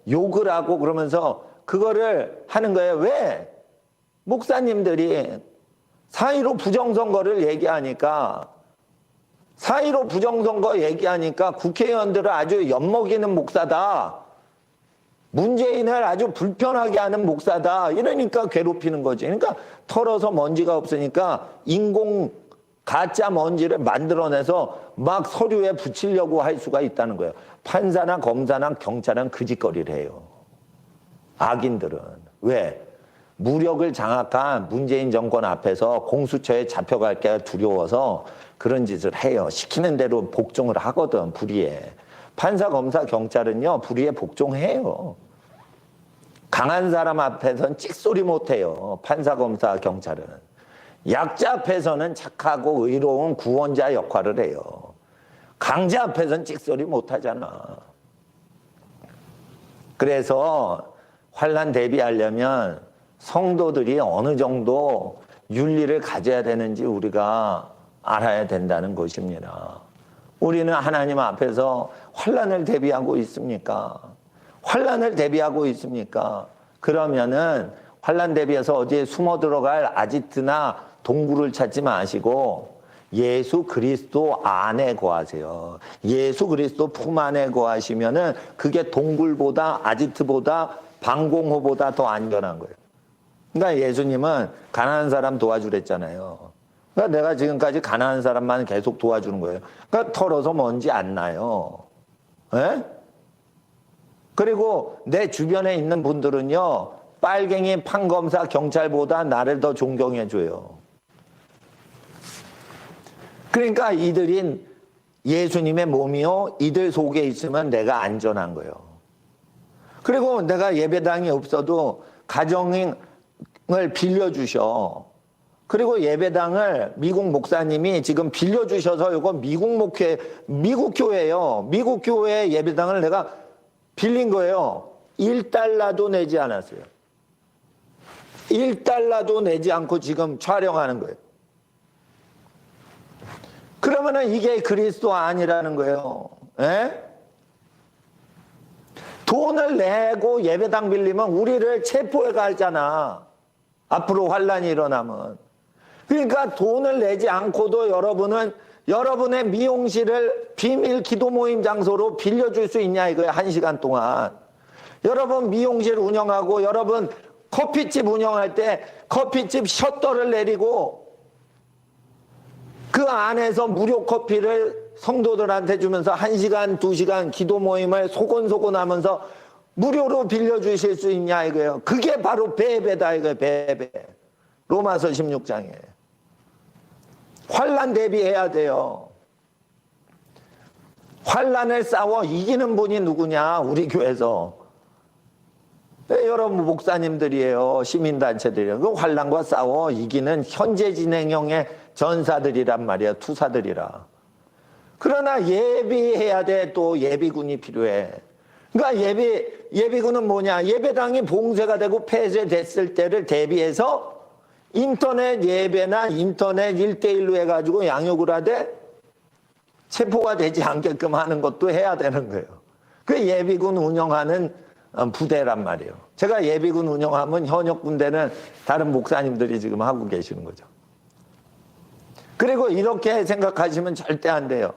S1: 욕을 하고 그러면서 그거를 하는 거예요. 왜? 목사님들이 4.15 부정선거를 얘기하니까 4.15 부정선거 얘기하니까 국회의원들을 아주 엿먹이는 목사다. 문재인을 아주 불편하게 하는 목사다. 이러니까 괴롭히는 거지. 그러니까 털어서 먼지가 없으니까 가짜 먼지를 만들어내서 막 서류에 붙이려고 할 수가 있다는 거예요. 판사나 검사나 경찰은 그 짓거리를 해요. 악인들은. 왜? 무력을 장악한 문재인 정권 앞에서 공수처에 잡혀갈 게 두려워서 그런 짓을 해요. 시키는 대로 복종을 하거든, 불의에. 판사, 검사, 경찰은요, 불의에 복종해요. 강한 사람 앞에서는 찍소리 못해요. 판사, 검사, 경찰은. 약자 앞에서는 착하고 의로운 구원자 역할을 해요. 강자 앞에서는 찍소리 못하잖아. 그래서 환난 대비하려면 성도들이 어느 정도 윤리를 가져야 되는지 우리가 알아야 된다는 것입니다. 우리는 하나님 앞에서 환난을 대비하고 있습니까? 환난을 대비하고 있습니까? 그러면은 환난 대비해서 어디에 숨어 들어갈 아지트나 동굴을 찾지 마시고 예수 그리스도 안에 거하세요. 예수 그리스도 품 안에 거하시면은 그게 동굴보다 아지트보다 방공호보다 더 안전한 거예요. 그러니까 예수님은 가난한 사람 도와주랬잖아요. 그러니까 내가 지금까지 가난한 사람만 계속 도와주는 거예요. 그러니까 털어서 먼지 안 나요. 에? 그리고 내 주변에 있는 분들은요, 빨갱이 판검사 경찰보다 나를 더 존경해줘요. 그러니까 이들인 예수님의 몸이요, 이들 속에 있으면 내가 안전한 거예요. 그리고 내가 예배당이 없어도 가정을 빌려주셔. 그리고 예배당을 미국 목사님이 지금 빌려주셔서 이거 미국 교회예요. 미국 교회 예배당을 내가 빌린 거예요. 1달러도 내지 않았어요. 1달러도 내지 않고 지금 촬영하는 거예요. 그러면은 이게 그리스도 아니라는 거예요. 에? 돈을 내고 예배당 빌리면 우리를 체포해 가잖아. 앞으로 환란이 일어나면. 그러니까 돈을 내지 않고도 여러분은 여러분의 미용실을 비밀 기도 모임 장소로 빌려줄 수 있냐 이거예요. 1시간 동안. 여러분 미용실 운영하고 여러분 커피집 운영할 때 커피집 셔터를 내리고 그 안에서 무료 커피를 성도들한테 주면서 1시간, 2시간 기도 모임을 소곤소곤 하면서 무료로 빌려주실 수 있냐 이거예요. 그게 바로 배배다 이거예요. 배배. 로마서 16장에. 환난 대비해야 돼요. 환난을 싸워 이기는 분이 누구냐? 우리 교회에서. 여러분 목사님들이에요. 시민단체들이에요. 그 환난과 싸워 이기는 현재 진행형의 전사들이란 말이야. 투사들이라. 그러나 예비해야 돼. 또 예비군이 필요해. 그러니까 예비군은 뭐냐? 예배당이 봉쇄가 되고 폐쇄됐을 때를 대비해서 인터넷 예배나 인터넷 1대1로 해가지고 양육을 하되 체포가 되지 않게끔 하는 것도 해야 되는 거예요. 그 예비군 운영하는 부대란 말이에요. 제가 예비군 운영하면 현역 군대는 다른 목사님들이 지금 하고 계시는 거죠. 그리고 이렇게 생각하시면 절대 안 돼요.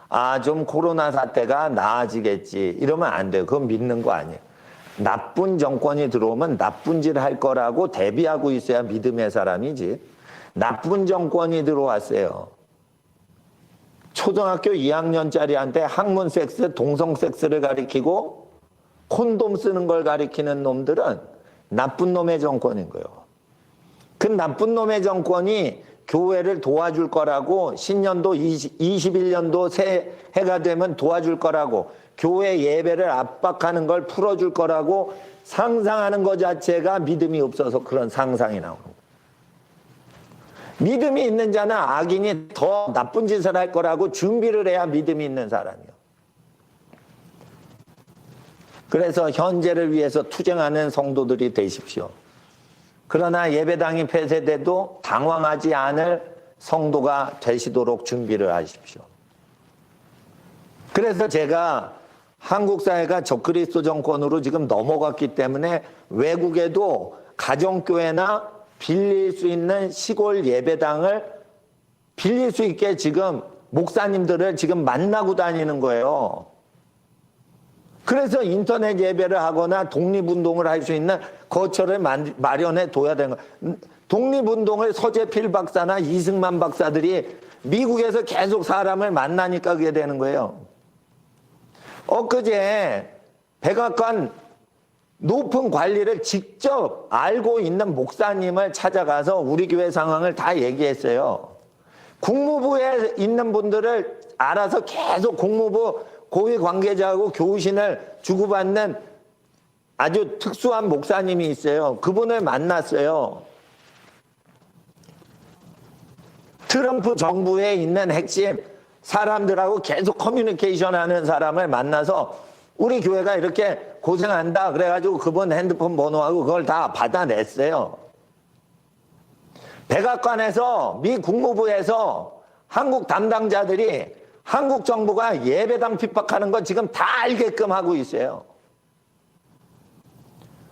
S1: 아, 좀 코로나 사태가 나아지겠지. 이러면 안 돼요. 그건 믿는 거 아니에요. 나쁜 정권이 들어오면 나쁜 짓 할 거라고 대비하고 있어야 믿음의 사람이지. 나쁜 정권이 들어왔어요. 초등학교 2학년짜리한테 학문 섹스, 동성 섹스를 가리키고 콘돔 쓰는 걸 가리키는 놈들은 나쁜 놈의 정권인 거예요. 그 나쁜 놈의 정권이 교회를 도와줄 거라고, 신년도 21년도 새해가 되면 도와줄 거라고, 교회 예배를 압박하는 걸 풀어줄 거라고 상상하는 것 자체가 믿음이 없어서 그런 상상이 나오는 거예요. 믿음이 있는 자는 악인이 더 나쁜 짓을 할 거라고 준비를 해야 믿음이 있는 사람이에요. 그래서 현재를 위해서 투쟁하는 성도들이 되십시오. 그러나 예배당이 폐쇄돼도 당황하지 않을 성도가 되시도록 준비를 하십시오. 그래서 제가 한국 사회가 적그리스도 정권으로 지금 넘어갔기 때문에 외국에도 가정교회나 빌릴 수 있는 시골 예배당을 빌릴 수 있게 지금 목사님들을 지금 만나고 다니는 거예요. 그래서 인터넷 예배를 하거나 독립운동을 할 수 있는 거처를 마련해 둬야 되는 거예요. 독립운동을 서재필 박사나 이승만 박사들이 미국에서 계속 사람을 만나니까 그게 되는 거예요. 엊그제 백악관 높은 관리를 직접 알고 있는 목사님을 찾아가서 우리 교회 상황을 다 얘기했어요. 국무부에 있는 분들을 알아서 계속 국무부 고위 관계자하고 교우신을 주고받는 아주 특수한 목사님이 있어요. 그분을 만났어요. 트럼프 정부에 있는 핵심 사람들하고 계속 커뮤니케이션 하는 사람을 만나서 우리 교회가 이렇게 고생한다 그래가지고 그분 핸드폰 번호하고 그걸 다 받아냈어요. 백악관에서 미 국무부에서 한국 담당자들이 한국 정부가 예배당 핍박하는 거 지금 다 알게끔 하고 있어요.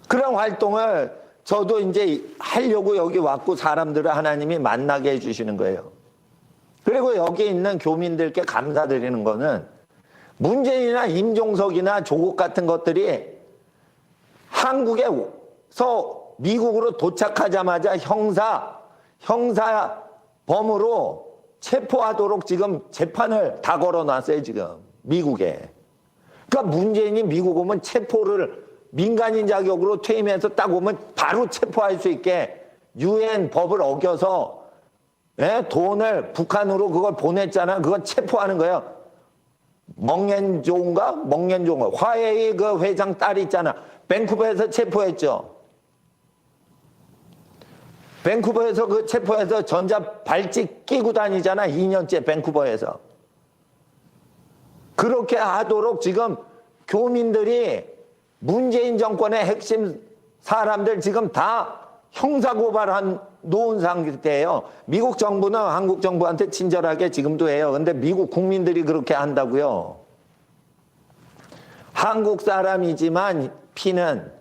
S1: 그런 활동을 저도 이제 하려고 여기 왔고 사람들을 하나님이 만나게 해주시는 거예요. 그리고 여기 있는 교민들께 감사드리는 거는 문재인이나 임종석이나 조국 같은 것들이 한국에서 미국으로 도착하자마자 형사범으로 체포하도록 지금 재판을 다 걸어놨어요, 지금 미국에. 그러니까 문재인이 미국 오면 체포를 민간인 자격으로 퇴임해서 딱 오면 바로 체포할 수 있게 유엔 법을 어겨서 돈을 북한으로 그걸 보냈잖아. 그건 체포하는 거예요. 멍앤종가 화웨이 그 회장 딸 있잖아. 밴쿠버에서 체포했죠. 밴쿠버에서 그 체포해서 전자 발찌 끼고 다니잖아. 2년째 밴쿠버에서. 그렇게 하도록 지금 교민들이 문재인 정권의 핵심 사람들 지금 다 형사고발한 놓은 상태예요. 미국 정부는 한국 정부한테 친절하게 지금도 해요. 근데 미국 국민들이 그렇게 한다고요. 한국 사람이지만 피는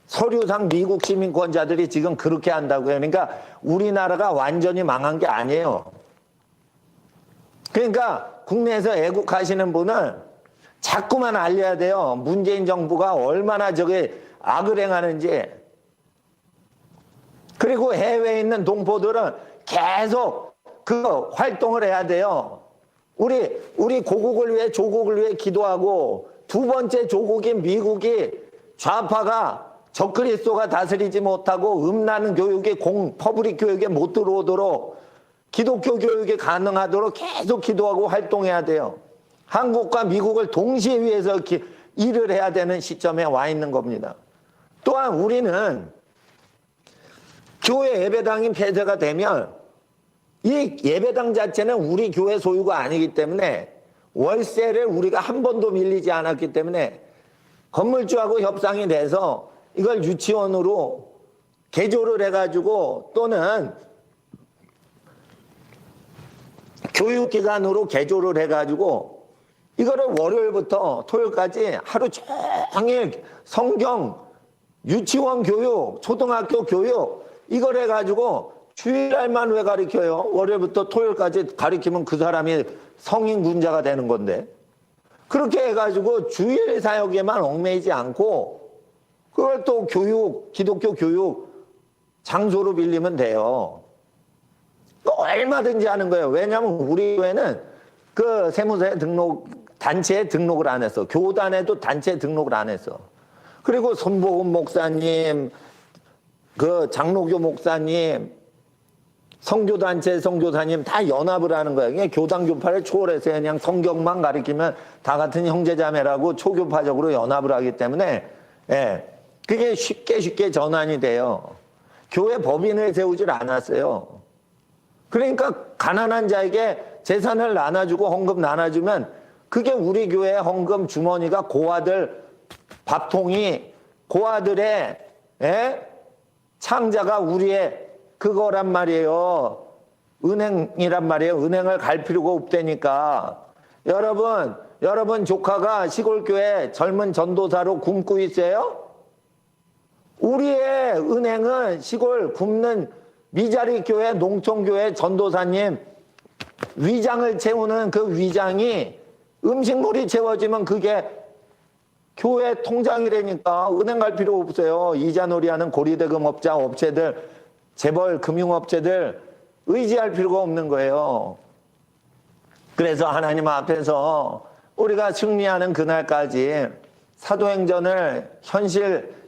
S1: 서류상 미국 시민권자들이 지금 그렇게 한다고요. 그러니까 우리나라가 완전히 망한 게 아니에요. 그러니까 국내에서 애국하시는 분은 자꾸만 알려야 돼요. 문재인 정부가 얼마나 저게 악을 행하는지. 그리고 해외에 있는 동포들은 계속 그 활동을 해야 돼요. 우리 고국을 위해 조국을 위해 기도하고, 두 번째 조국인 미국이 좌파가 적그리스도가 다스리지 못하고 음란 교육이 퍼블릭 교육에 못 들어오도록 기독교 교육이 가능하도록 계속 기도하고 활동해야 돼요. 한국과 미국을 동시에 위해서 일을 해야 되는 시점에 와 있는 겁니다. 또한 우리는 교회 예배당이 폐쇄가 되면 이 예배당 자체는 우리 교회 소유가 아니기 때문에 월세를 우리가 한 번도 밀리지 않았기 때문에 건물주하고 협상이 돼서 이걸 유치원으로 개조를 해가지고 또는 교육기관으로 개조를 해가지고 이거를 월요일부터 토요일까지 하루 종일 성경, 유치원 교육, 초등학교 교육 이걸 해가지고 주일날만 왜 가르쳐요? 월요일부터 토요일까지 가르치면 그 사람이 성인 군자가 되는 건데. 그렇게 해가지고 주일 사역에만 얽매이지 않고 그걸 또 교육, 기독교 교육 장소로 빌리면 돼요. 얼마든지 하는 거예요. 왜냐하면 우리 교회는 그 세무서에 단체에 등록을 안 했어. 교단에도 단체에 등록을 안 했어. 그리고 손보금 목사님, 그 장로교 목사님, 선교단체 선교사님 다 연합을 하는 거예요. 그냥 교단교파를 초월해서 그냥 성경만 가리키면 다 같은 형제자매라고 초교파적으로 연합을 하기 때문에, 예, 그게 쉽게 전환이 돼요. 교회 법인을 세우질 않았어요. 그러니까 가난한 자에게 재산을 나눠주고 헌금 나눠주면 그게 우리 교회 헌금 주머니가 고아들 밥통이 고아들의, 예? 창자가 우리의 그거란 말이에요. 은행이란 말이에요. 은행을 갈 필요가 없다니까. 여러분 조카가 시골교회 젊은 전도사로 굶고 있어요? 우리의 은행은 시골 굶는 미자리 교회, 농촌교회 전도사님 위장을 채우는 그 위장이 음식물이 채워지면 그게 교회 통장이라니까. 은행 갈 필요 없어요. 이자놀이하는 고리대금업자 업체들, 재벌 금융업체들 의지할 필요가 없는 거예요. 그래서 하나님 앞에서 우리가 승리하는 그날까지 사도행전을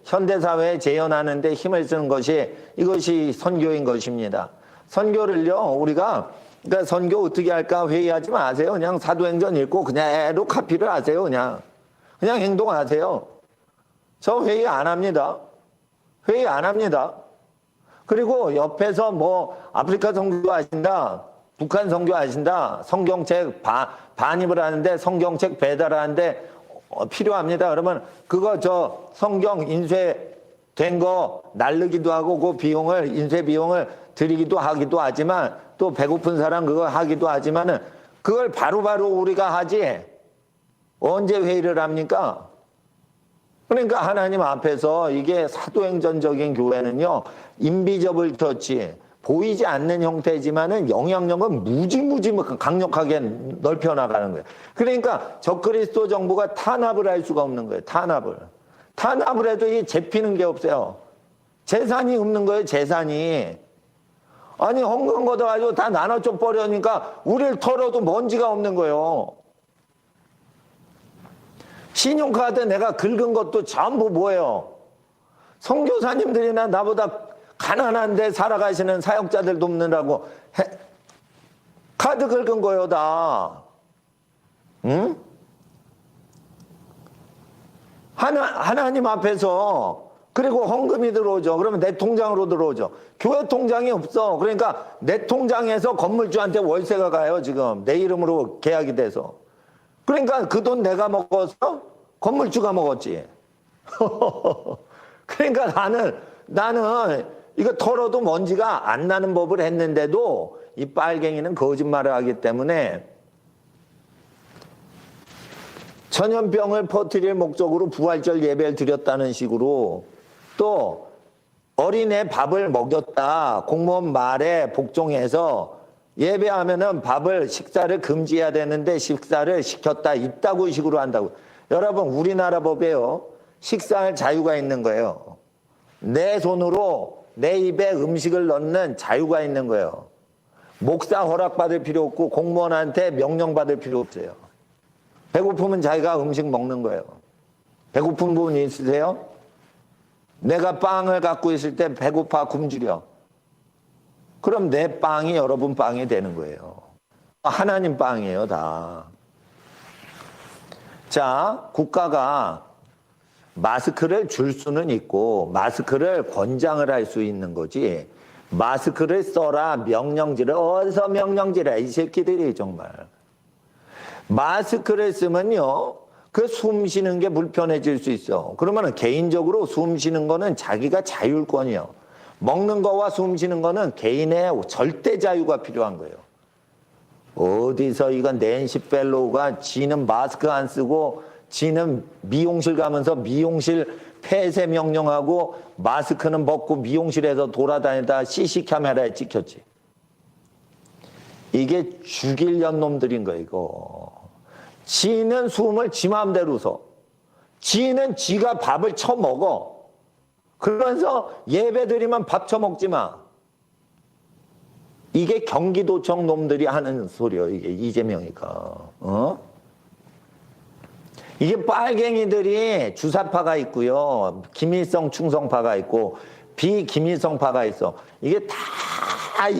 S1: 현대사회에 재현하는 데 힘을 쓰는 것이 이것이 선교인 것입니다. 선교를요, 우리가, 그러니까 선교 어떻게 할까 회의하지 마세요. 그냥 사도행전 읽고 그냥 카피를 하세요. 그냥 행동하세요. 저 회의 안 합니다. 회의 안 합니다. 그리고 옆에서 뭐 아프리카 선교 하신다, 북한 선교 하신다, 성경책 반입을 하는데 성경책 배달하는데 필요합니다. 그러면 그거 저 성경 인쇄된 거 날르기도 하고 그 비용을 인쇄 비용을 드리기도 하기도 하지만 또 배고픈 사람 그거 하기도 하지만은 그걸 바로바로 우리가 하지 언제 회의를 합니까? 그러니까 하나님 앞에서 이게 사도행전적인 교회는요, 인비저블 터치, 보이지 않는 형태지만은 영향력은 무지무지 강력하게 넓혀 나가는 거예요. 그러니까 적그리스도 정부가 탄압을 할 수가 없는 거예요. 탄압을 해도 이게 잡히는 게 없어요. 재산이 없는 거예요. 재산이. 아니 헌금 걷어가지고 다 나눠줘 버려니까 우리를 털어도 먼지가 없는 거예요. 신용카드 내가 긁은 것도 전부 뭐예요? 선교사님들이나 나보다 가난한데 살아가시는 사역자들 돕느라고 카드 긁은 거요 다. 응? 하나님 앞에서 그리고 헌금이 들어오죠. 그러면 내 통장으로 들어오죠. 교회 통장이 없어. 그러니까 내 통장에서 건물주한테 월세가 가요. 지금 내 이름으로 계약이 돼서. 그러니까 그 돈 내가 먹어서 건물주가 먹었지. 그러니까 나는 이거 털어도 먼지가 안 나는 법을 했는데도 이 빨갱이는 거짓말을 하기 때문에 전염병을 퍼뜨릴 목적으로 부활절 예배를 드렸다는 식으로 또 어린애 밥을 먹였다. 공무원 말에 복종해서 예배하면은 식사를 금지해야 되는데 식사를 시켰다. 있다고 식으로 한다고. 여러분, 우리나라 법에요. 식사할 자유가 있는 거예요. 내 손으로 내 입에 음식을 넣는 자유가 있는 거예요. 목사 허락받을 필요 없고 공무원한테 명령받을 필요 없어요. 배고프면 자기가 음식 먹는 거예요. 배고픈 분 있으세요? 내가 빵을 갖고 있을 때 배고파 굶주려. 그럼 내 빵이 여러분 빵이 되는 거예요. 하나님 빵이에요, 다. 자, 국가가 마스크를 줄 수는 있고 마스크를 권장을 할 수 있는 거지. 마스크를 써라 명령지를 어디서 명령지라 이 새끼들이 정말. 마스크를 쓰면요, 그 숨 쉬는 게 불편해질 수 있어. 그러면 개인적으로 숨 쉬는 거는 자기가 자율권이요. 먹는 거와 숨 쉬는 거는 개인의 절대 자유가 필요한 거예요. 어디서 이건 낸시 펠로우가 지는 마스크 안 쓰고 지는 미용실 가면서 미용실 폐쇄 명령하고 마스크는 벗고 미용실에서 돌아다니다 CC 카메라에 찍혔지. 이게 죽이려는 놈들인 거야, 이거. 지는 숨을 지 마음대로 써. 지는 지가 밥을 처먹어. 그러면서 예배 드리면 밥 처먹지 마. 이게 경기도청 놈들이 하는 소리예요. 이게 이재명이가. 이게 빨갱이들이 주사파가 있고요. 김일성 충성파가 있고 비기민성파가 있어. 이게 다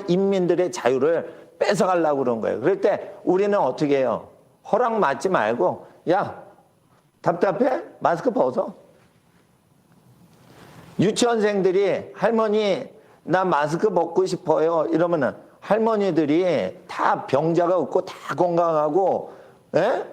S1: 인민들의 자유를 뺏어가려고 그런 거예요. 그럴 때 우리는 어떻게 해요? 허락 맞지 말고, 야, 답답해? 마스크 벗어. 유치원생들이 할머니, 나 마스크 벗고 싶어요. 이러면은 할머니들이 다 병자가 없고 다 건강하고, 에?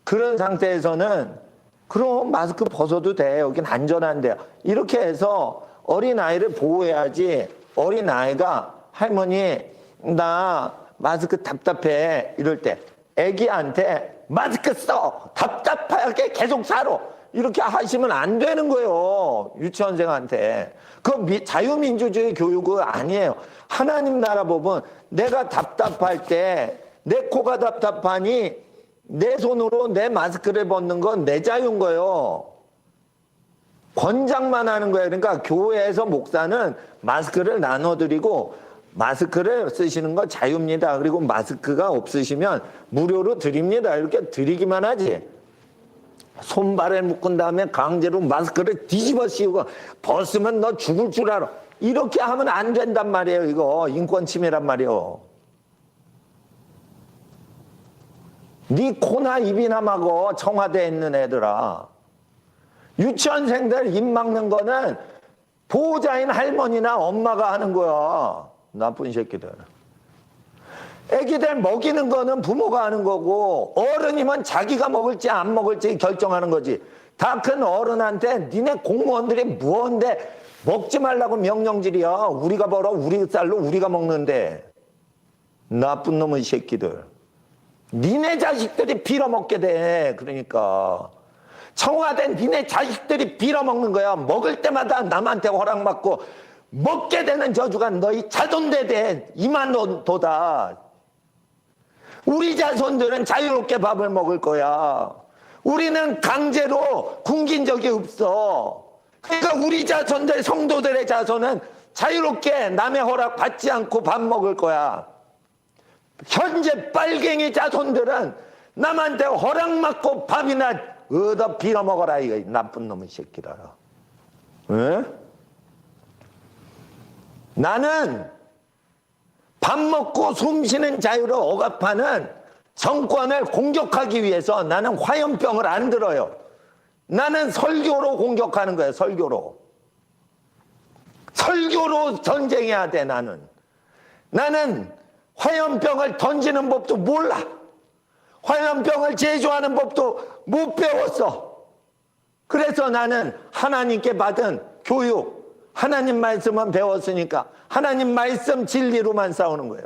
S1: 그런 상태에서는 그럼 마스크 벗어도 돼. 여긴 안전한데요. 이렇게 해서 어린아이를 보호해야지 어린아이가 할머니, 나 마스크 답답해. 이럴 때 애기한테 마스크 써. 답답하게 계속 살아. 이렇게 하시면 안 되는 거예요. 유치원생한테. 그거 자유민주주의 교육은 아니에요. 하나님 나라 보면 내가 답답할 때 내 코가 답답하니 내 손으로 내 마스크를 벗는 건 내 자유인 거예요. 권장만 하는 거예요. 그러니까 교회에서 목사는 마스크를 나눠드리고 마스크를 쓰시는 거 자유입니다. 그리고 마스크가 없으시면 무료로 드립니다. 이렇게 드리기만 하지. 손발에 묶은 다음에 강제로 마스크를 뒤집어 씌우고 벗으면 너 죽을 줄 알아. 이렇게 하면 안 된단 말이에요. 이거 인권 침해란 말이에요. 네 코나 입이나 막어. 청와대에 있는 애들아. 유치원생들 입 막는 거는 보호자인 할머니나 엄마가 하는 거야. 나쁜 새끼들. 애기들 먹이는 거는 부모가 하는 거고 어른이면 자기가 먹을지 안 먹을지 결정하는 거지. 다 큰 어른한테 니네 공무원들이 무언데 먹지 말라고 명령질이야. 우리가 벌어 우리 쌀로 우리가 먹는데. 나쁜 놈의 새끼들. 니네 자식들이 빌어먹게 돼. 그러니까 청와대 니네 자식들이 빌어먹는 거야. 먹을 때마다 남한테 허락받고 먹게 되는 저주가 너희 자손대 돼. 이만도다. 우리 자손들은 자유롭게 밥을 먹을 거야. 우리는 강제로 굶긴 적이 없어. 그러니까 우리 자손들, 성도들의 자손은 자유롭게 남의 허락 받지 않고 밥 먹을 거야. 현재 빨갱이 자손들은 남한테 허락 받고 밥이나 얻어 빌어먹어라. 이거 나쁜 놈의 새끼라. 왜? 나는 밥 먹고 숨 쉬는 자유를 억압하는 정권을 공격하기 위해서 나는 화염병을 안 들어요. 나는 설교로 공격하는 거예요. 설교로. 설교로 전쟁해야 돼. 나는 화염병을 던지는 법도 몰라. 화염병을 제조하는 법도 못 배웠어. 그래서 나는 하나님께 받은 교육, 하나님 말씀만 배웠으니까 하나님 말씀 진리로만 싸우는 거예요.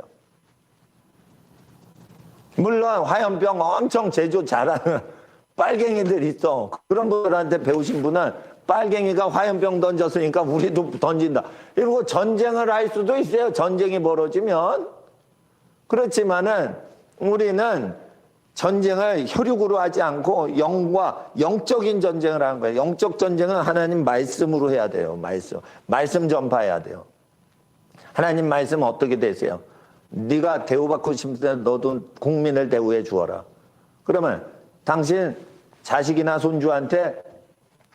S1: 물론 화염병 엄청 제조 잘하는 빨갱이들 있어. 그런 분들한테 배우신 분은 빨갱이가 화염병 던졌으니까 우리도 던진다. 이러고 전쟁을 할 수도 있어요. 전쟁이 벌어지면. 그렇지만은 우리는 전쟁을 혈육으로 하지 않고 영적인 전쟁을 하는 거예요. 영적 전쟁은 하나님 말씀으로 해야 돼요. 말씀 전파해야 돼요. 하나님 말씀 어떻게 되세요? 네가 대우받고 싶은데 너도 국민을 대우해 주어라. 그러면 당신 자식이나 손주한테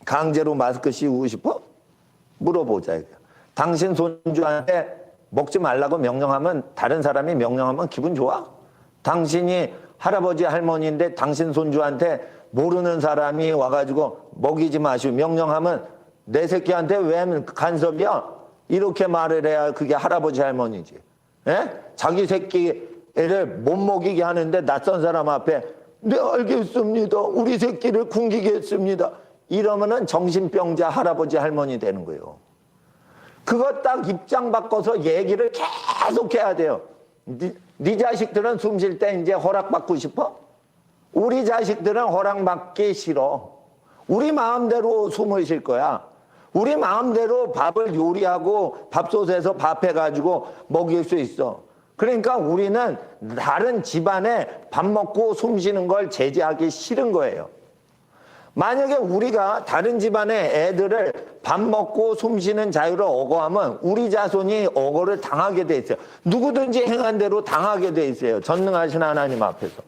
S1: 강제로 마스크 씌우고 싶어? 물어보자. 당신 손주한테 먹지 말라고 명령하면, 다른 사람이 명령하면 기분 좋아? 당신이 할아버지 할머니인데 당신 손주한테 모르는 사람이 와가지고 먹이지 마시오 명령하면 내 새끼한테 왜 간섭이야? 이렇게 말을 해야 그게 할아버지 할머니지. 에? 자기 새끼를 못 먹이게 하는데 낯선 사람 앞에 네 알겠습니다. 우리 새끼를 굶기겠습니다. 이러면은 정신병자 할아버지 할머니 되는 거예요. 그거 딱 입장 바꿔서 얘기를 계속 해야 돼요. 네 자식들은 숨 쉴 때 이제 허락받고 싶어? 우리 자식들은 허락받기 싫어. 우리 마음대로 숨을 쉴 거야. 우리 마음대로 밥을 요리하고 밥솥에서 밥 해가지고 먹일 수 있어. 그러니까 우리는 다른 집안에 밥 먹고 숨 쉬는 걸 제재하기 싫은 거예요. 만약에 우리가 다른 집안의 애들을 밥 먹고 숨 쉬는 자유를 억어하면 우리 자손이 억어를 당하게 돼 있어요. 누구든지 행한 대로 당하게 돼 있어요. 전능하신 하나님 앞에서.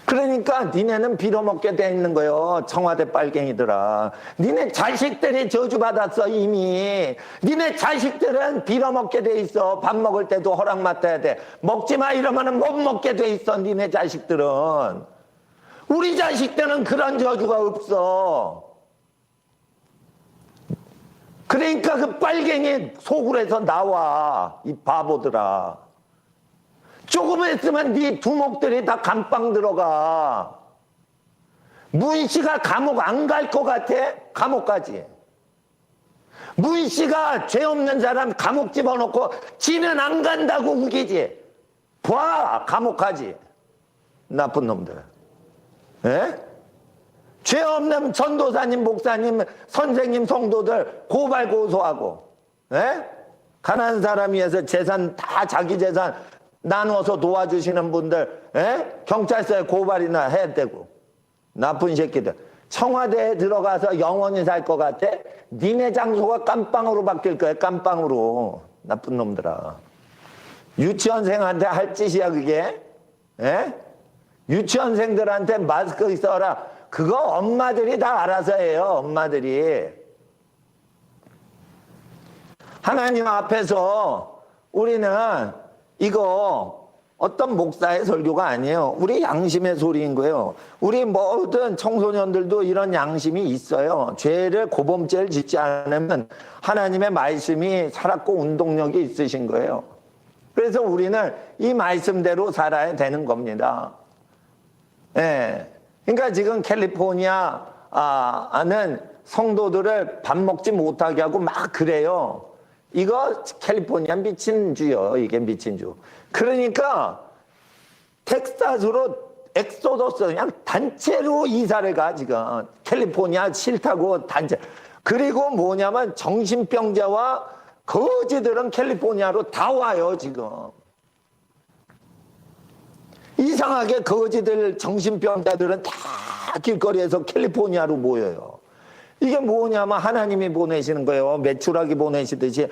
S1: 그러니까 그러니까 니네는 빌어먹게 돼 있는 거예요. 청와대 빨갱이들아. 니네 자식들이 저주받았어 이미. 니네 자식들은 빌어먹게 돼 있어. 밥 먹을 때도 허락 맡아야 돼. 먹지 마 이러면은 못 먹게 돼 있어. 니네 자식들은. 우리 자식들은 그런 저주가 없어. 그러니까 그 빨갱이 소굴에서 나와, 이 바보들아. 조금 있으면 네 두목들이 다 감방 들어가. 문씨가 감옥 안 갈 것 같아? 감옥 가지. 문씨가 죄 없는 사람 감옥 집어넣고 지는 안 간다고 우기지. 봐, 감옥 가지. 나쁜 놈들. 예? 죄 없는 전도사님, 목사님, 선생님, 성도들 고발 고소하고, 예? 가난한 사람 위해서 재산 다 자기 재산 나눠서 도와주시는 분들, 예? 경찰서에 고발이나 해야 되고. 나쁜 새끼들. 청와대에 들어가서 영원히 살 것 같아? 니네 장소가 깜빵으로 바뀔 거야, 깜빵으로. 나쁜 놈들아. 유치원생한테 할 짓이야 그게? 예? 유치원생들한테 마스크 써라. 그거 엄마들이 다 알아서 해요. 엄마들이. 하나님 앞에서 우리는 이거 어떤 목사의 설교가 아니에요. 우리 양심의 소리인 거예요. 우리 모든 청소년들도 이런 양심이 있어요. 죄를 고범죄를 짓지 않으면 하나님의 말씀이 살았고 운동력이 있으신 거예요. 그래서 우리는 이 말씀대로 살아야 되는 겁니다. 예. 그러니까 지금 캘리포니아는 성도들을 밥 먹지 못하게 하고 막 그래요. 이거 캘리포니아 미친 주요. 이게 미친 주. 그러니까 텍사스로 엑소더스 그냥 단체로 이사를 가 지금. 캘리포니아 싫다고 단체. 그리고 뭐냐면 정신병자와 거지들은 캘리포니아로 다 와요 지금. 이상하게 거지들 정신병자들은 다 길거리에서 캘리포니아로 모여요. 이게 뭐냐면 하나님이 보내시는 거예요. 메추라기 보내시듯이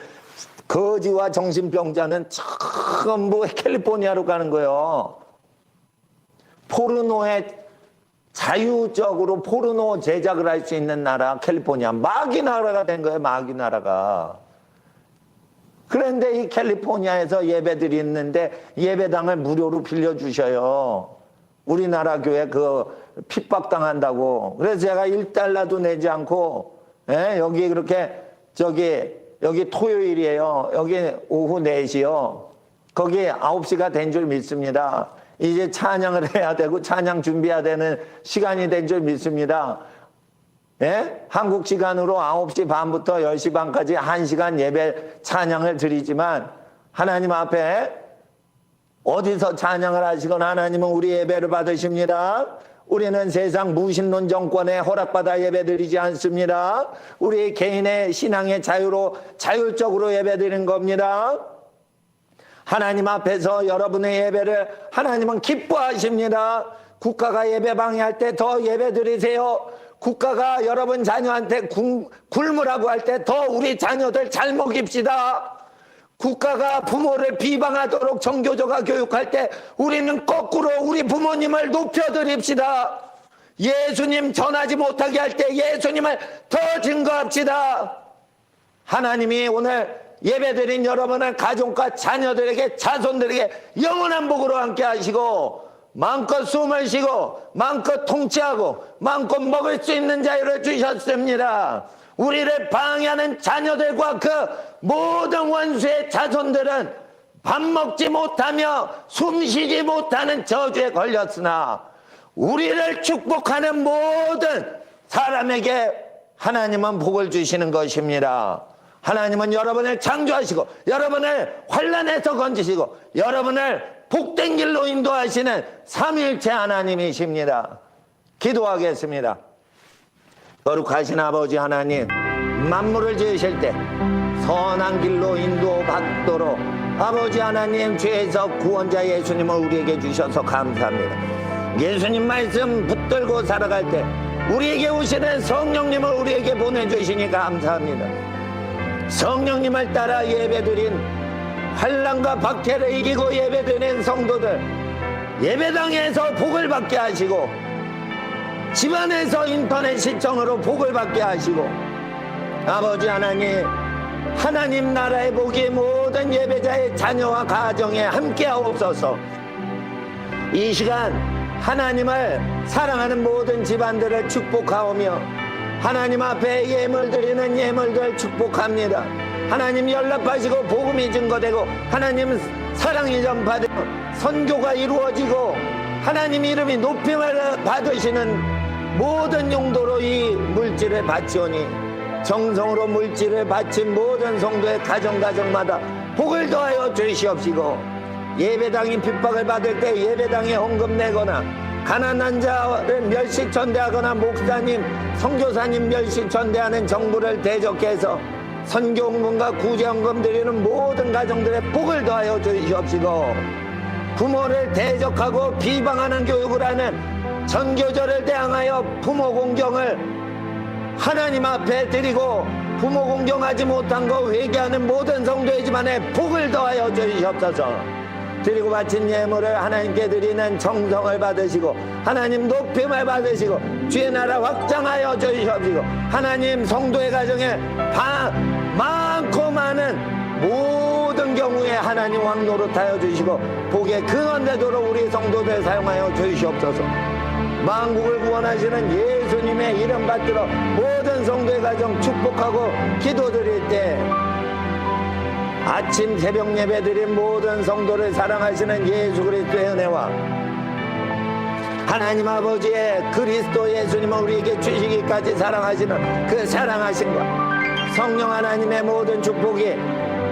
S1: 거지와 정신병자는 전부 캘리포니아로 가는 거예요. 포르노에 자유적으로 포르노 제작을 할 수 있는 나라 캘리포니아. 마귀 나라가 된 거예요. 마귀 나라가. 그런데 이 캘리포니아에서 예배들이 있는데 예배당을 무료로 빌려주셔요. 우리나라 교회 그 핍박당한다고. 그래서 제가 1달러도 내지 않고, 예? 여기 그렇게, 여기 토요일이에요. 여기 오후 4시요. 거기 9시가 된 줄 믿습니다. 이제 찬양을 해야 되고 찬양 준비해야 되는 시간이 된 줄 믿습니다. 예? 한국 시간으로 9시 반부터 10시 반까지 1시간 예배 찬양을 드리지만 하나님 앞에 어디서 찬양을 하시거나 하나님은 우리 예배를 받으십니다. 우리는 세상 무신론 정권에 허락받아 예배드리지 않습니다. 우리 개인의 신앙의 자유로 자율적으로 예배드리는 겁니다. 하나님 앞에서 여러분의 예배를 하나님은 기뻐하십니다. 국가가 예배 방해할 때 더 예배 드리세요. 국가가 여러분 자녀한테 굶으라고 할 때 더 우리 자녀들 잘 먹입시다. 국가가 부모를 비방하도록 정교조가 교육할 때 우리는 거꾸로 우리 부모님을 높여드립시다. 예수님 전하지 못하게 할 때 예수님을 더 증거합시다. 하나님이 오늘 예배드린 여러분의 가족과 자녀들에게 자손들에게 영원한 복으로 함께 하시고 마음껏 숨을 쉬고 마음껏 통치하고 마음껏 먹을 수 있는 자유를 주셨습니다. 우리를 방해하는 자녀들과 그 모든 원수의 자손들은 밥 먹지 못하며 숨쉬지 못하는 저주에 걸렸으나 우리를 축복하는 모든 사람에게 하나님은 복을 주시는 것입니다. 하나님은 여러분을 창조하시고 여러분을 환난에서 건지시고 여러분을 복된 길로 인도하시는 삼위일체 하나님이십니다. 기도하겠습니다. 거룩하신 아버지 하나님, 만물을 지으실 때 선한 길로 인도받도록 아버지 하나님 죄에서 구원자 예수님을 우리에게 주셔서 감사합니다. 예수님 말씀 붙들고 살아갈 때 우리에게 오시는 성령님을 우리에게 보내주시니 감사합니다. 성령님을 따라 예배드린 환난과 박해를 이기고 예배드린 성도들 예배당에서 복을 받게 하시고 집안에서 인터넷 시청으로 복을 받게 하시고 아버지 하나님, 하나님 나라의 복이 모든 예배자의 자녀와 가정에 함께하옵소서. 이 시간 하나님을 사랑하는 모든 집안들을 축복하오며 하나님 앞에 예물 드리는 예물들 축복합니다. 하나님 연락하시고 복음이 증거되고 하나님 사랑이 전파되고 선교가 이루어지고 하나님 이름이 높임을 받으시는 모든 용도로 이 물질을 바치오니 정성으로 물질을 바친 모든 성도의 가정마다 복을 더하여 주시옵시고 예배당이 핍박을 받을 때 예배당에 헌금 내거나 가난한 자를 멸시천대하거나 목사님, 선교사님 멸시천대하는 정부를 대적해서 선교헌금과 구제헌금 드리는 모든 가정들의 복을 더하여 주시옵시고 부모를 대적하고 비방하는 교육을 하는 전교조를 대항하여 부모 공경을 하나님 앞에 드리고 부모 공경하지 못한 거 회개하는 모든 성도의 집안에 복을 더하여 주시옵소서. 드리고 바친 예물을 하나님께 드리는 정성을 받으시고 하나님 높임을 받으시고 주의 나라 확장하여 주시옵시고 하나님 성도의 가정에 많고 많은 모든 경우에 하나님 왕 노릇하여 주시고 복의 근원 되도록 우리 성도들 사용하여 주시옵소서. 만국을 구원하시는 예수님의 이름 받들어 모든 성도의 가정 축복하고 기도드릴 때 아침 새벽 예배 드린 모든 성도를 사랑하시는 예수 그리스도의 은혜와 하나님 아버지의 그리스도 예수님을 우리에게 주시기까지 사랑하시는 그 사랑하심과 성령 하나님의 모든 축복이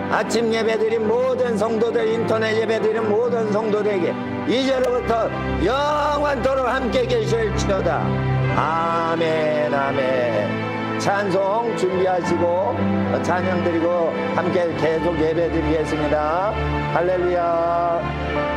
S1: 아침 예배 드린 모든 성도들, 인터넷 예배 드린 모든 성도들에게 이제로부터 영원토록 함께 계실지어다. 아멘 아멘. 찬송 준비하시고 찬양 드리고 함께 계속 예배 드리겠습니다. 할렐루야.